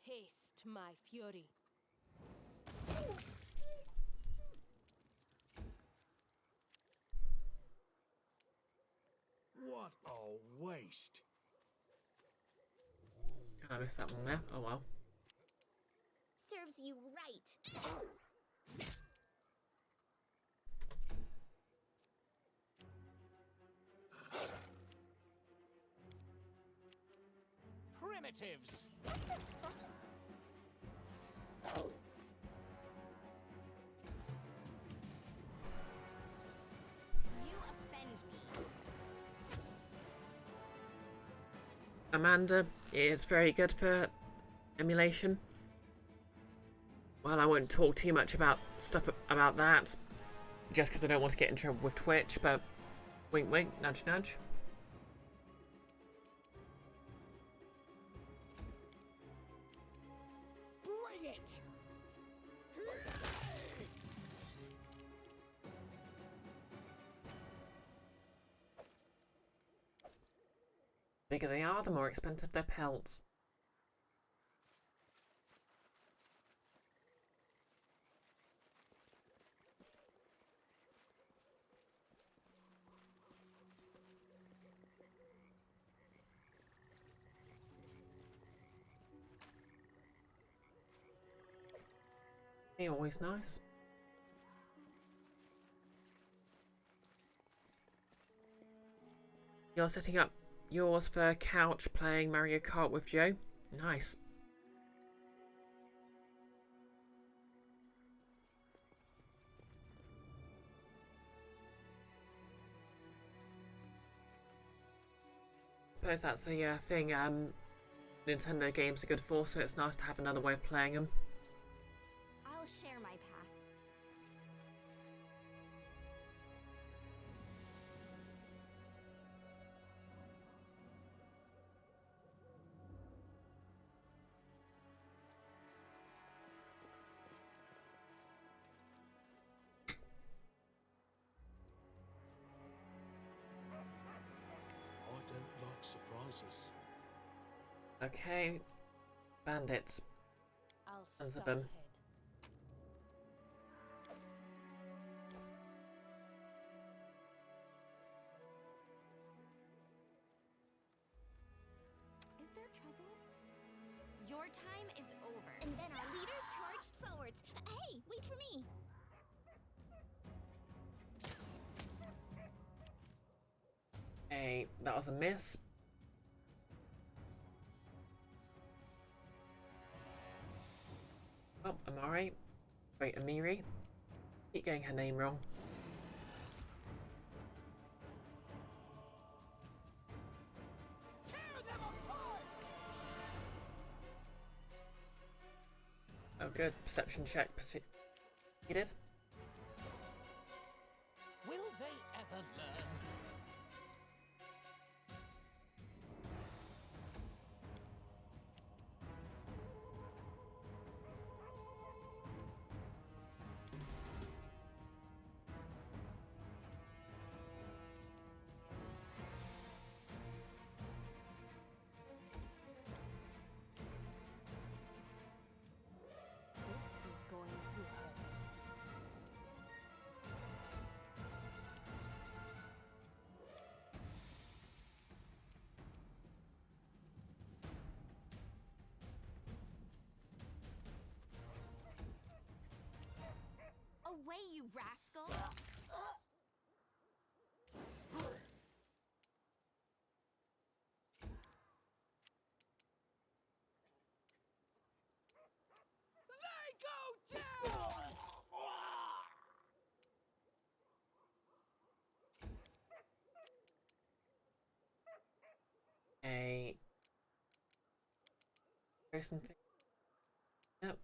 Taste my fury. What a waste. I missed that one there. Oh well. Serves you right. Primitives. You offend me. Amanda, it's very good for emulation. Well, I won't talk too much about stuff about that, just because I don't want to get in trouble with Twitch, but wink wink, nudge nudge. Bring it! The bigger they are, the more expensive their pelts. They're always nice. You're setting up yours for couch playing Mario Kart with Joe? Nice. Suppose that's the thing Nintendo games are good for, so it's nice to have another way of playing them. I'll share my path. I don't like surprises. Okay, bandits. I'll Tons of start them. ahead. Is there trouble? Your time is over. And then our leader charged forwards. Hey, wait for me. Hey, that was a miss. Oh, Amari. Wait, Amiri. Keep getting her name wrong. Tear them apart! Oh, good. Perception check. He did. Will they ever learn? This is going to hurt. Away, you rascal. They go down! A person thing. Yep.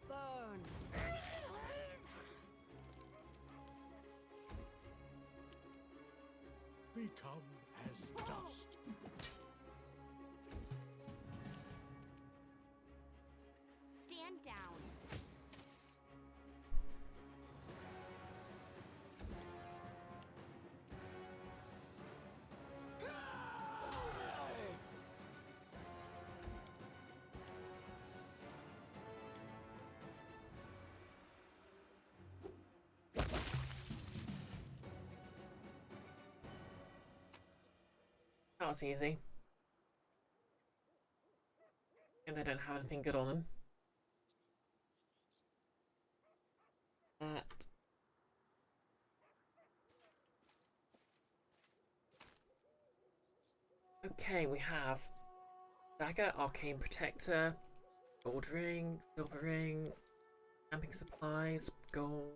Burn. Become as dust. Stand down. was easy. And they don't have anything good on them. That. Okay, we have dagger, arcane protector, gold ring, silver ring, camping supplies, gold.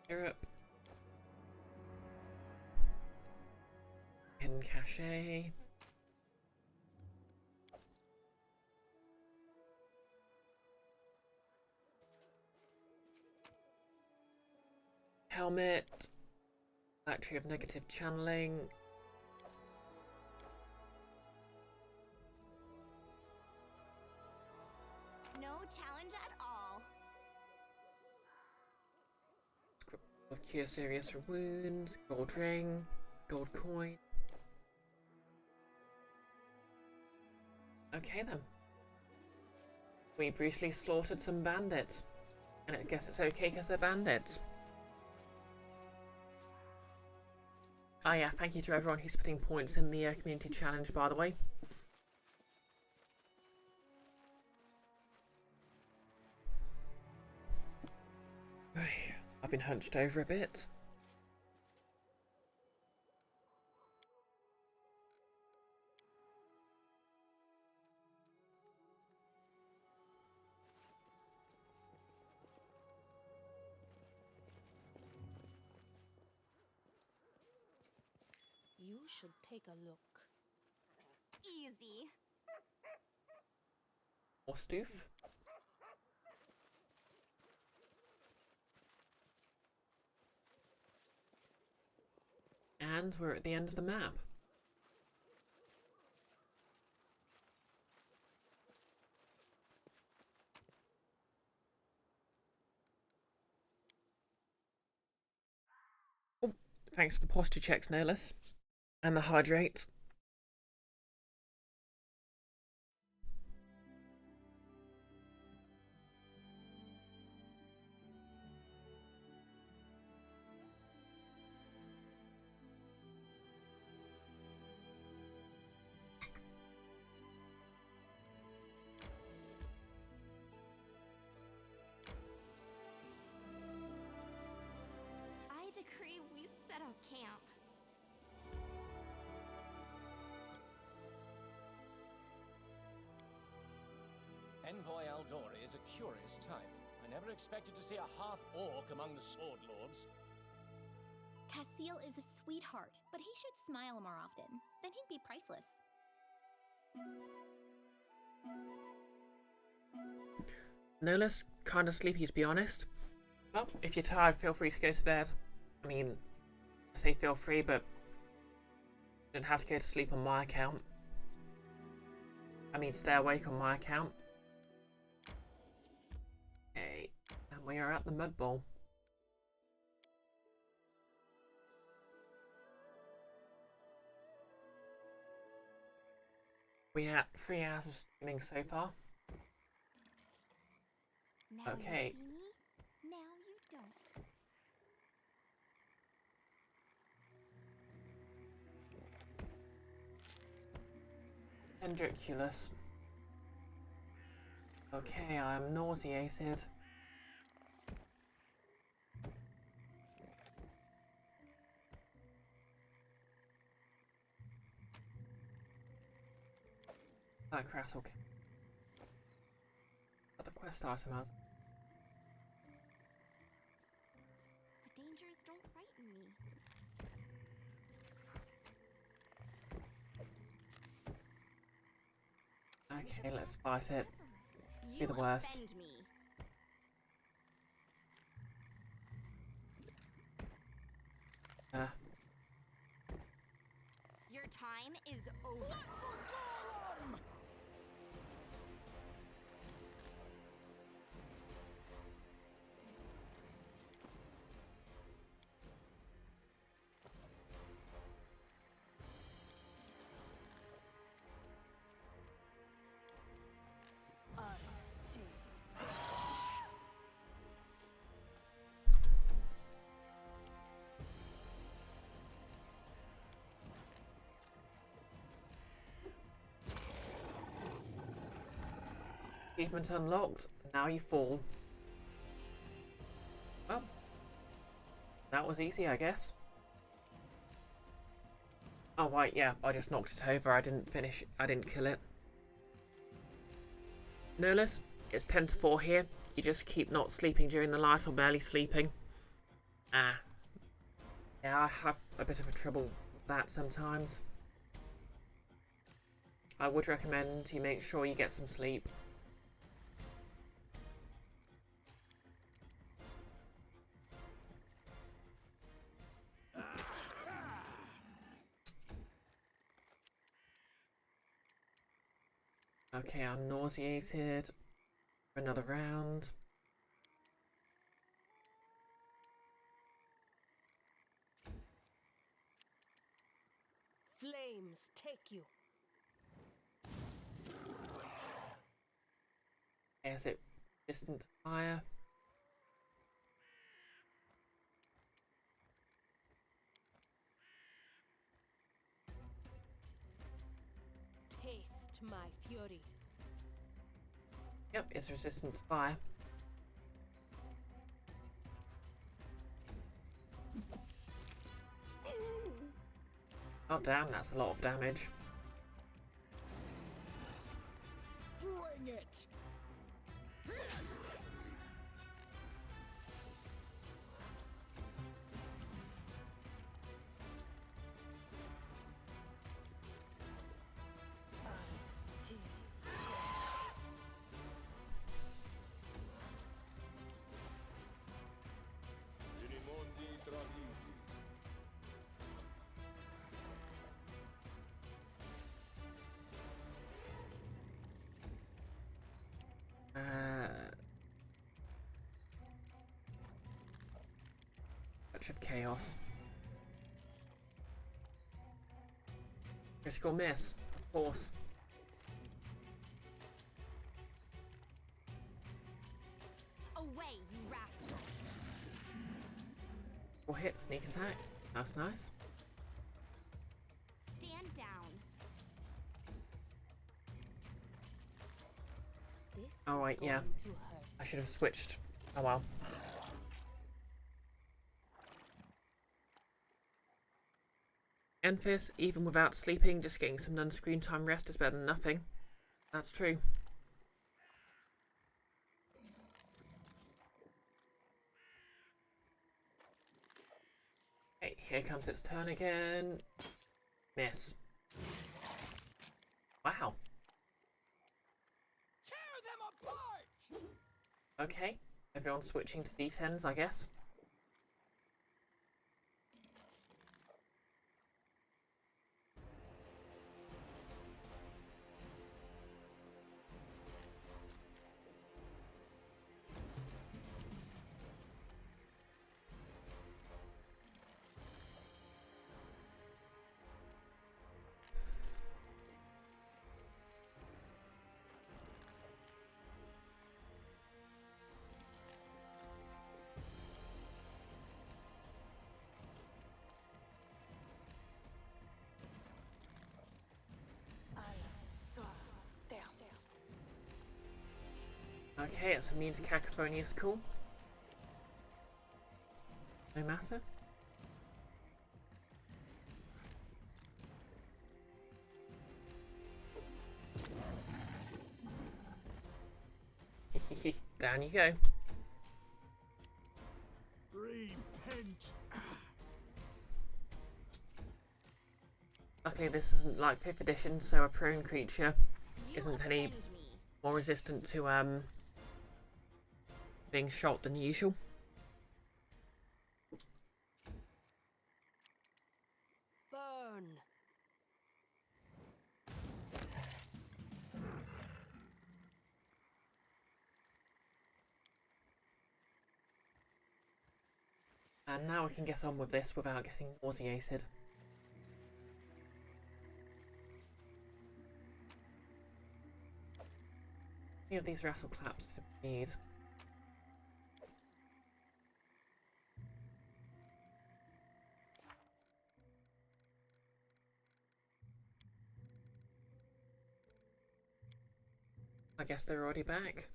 Syrup. Hidden cachet. Helmet. Factory of negative channeling. No challenge at all. Of cure serious wounds. Gold ring. Gold coin. Okay then. We brutally slaughtered some bandits. And I guess it's okay because they're bandits. Ah yeah, thank you to everyone who's putting points in the community challenge, by the way. I've been hunched over a bit. You should take a look. Easy. Or stoof. And we're at the end of the map. Oh, thanks to the posture checks, no less. And the hydrate. I decree we set up camp. Envoy Aldori is a curious type. I never expected to see a half-orc among the Sword Lords. Cassiel is a sweetheart, but he should smile more often. Then he'd be priceless. No less kind of sleepy, to be honest. Well, if you're tired, feel free to go to bed. I mean, I say feel free, but you don't have to go to sleep on my account. I mean, stay awake on my account. Okay, and we are at the Mud Bowl. We're at 3 hours of streaming so far. Now Okay. you see me, now you don't. Dendriculus. Okay, I'm nauseated. That Crassel. But the quest item has. The dangers don't frighten me. Okay, let's fight it. You the worst. offend me. Your time is over. Achievement unlocked. Now you fall. Well, that was easy, I guess. Oh, right, yeah, I just knocked it over. I didn't kill it. Nerlus, it's 10 to 4 here. You just keep not sleeping during the night or barely sleeping. Ah. Yeah, I have a bit of a trouble with that sometimes. I would recommend you make sure you get some sleep. Okay, I'm nauseated for another round. Flames take you. Is it distant fire? Taste my fury. Yep, it's resistant to fire. Oh damn, that's a lot of damage. Bring it! Touch of chaos. Critical miss, of course. Away, you rascal. Or hit, sneak attack. That's nice. Stand down. This Oh right, yeah. going to hurt. I should have switched. Oh well. Enfys, even without sleeping, just getting some non-screen time rest is better than nothing. That's true. Okay, here comes its turn again. Miss. Wow. Tear them apart! Okay, everyone's switching to D10s, I guess. Okay, it's immune to cacophony is cool. No matter. Down you go. Repent. Luckily this isn't like 5th edition, so a prone creature You isn't any offend me. more resistant to being shot than usual. Burn. And now we can get on with this without getting nauseated. Any of these rattle claps to need. I guess they're already back.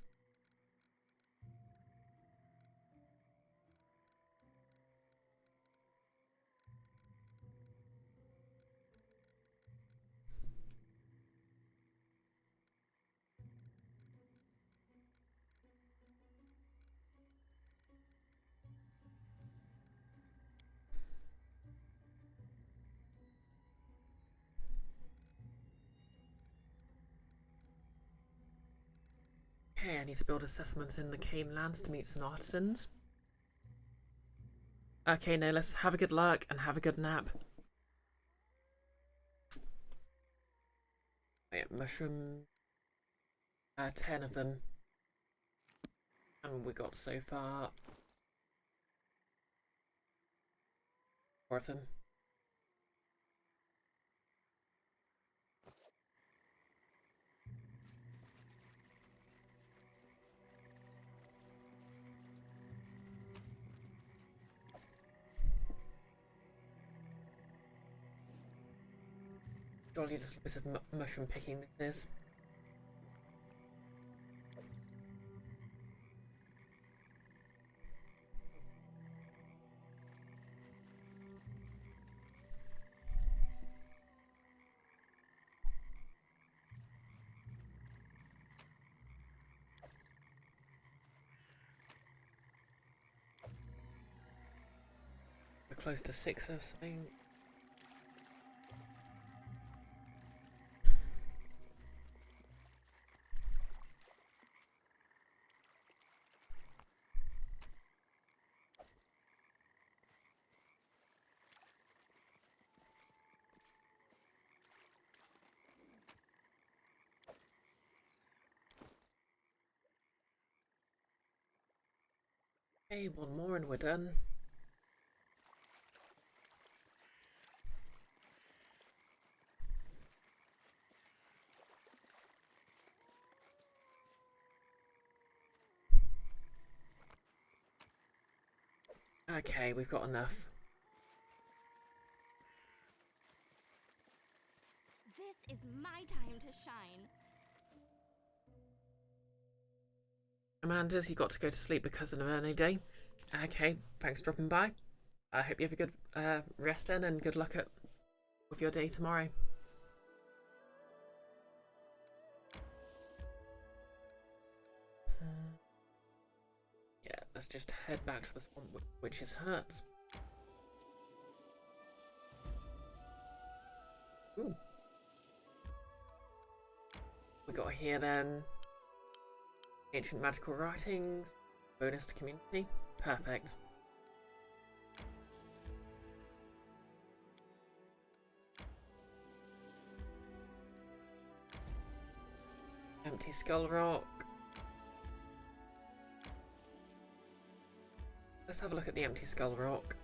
Okay, I need to build a settlement in the Cane Lands to meet some artisans. Okay, now let's have a good luck and have a good nap. Wait, mushroom. 10 of them. And we got so far 4 of them. Jolly little bit of mushroom picking this is. We're close to 6 or something. Okay, 1 more and we're done. Okay, we've got enough. This is my time to shine. Amanda's, you got to go to sleep because of an early day. Okay, thanks for dropping by. I hope you have a good rest then and good luck with your day tomorrow. Yeah, let's just head back to the swamp, which is hurt. Ooh. We got here then. Ancient magical writings. Bonus to community. Perfect. Empty skull rock. Let's have a look at the empty skull rock.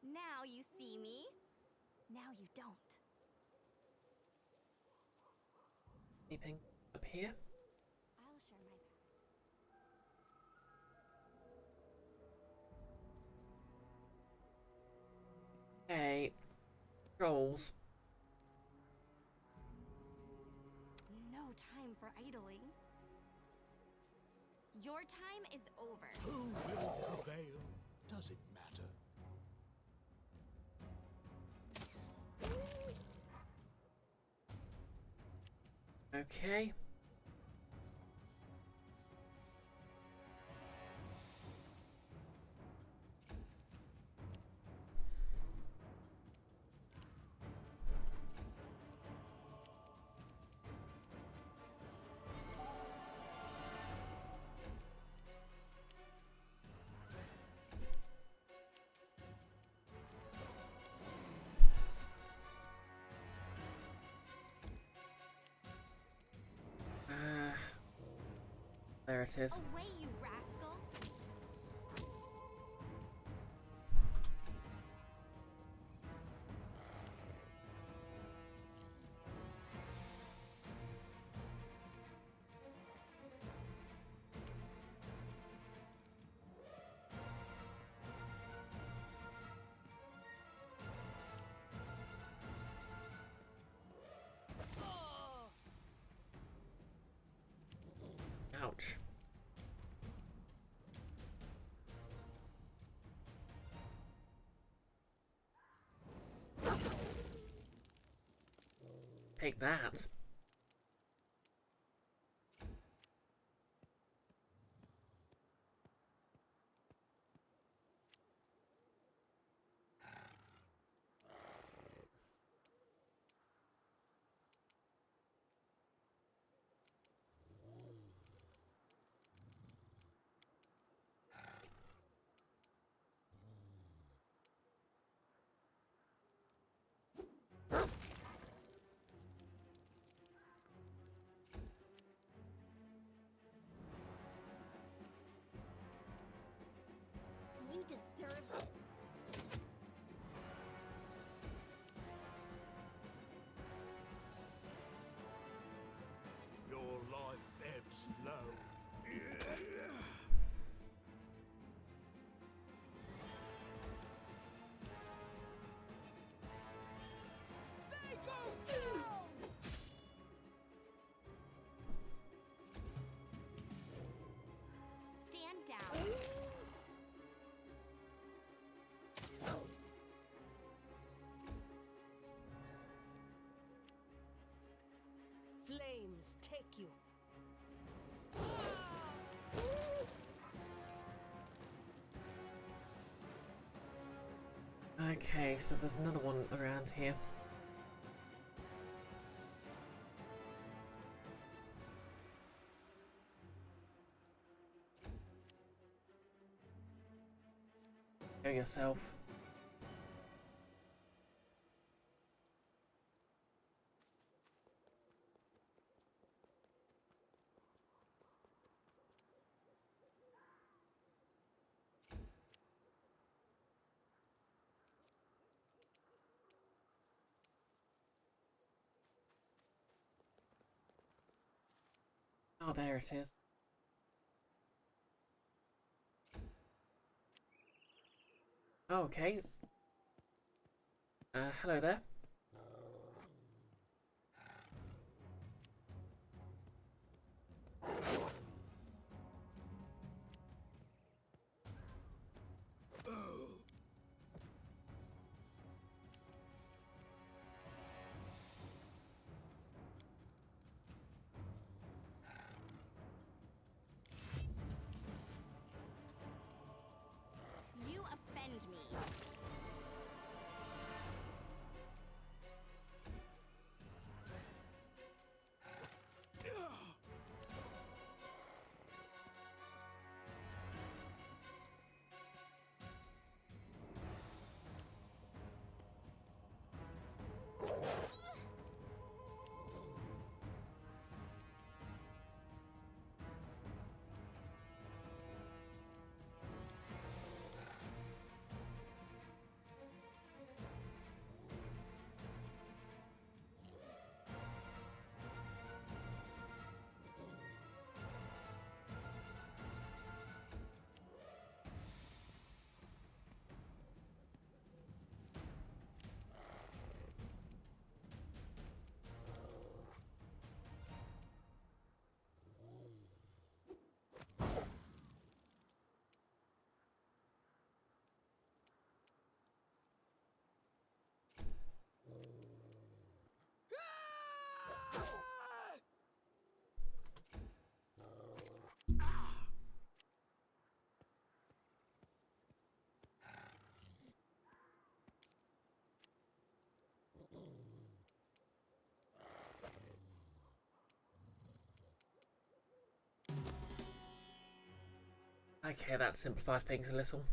Now you see me. Now you don't. Anything up here? I'll share my Hey, trolls. No time for idling. Your time is over. Who will prevail? Does it matter? Okay. There it is. Away, you rascal! Take that. You deserve it. Your life ebbs low. They go down! Stand down. Flames take you. Okay, so there's another one around here. Go yourself. Oh, there it is. Okay. Hello there. You offend me. Okay, that simplified things a little.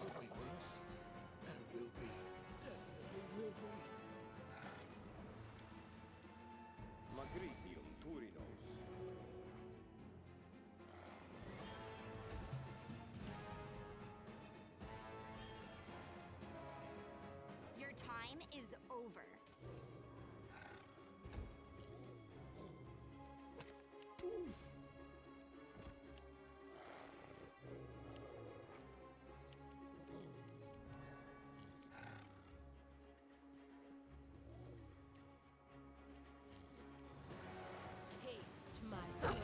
Could be worse. And will be. Definitely will be. Magritium Turinos. Your time is over. Taste my fury.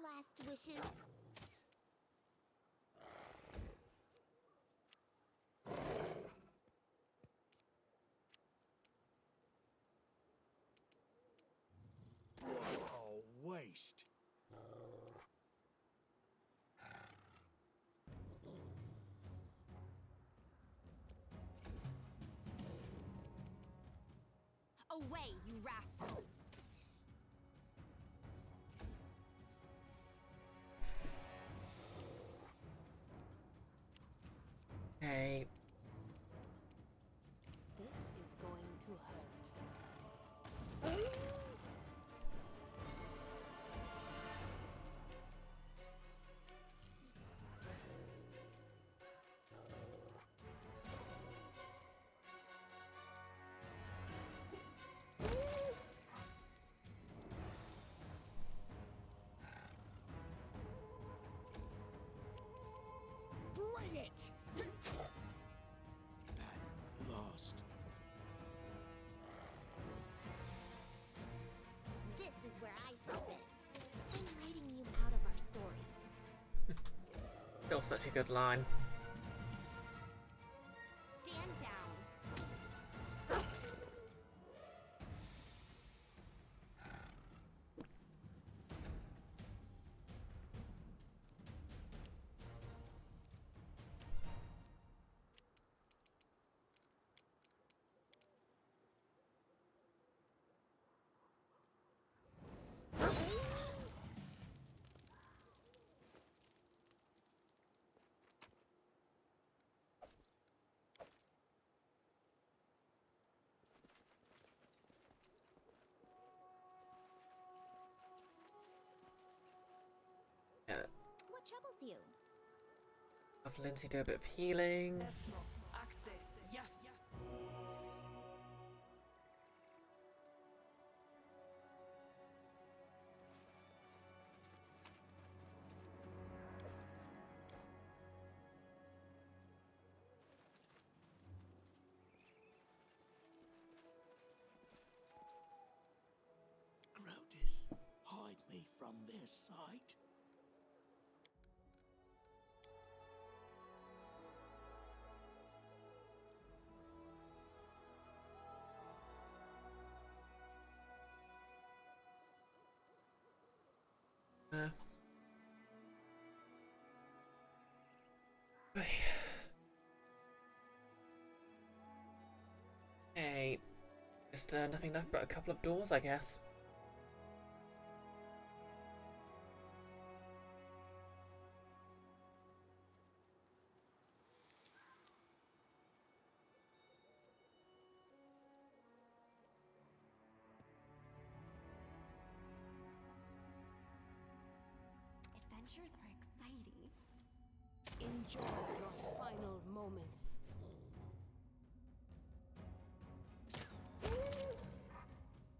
last wishes? What a waste. Away, you rascal! Hey. This is going to hurt. Bring it! At last. This is where I suspend. I'm writing you out of our story. Still such a good line. Stand down. Yeah, What troubles you? have Lindsay do a bit of healing. Yes! Grotus, hide me from their sight. Hey. Just nothing left but a couple of doors, I guess. Adventures are exciting. Enjoy your final moments.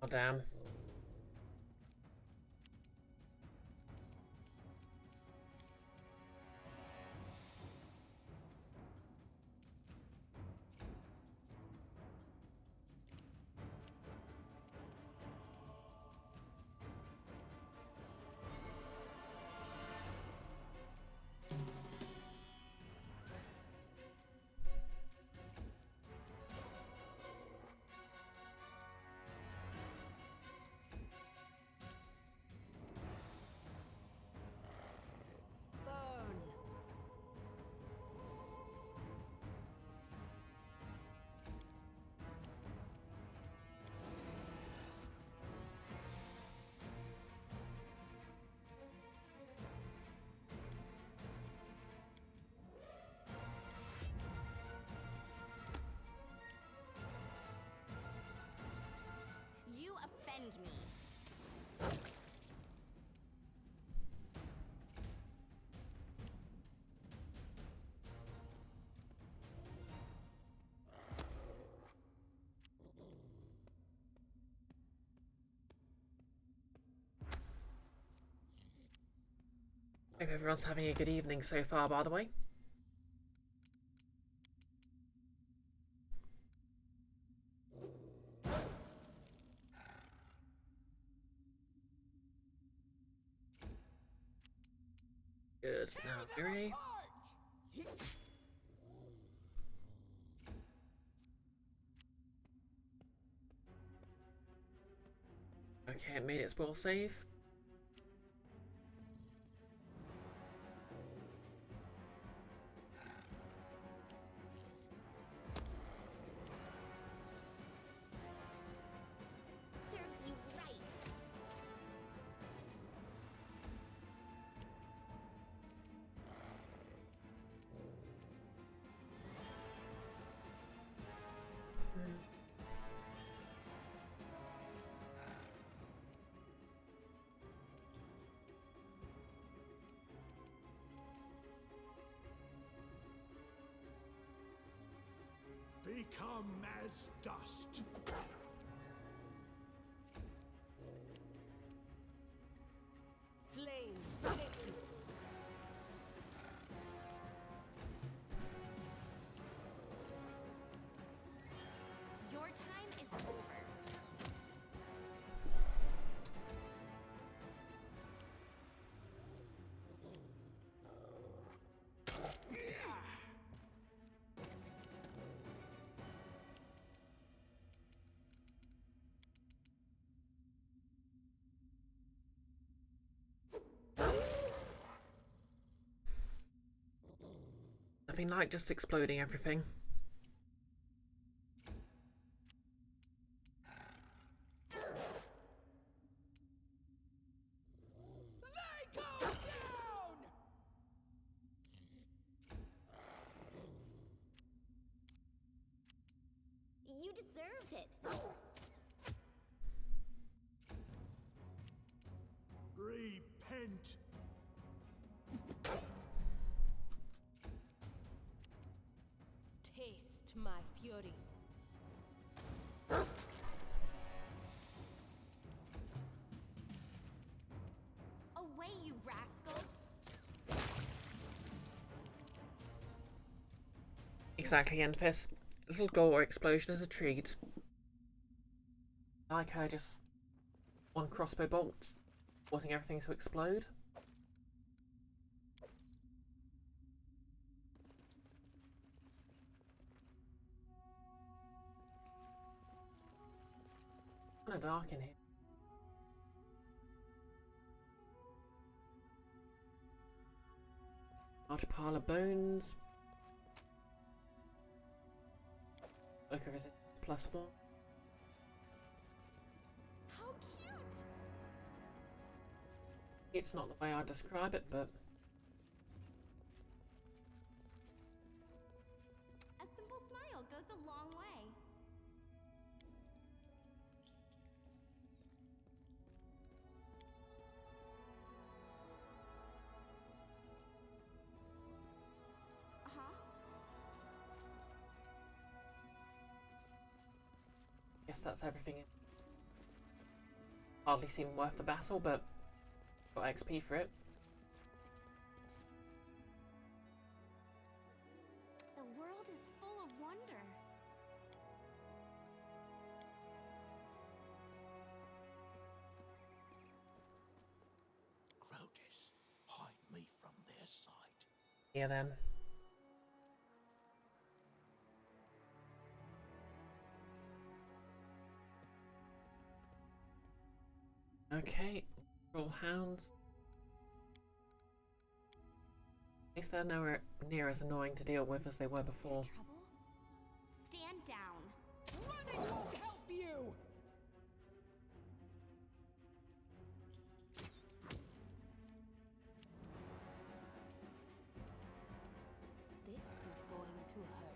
Oh, damn. Burn. You offend me. Hope everyone's having a good evening so far, by the way. Good. Now, Miri. Okay, it made its will save. Serves you right. Become as dust. Flames take you. Your time is over. Nothing like just exploding everything. They go down! You deserved it. Repent. Taste my fury. Away, you rascal. Exactly, Enfys. Little gore explosion as a treat. Like her just one crossbow bolt, causing everything to explode. Kind of dark in here. Large pile of bones. Look of resistance plus one. How cute. It's not the way I describe it, but A simple smile goes a long way. Uh-huh. guess that's everything. Hardly seemed worth the battle, but got XP for it. The world is full of wonder. Crotus, hide me from their sight. Yeah, then. Okay, roll hounds. At least they're nowhere near as annoying to deal with as they were before. Trouble? Stand down. Running won't help you! This is going to hurt.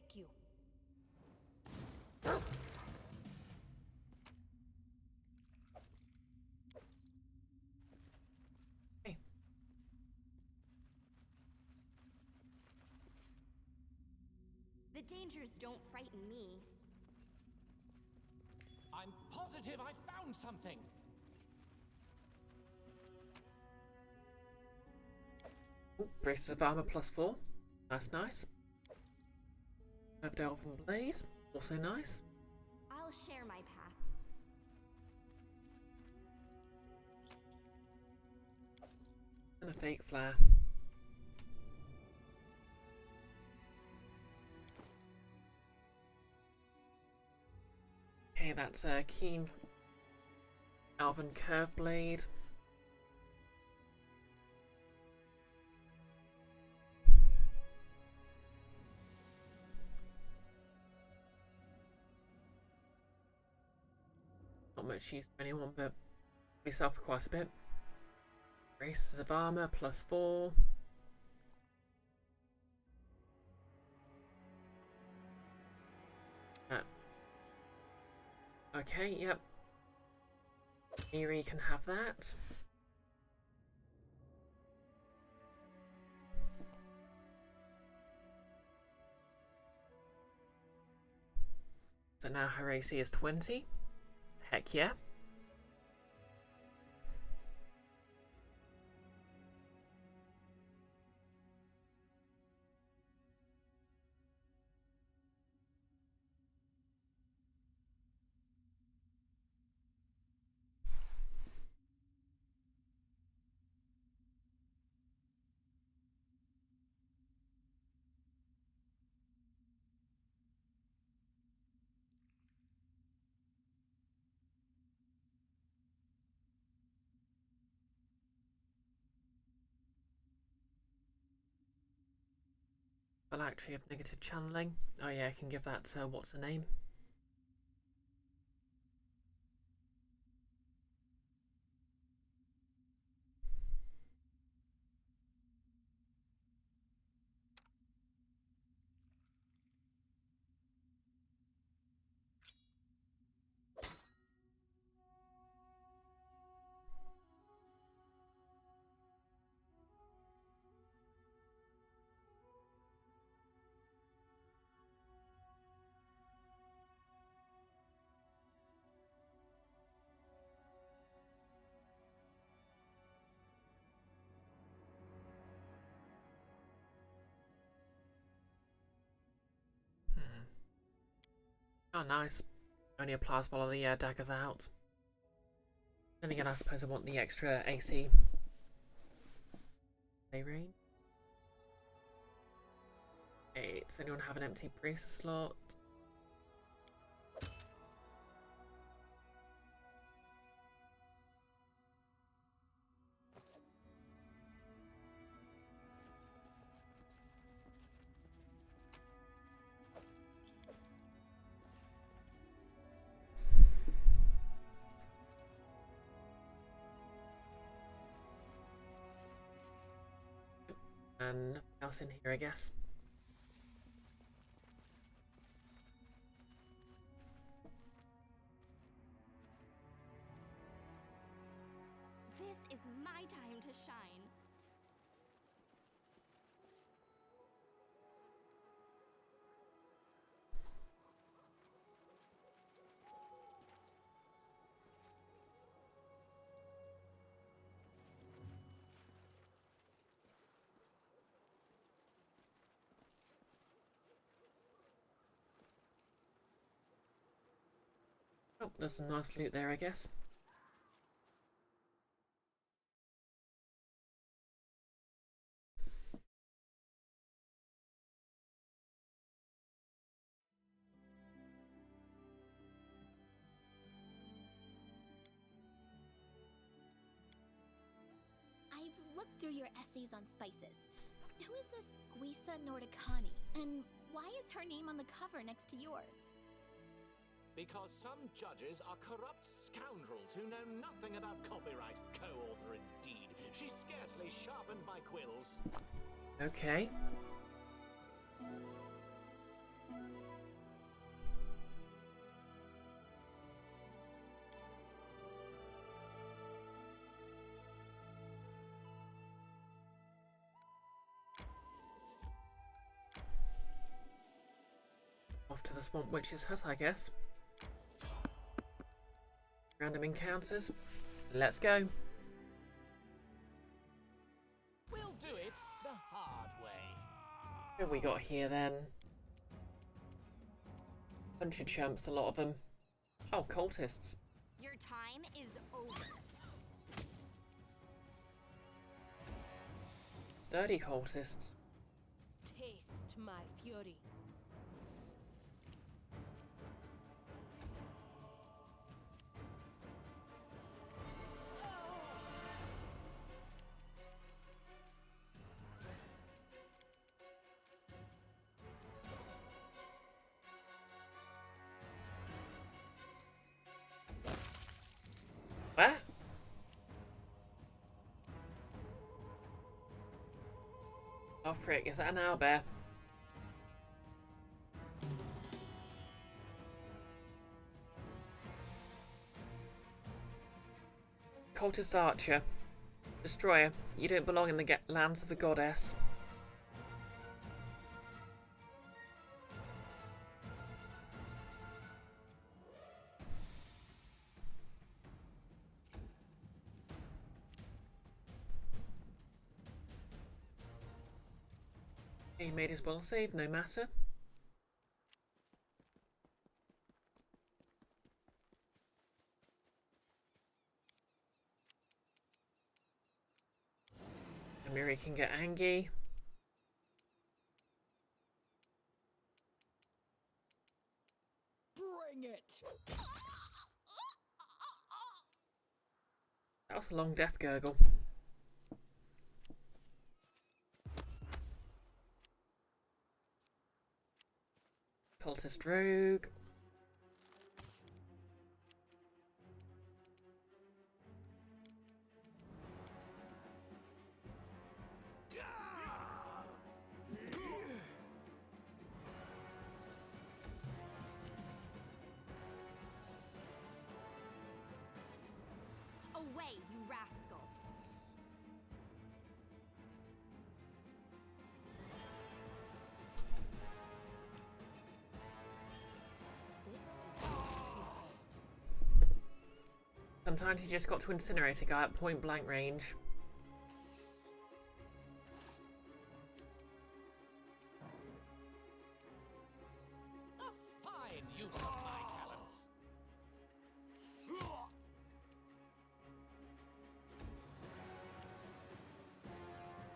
take you. Hey. The dangers don't frighten me. I'm positive I found something. Ooh, braces of armor +4. That's nice. Curved elven blaze. Also nice. I'll share my path. And a fake flare. Okay, that's a keen elven curve blade. Not much use to anyone, but myself for quite a bit. Braces of armor +4. Okay, yep. Miri can have that. So now her AC is 20. Heck yeah. Phylactery of negative channeling. Oh yeah, I can give that to what's her name? Oh, nice. Only applies while the dagger's out. Then again, I suppose I want the extra AC. They rain. Okay, does anyone have an empty bracer slot? And nothing else in here, I guess. This is my time to shine. Oh, there's some nice loot there, I guess. I've looked through your essays on spices. Who is this Guisa Nordicani? And why is her name on the cover next to yours? Because some judges are corrupt scoundrels who know nothing about copyright. Co-author indeed. She's scarcely sharpened my quills. Okay. Off to the Swamp Witch's hut, I guess. Random encounters. Let's go. We'll do it the hard way. What have we got here then? Bunch of chumps, a lot of them. Oh, cultists. Your time is over. Sturdy cultists. Taste my fury. Where? Oh frick, is that an owlbear? Cultist archer. Destroyer, you don't belong in the lands of the goddess. He made his will save, no matter. Amiri can get angry. Bring it! That was a long death gurgle. Cultist rogue. Away, you rascal. Sometimes you just got to incinerate a guy at point blank range. A fine use of my talents.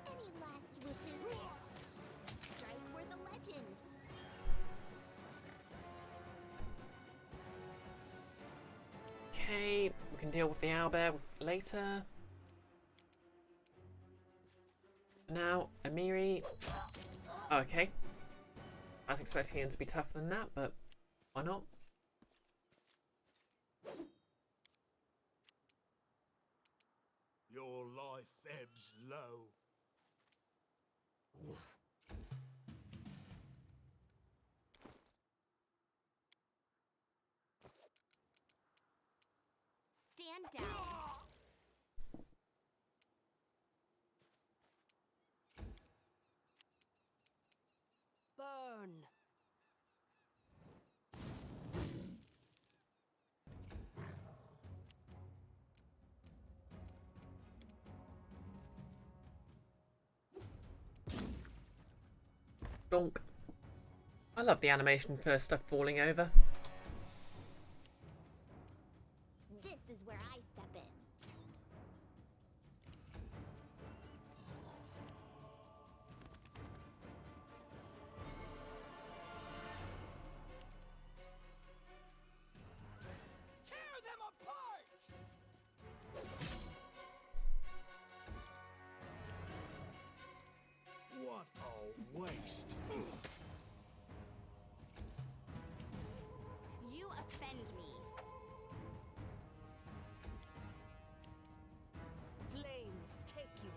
Any last wishes? Strike worth a legend. Okay, we can deal with the owlbear later. Now, Amiri. Oh, okay. I was expecting him to be tougher than that, but why not? Your life ebbs low. Stand down. Burn. Donk. I love the animation for stuff falling over. This is where I step in. Tear them apart! What a waste. You offend me. Flames take you.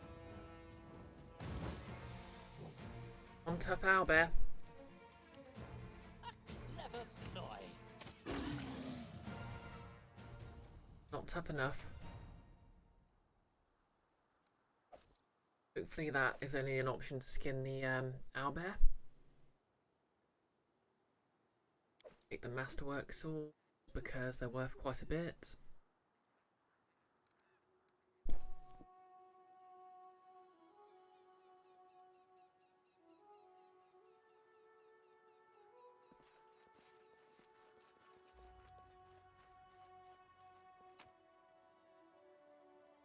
On tough owlbear. A clever ploy. Not tough enough. Hopefully that is only an option to skin the owlbear. Take the masterwork sword because they're worth quite a bit.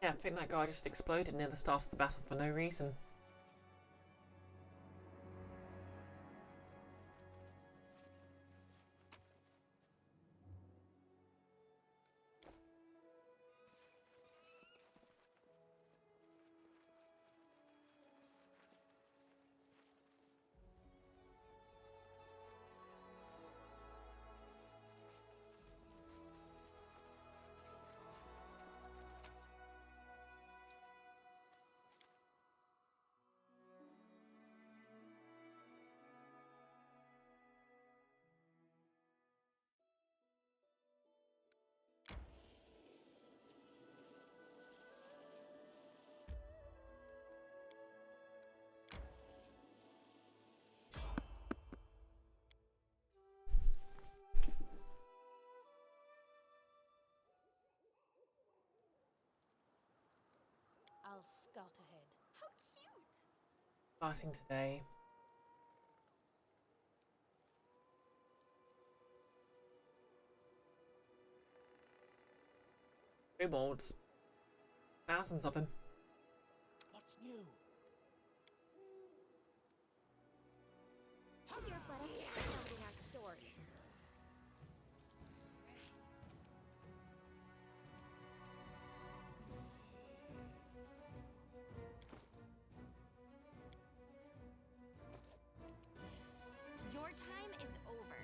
Yeah, I think that guy just exploded near the start of the battle for no reason. I'll scout ahead. How cute! Fighting today. Kobolds. Thousands of them. What's new? You're but a footnote in our story. Your time is over.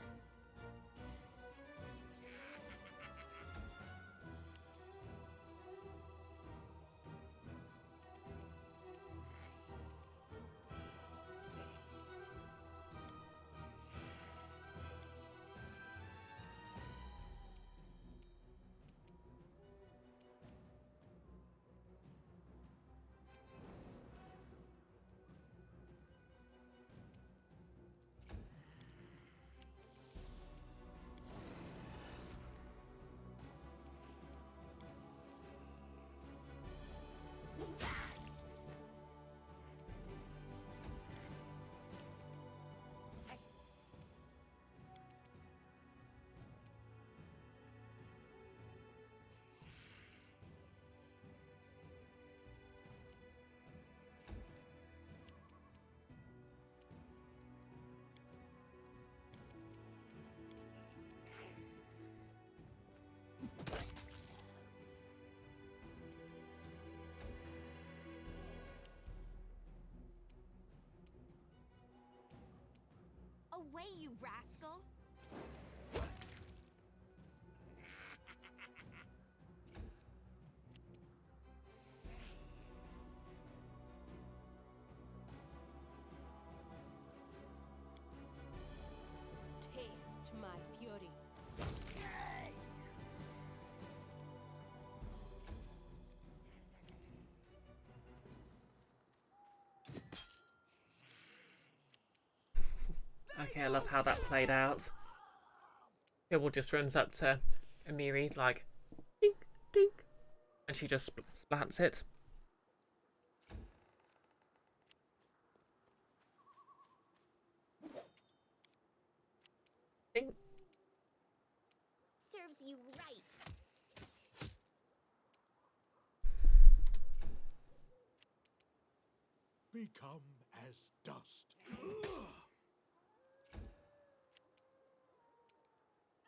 Away, you rascal! Taste my fury. Okay, I love how that played out. Hibble just runs up to Amiri like, dink, dink, and she just splats it. Dink. Serves you right. Become as dust.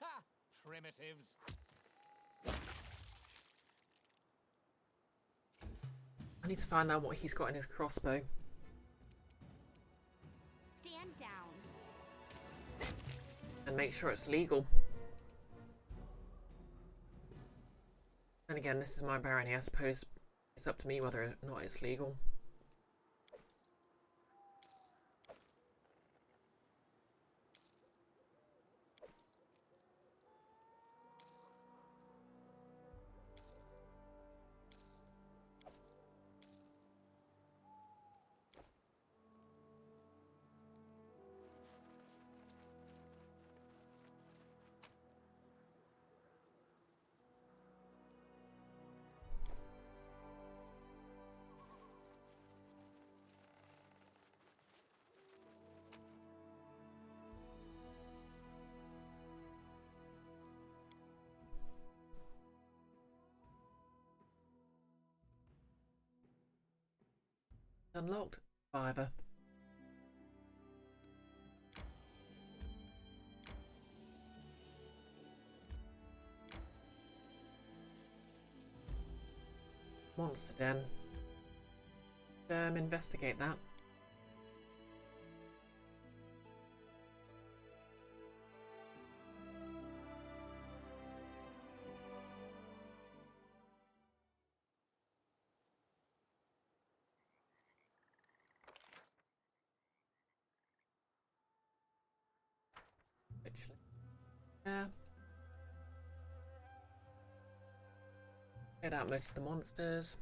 Ha! Primitives. I need to find out what he's got in his crossbow. Stand down. And make sure it's legal. Then again, this is my barony. I suppose it's up to me whether or not it's legal. Unlocked. Survivor. Monster den. Investigate that. Literally. Yeah. Get out most of the monsters.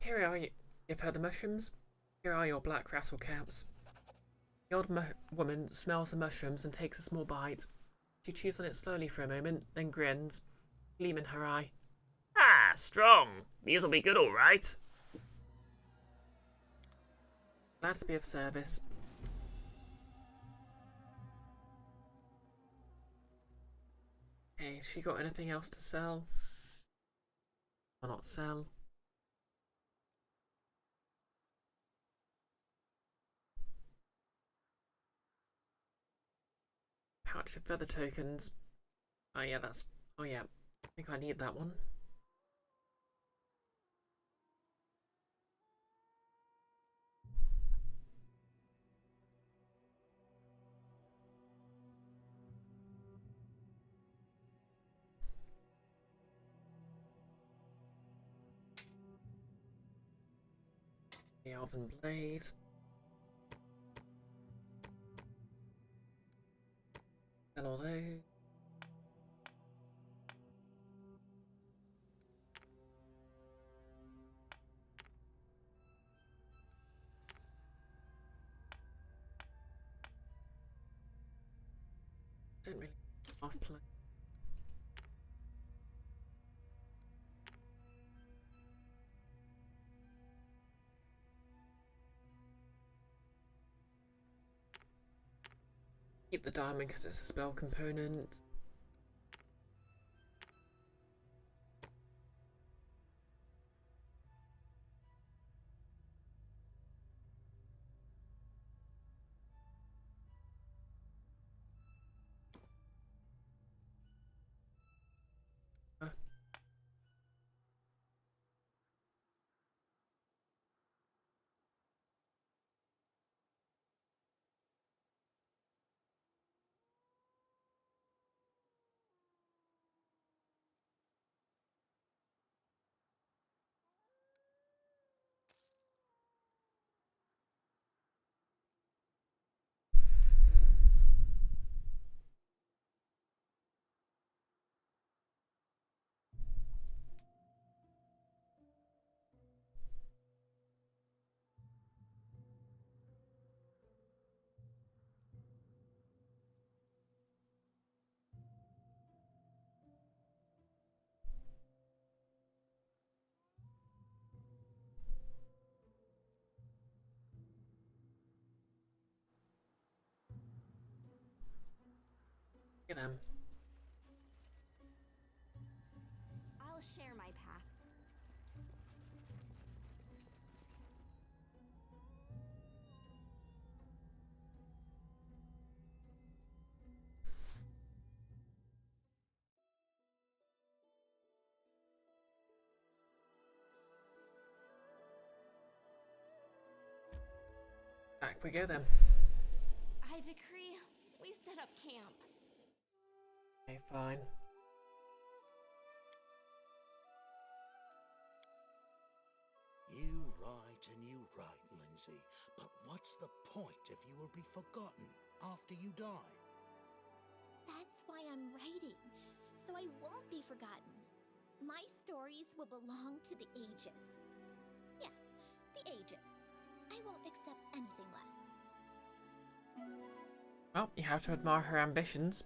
Here are you. You've heard the mushrooms? Here are your black rattle caps. The old woman smells the mushrooms and takes a small bite. She chews on it slowly for a moment, then grins, gleam in her eye. Ah, strong. These'll be good, all right. Glad to be of service. Hey, she got anything else to sell? Or not sell? Pouch of feather tokens. Oh yeah, that's... Oh yeah, I think I need that one. The Elven Blade. Sell all those. Don't really off play. Keep the diamond because it's a spell component. Look at them. I'll share my path. Back we go then. I decree we set up camp. Okay, fine. You write, Lindsay. But what's the point if you will be forgotten after you die? That's why I'm writing, so I won't be forgotten. My stories will belong to the ages. Yes, the ages. I won't accept anything less. Well, you have to admire her ambitions.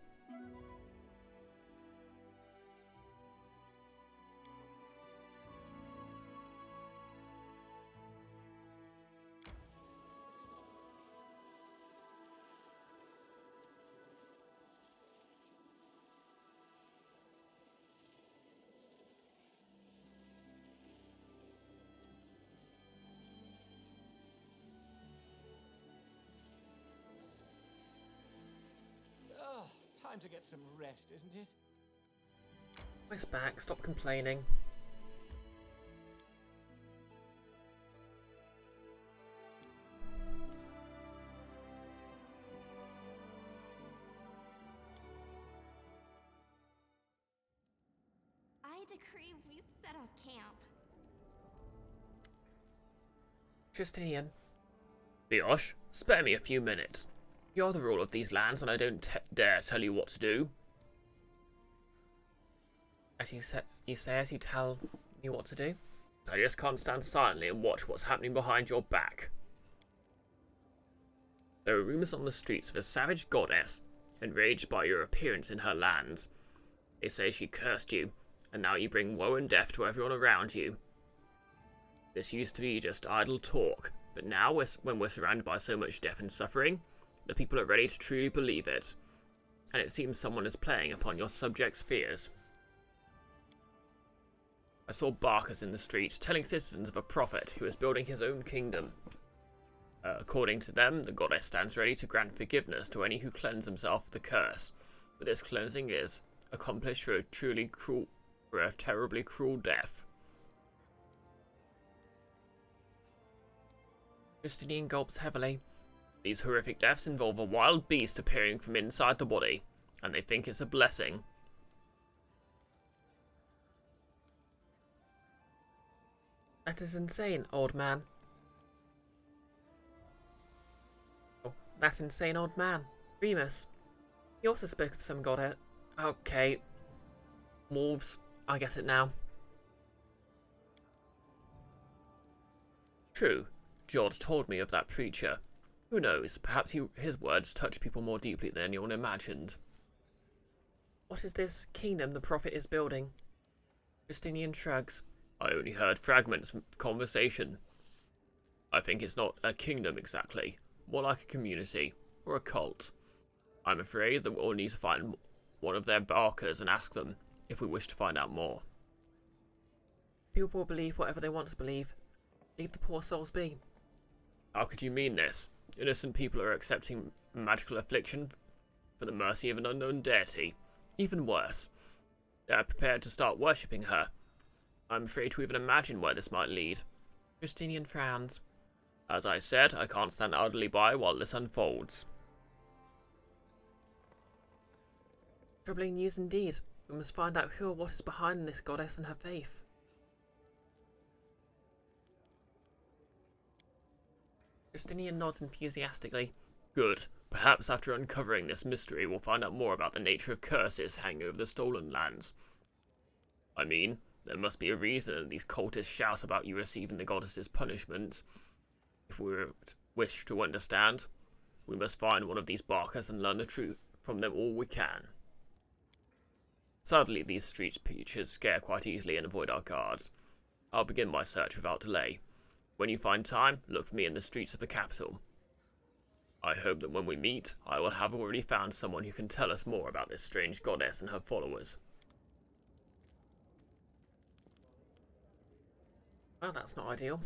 Oh, time to get some rest, isn't it? Nice back, stop complaining. I decree we set up camp. Justinian. Brioche, spare me a few minutes. You're the ruler of these lands, and I don't dare tell you what to do. As you say as you tell me what to do. I just can't stand silently and watch what's happening behind your back. There are rumours on the streets of a savage goddess, enraged by your appearance in her lands. They say she cursed you, and now you bring woe and death to everyone around you. This used to be just idle talk, but now when we're surrounded by so much death and suffering, the people are ready to truly believe it. And it seems someone is playing upon your subjects' fears. I saw barkers in the streets telling citizens of a prophet who is building his own kingdom. According to them, the goddess stands ready to grant forgiveness to any who cleanse himself of the curse, but this cleansing is accomplished through a terribly cruel death. Justinian gulps heavily. These horrific deaths involve a wild beast appearing from inside the body, and they think it's a blessing. That is insane, old man. Oh, that insane old man. Remus. He also spoke of some goddess. Okay. Wolves. I get it now. True. George told me of that preacher. Who knows, perhaps his words touch people more deeply than anyone imagined. What is this kingdom the prophet is building? Justinian shrugs. I only heard fragments of conversation. I think it's not a kingdom exactly, more like a community, or a cult. I'm afraid that we'll need to find one of their barkers and ask them if we wish to find out more. People will believe whatever they want to believe. Leave the poor souls be. How could you mean this? Innocent people are accepting magical affliction for the mercy of an unknown deity. Even worse, they are prepared to start worshipping her. I'm afraid to even imagine where this might lead. Justinian frowns. As I said, I can't stand idly by while this unfolds. Troubling news indeed. We must find out who or what is behind this goddess and her faith. Justinian nods enthusiastically. Good. Perhaps after uncovering this mystery, we'll find out more about the nature of curses hanging over the stolen lands. I mean, there must be a reason that these cultists shout about you receiving the goddess's punishment. If we wish to understand, we must find one of these barkers and learn the truth from them all we can. Sadly, these street preachers scare quite easily and avoid our guards. I'll begin my search without delay. When you find time, look for me in the streets of the capital. I hope that when we meet, I will have already found someone who can tell us more about this strange goddess and her followers. Well, that's not ideal.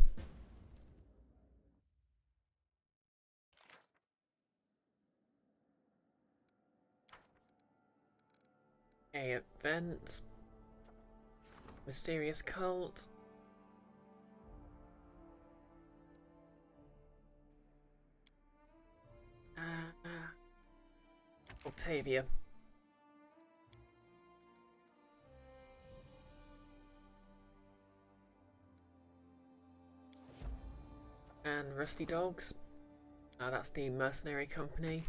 A event. Mysterious cult. Octavia. And Rusty Dogs. That's the mercenary company.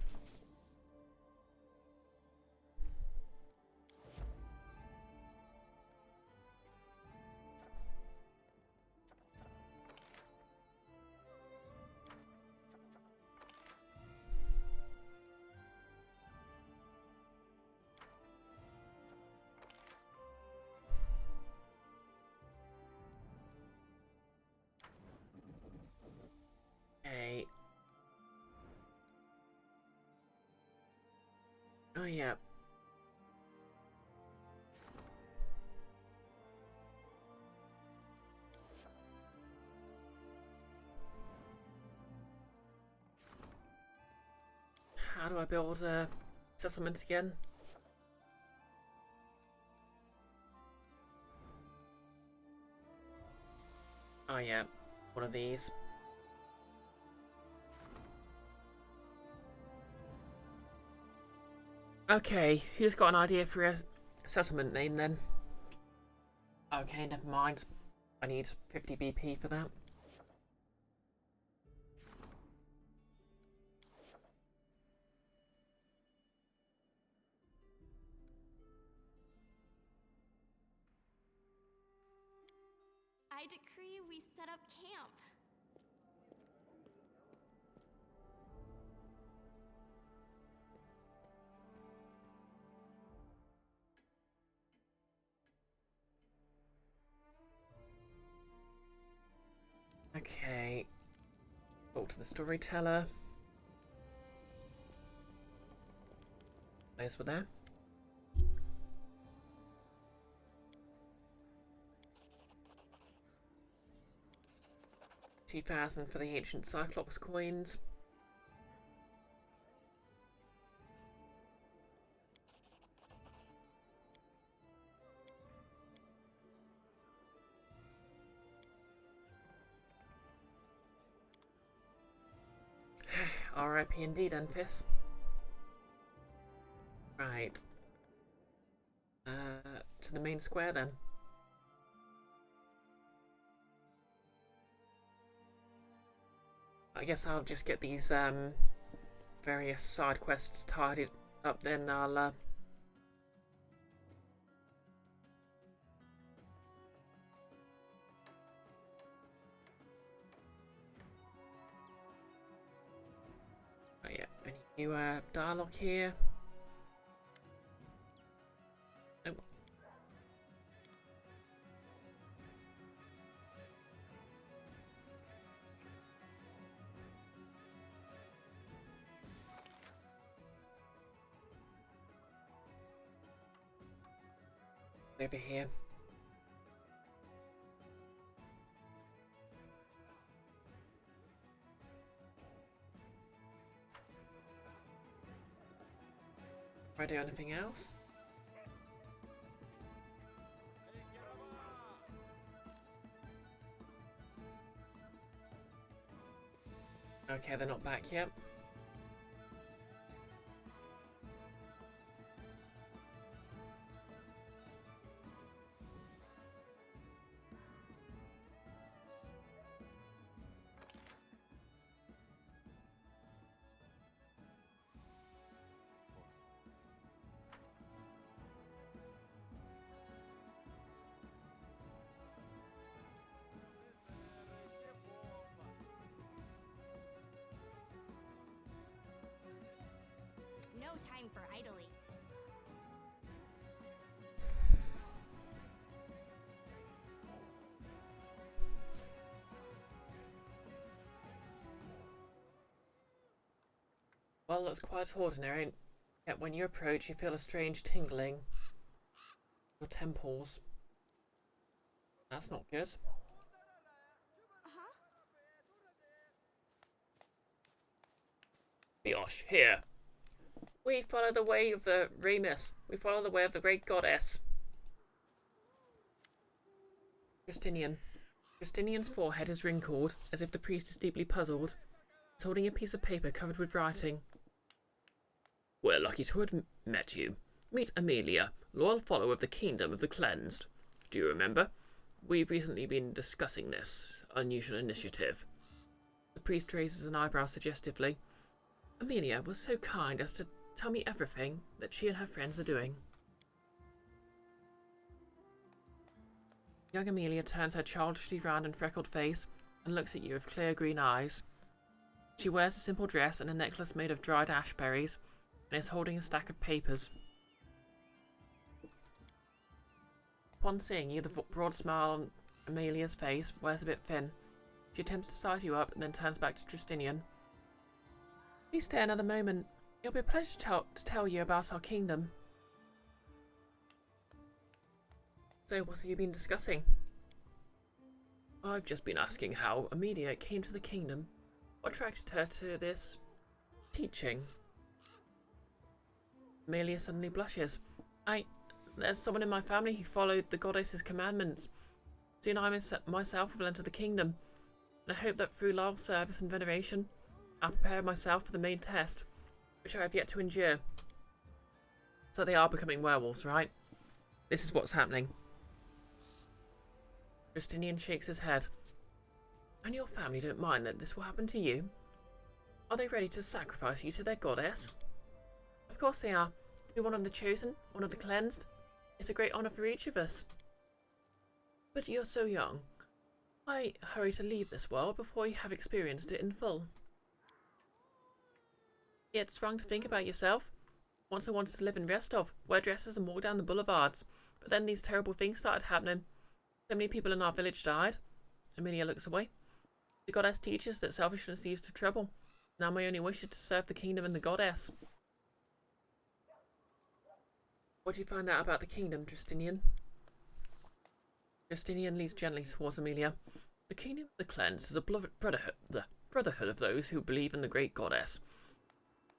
yeah. How do I build a settlement again? Oh yeah, one of these. Okay, who's got an idea for a settlement name then? Okay, never mind. I need 50 BP for that. I decree we set up camp. Okay. Talk to the storyteller. Players were there. $2,000 for the ancient Cyclops coins. RIP indeed, Enfys. Right. To the main square then. I guess I'll just get these various side quests tidied up then. I'll oh yeah, any new dialogue here? Oh. Over here. Do I do anything else? Okay, they're not back yet. No time for idling. Well, looks quite ordinary, yet when you approach, you feel a strange tingling in your temples. That's not good. Brioche, here. We follow the way of the Remus. We follow the way of the great goddess. Justinian. Justinian's forehead is wrinkled, as if the priest is deeply puzzled. He's holding a piece of paper covered with writing. We're lucky to have met you. Meet Amelia, loyal follower of the Kingdom of the Cleansed. Do you remember? We've recently been discussing this unusual initiative. The priest raises an eyebrow suggestively. Amelia was so kind as to tell me everything that she and her friends are doing. Young Amelia turns her childishly round and freckled face and looks at you with clear green eyes. She wears a simple dress and a necklace made of dried ash berries and is holding a stack of papers. Upon seeing you, the broad smile on Amelia's face wears a bit thin. She attempts to size you up and then turns back to Justinian. Please stay another moment. It'll be a pleasure to tell you about our kingdom. So, what have you been discussing? I've just been asking how Amelia came to the kingdom. What attracted her to this teaching? Amelia suddenly blushes. There's someone in my family who followed the goddess's commandments. Soon I myself will enter the kingdom, and I hope that through loyal service and veneration, I'll prepare myself for the main test, which I have yet to endure. So they are becoming werewolves, right? This is what's happening. Justinian shakes his head. And your family don't mind that this will happen to you? Are they ready to sacrifice you to their goddess? Of course they are. To be one of the chosen, one of the cleansed, it's a great honour for each of us. But you're so young. Why hurry to leave this world before you have experienced it in full? It's wrong to think about yourself. Once I wanted to live in Restov, wear dresses and walk down the boulevards, but then these terrible things started happening. So many people in our village died. Amelia looks away. The goddess teaches that selfishness leads to trouble. Now my only wish is to serve the kingdom and the goddess. What do you find out about the kingdom, Justinian? Justinian leads gently towards Amelia. The kingdom of the cleansed is a brotherhood of those who believe in the great goddess.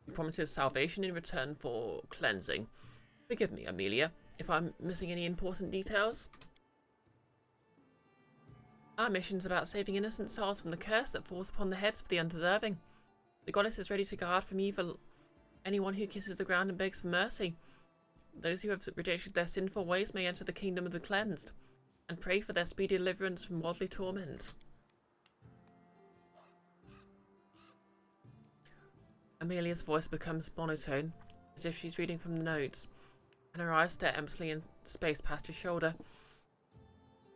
He promises salvation in return for cleansing. Forgive me, Amelia, if I'm missing any important details. Our mission's about saving innocent souls from the curse that falls upon the heads of the undeserving. The goddess is ready to guard from evil anyone who kisses the ground and begs for mercy. Those who have rejected their sinful ways may enter the kingdom of the cleansed, and pray for their speedy deliverance from worldly torment. Amelia's voice becomes monotone, as if she's reading from the notes, and her eyes stare emptily in space past her shoulder.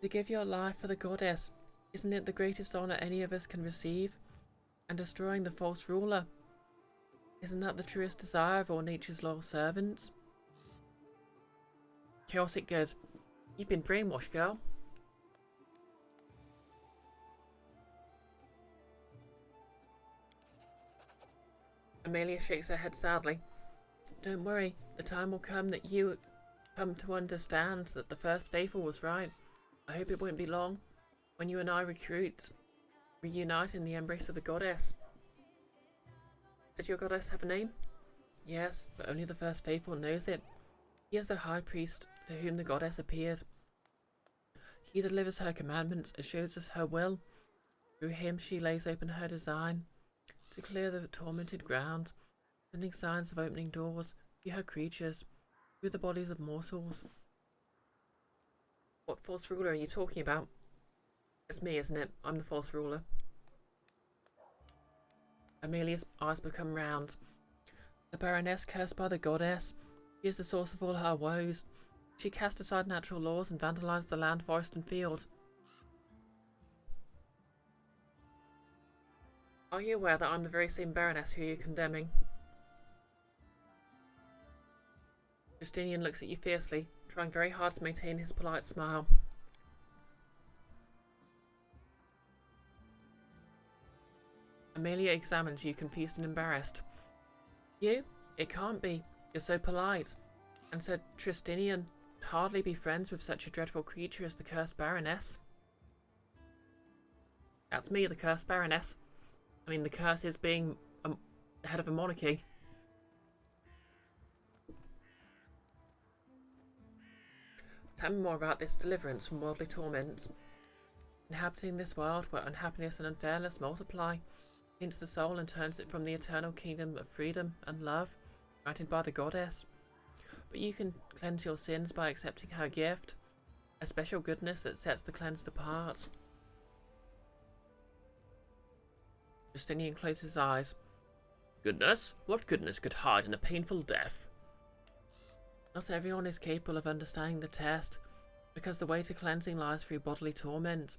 To give your life for the goddess, isn't it the greatest honour any of us can receive? And destroying the false ruler, isn't that the truest desire of all nature's loyal servants? Chaotic good. You've been brainwashed, girl. Amelia shakes her head sadly. Don't worry, the time will come that you come to understand that the first faithful was right. I hope it won't be long when you and I reunite in the embrace of the goddess. Does your goddess have a name? Yes, but only the first faithful knows it. He is the high priest to whom the goddess appeared. He delivers her commandments and shows us her will. Through him she lays open her design to clear the tormented ground, sending signs of opening doors to her creatures through the bodies of mortals. What false ruler are you talking about? It's me, isn't it? I'm the false ruler. Amelia's eyes become round. The Baroness cursed by the goddess. She is the source of all her woes. She cast aside natural laws and vandalized the land, forest and field. Are you aware that I'm the very same Baroness who you're condemning? Justinian looks at you fiercely, trying very hard to maintain his polite smile. Amelia examines you, confused and embarrassed. You? It can't be. You're so polite. And Sir Justinian would hardly be friends with such a dreadful creature as the cursed Baroness. That's me, the cursed Baroness. I mean, the curse is being the head of a monarchy. Tell me more about this deliverance from worldly torments. Inhabiting this world where unhappiness and unfairness multiply, into the soul and turns it from the eternal kingdom of freedom and love, granted by the goddess. But you can cleanse your sins by accepting her gift, a special goodness that sets the cleansed apart. Justinian closes his eyes. Goodness? What goodness could hide in a painful death? Not everyone is capable of understanding the test, because the way to cleansing lies through bodily torment.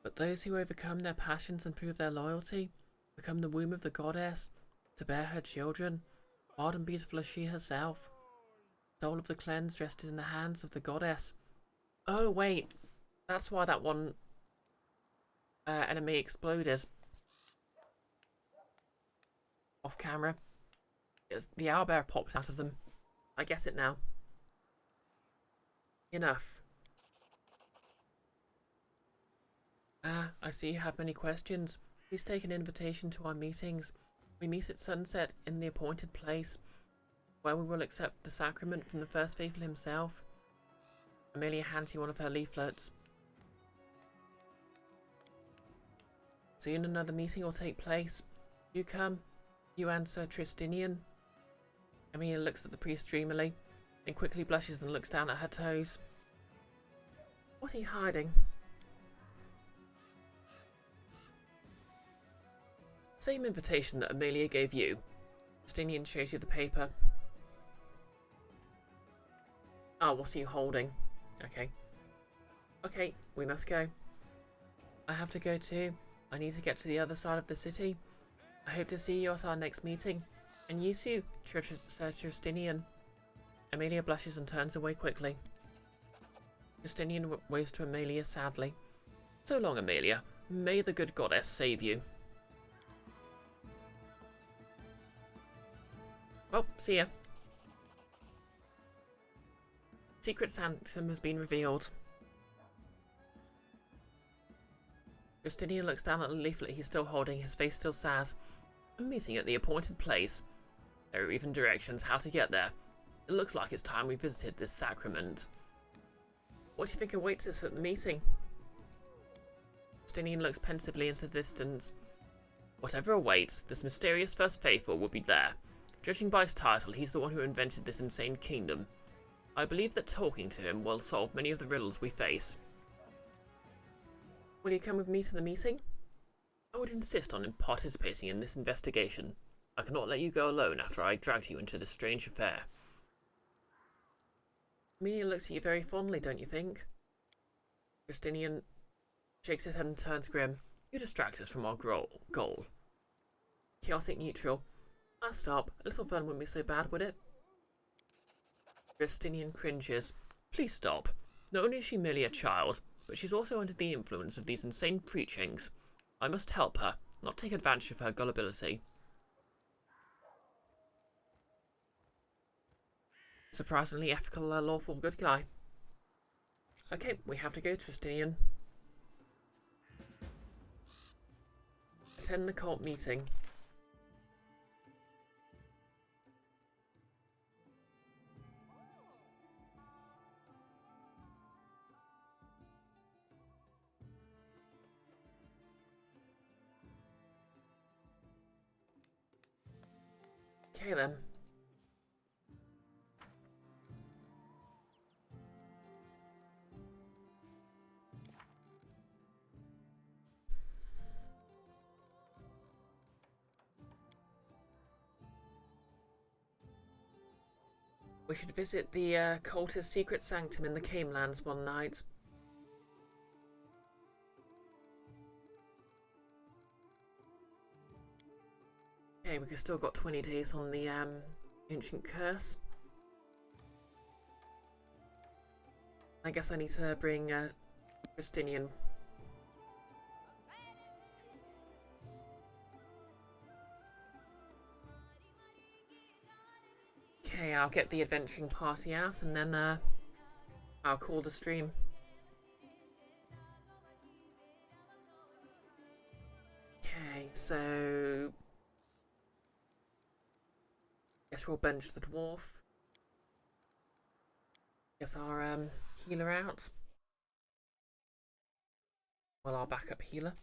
But those who overcome their passions and prove their loyalty become the womb of the goddess to bear her children, wild and beautiful as she herself. The soul of the cleansed rested in the hands of the goddess. Oh wait, that's why that one enemy exploded. Off camera. The owlbear pops out of them. I guess it now. Enough. Ah, I see you have many questions. Please take an invitation to our meetings. We meet at sunset in the appointed place, where we will accept the sacrament from the first faithful himself. Amelia hands you one of her leaflets. Soon another meeting will take place. You come. You and Sir Tristinian. Amelia looks at the priest dreamily, then quickly blushes and looks down at her toes. What are you hiding? Same invitation that Amelia gave you. Tristinian shows you the paper. Oh, what are you holding? Okay. Okay, we must go. I have to go too. I need to get to the other side of the city. I hope to see you at our next meeting. And you too, Sir Tristinian. Amelia blushes and turns away quickly. Tristinian waves to Amelia sadly. So long, Amelia. May the good goddess save you. Well, see ya. Secret sanctum has been revealed. Justinian looks down at the leaflet he's still holding, his face still sad. A meeting at the appointed place. There are even directions how to get there. It looks like it's time we visited this sacrament. What do you think awaits us at the meeting? Justinian looks pensively into the distance. Whatever awaits, this mysterious first faithful will be there. Judging by his title, he's the one who invented this insane kingdom. I believe that talking to him will solve many of the riddles we face. Will you come with me to the meeting? I would insist on participating in this investigation. I cannot let you go alone after I dragged you into this strange affair. Amelia looks at you very fondly, don't you think? Justinian shakes his head and turns grim. You distract us from our goal. Chaotic neutral. I'll stop. A little fun wouldn't be so bad, would it? Justinian cringes. Please stop. Not only is she merely a child, but she's also under the influence of these insane preachings. I must help her, not take advantage of her gullibility. Surprisingly ethical, lawful good guy. Okay, we have to go, Tristinian. Attend the cult meeting. Okay then. We should visit the cultist secret sanctum in the Camelands one night. Okay, we've still got 20 days on the ancient curse. I guess I need to bring Justinian. Okay, I'll get the adventuring party out and then I'll call the stream. Okay, so guess we'll bench the dwarf. Guess our healer out. Well, our backup healer.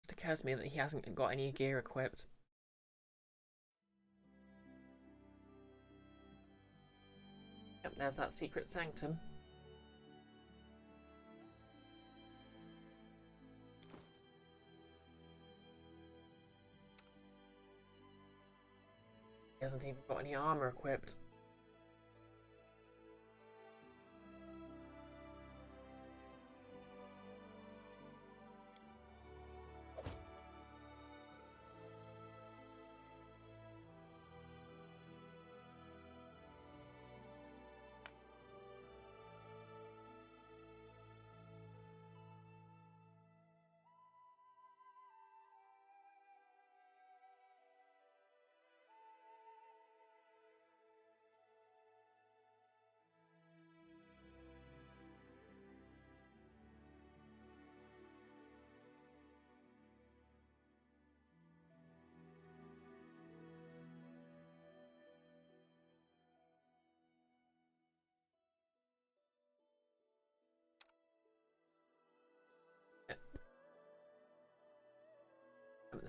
It occurs to me that he hasn't got any gear equipped. Yep, there's that secret sanctum. He hasn't even got any armor equipped.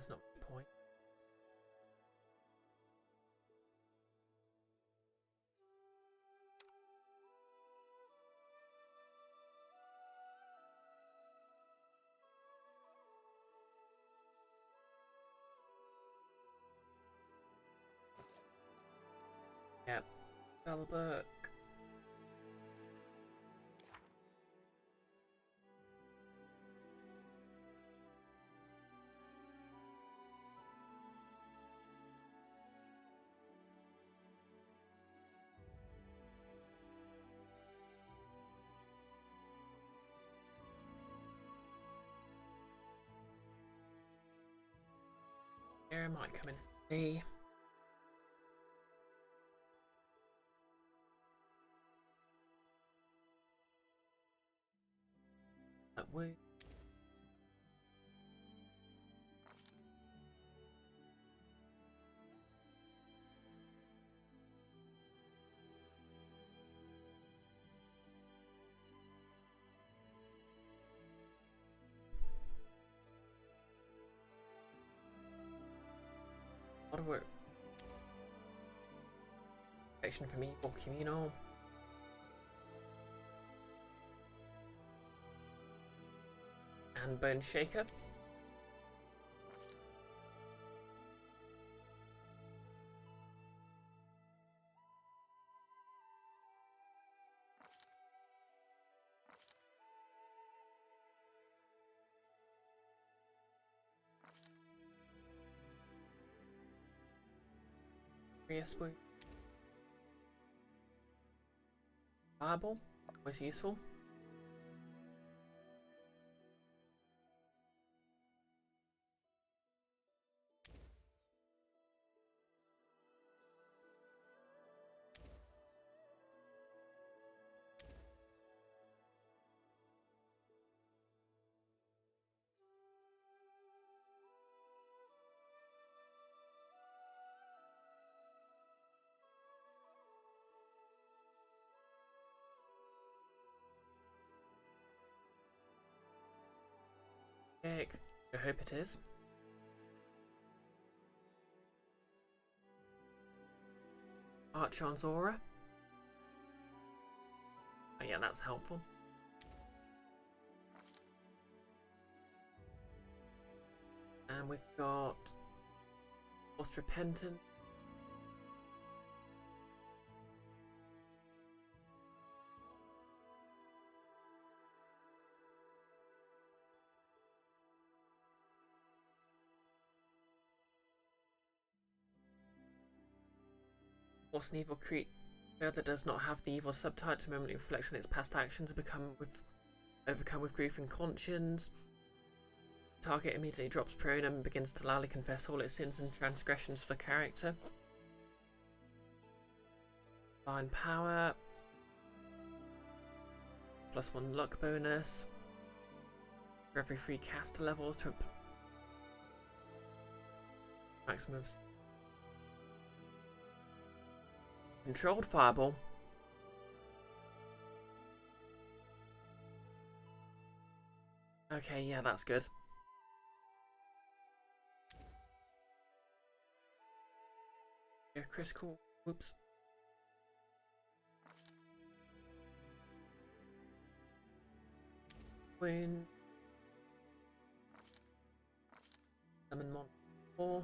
There's not much point. Yep. Spell book. Here might come in handy. That would. What a work. Action from evil communal. And Bone Shaker. Yes, boy. Fireball was useful. Heck, I hope it is. Archon's aura. Oh yeah, that's helpful. And we've got Forced Repentant. Force an evil creature that does not have the evil subtype to momentary reflect on its past actions and overcome with grief and conscience. Target immediately drops prone and begins to loudly confess all its sins and transgressions for character. Divine power. +1 luck bonus. For every 3 caster levels to maximum of controlled fireball. Okay, yeah, that's good. Yeah, critical. Whoops. Wound. Summon monster 4.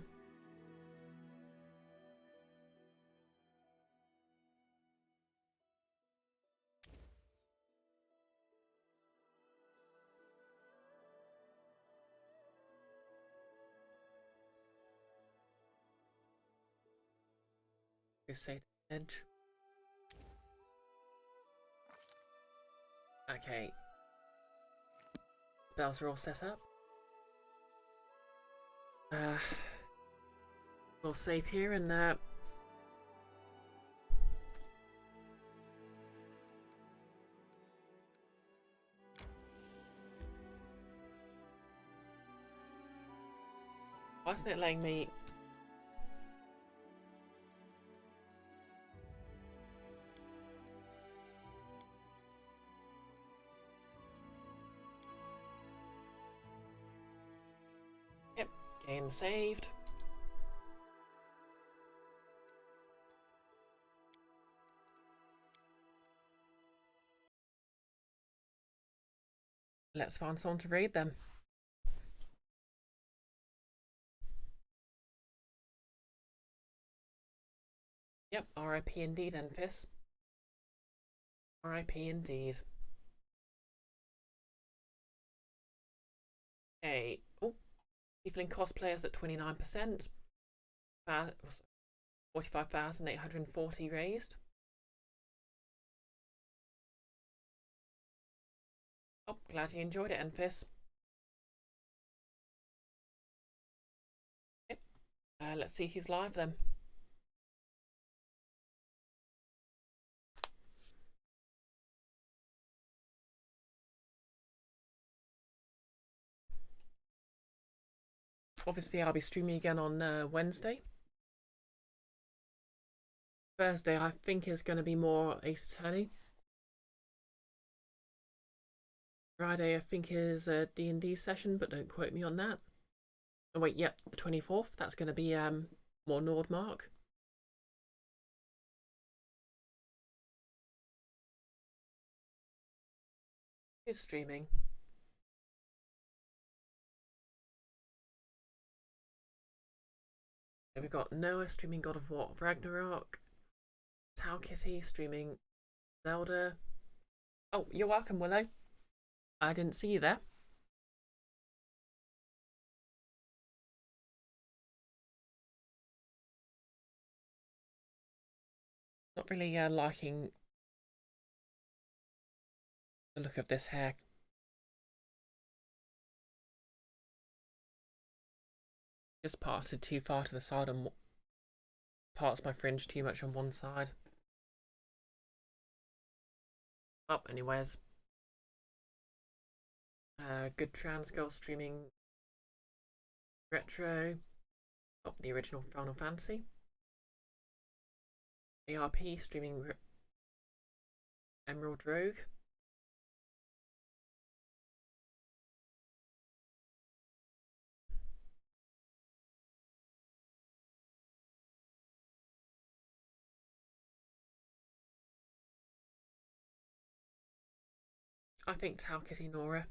Crusade Edge. Okay. Spells are all set up. We'll save here and why isn't it letting me? Yep, Game saved. Let's find someone to raid them. Yep, RIP indeed, Enfys. RIP indeed. Okay. Oh, Tiefling cosplayers at 29%. 45,840 raised. Oh, glad you enjoyed it, Enfys. Yep. Let's see who's live then. Obviously, I'll be streaming again on Wednesday. Thursday, I think, is going to be more Ace Attorney. Friday, I think, is a D&D session, but don't quote me on that. Oh wait, yep, the 24th. That's going to be more Nordmark. Who's streaming? So we've got Noah streaming God of War Ragnarok. Tau Kitty streaming Zelda. Oh, you're welcome, Willow. I didn't see you there. Not really liking the look of this hair. Just parted too far to the side and parts my fringe too much on one side. Oh, anyways. Good trans girl streaming retro. Oh, the original Final Fantasy. ARP streaming Emerald Rogue. I think Tau Kitty Nora.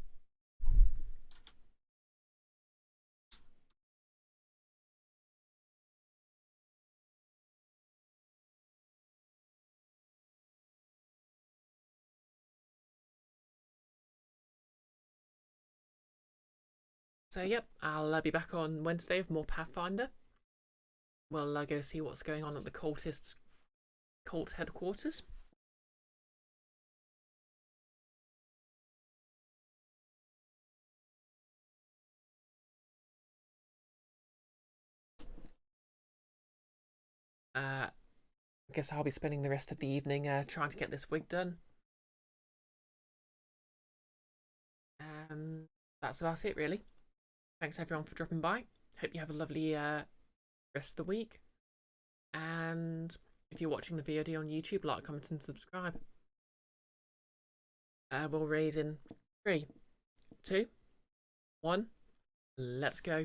So yep, I'll be back on Wednesday with more Pathfinder. We'll go see what's going on at the cultists' cult headquarters. I guess I'll be spending the rest of the evening trying to get this wig done. That's about it, really. Thanks everyone for dropping by. Hope you have a lovely rest of the week. And if you're watching the VOD on YouTube, like, comment, and subscribe. We'll raid in 3, 2, 1. Let's go.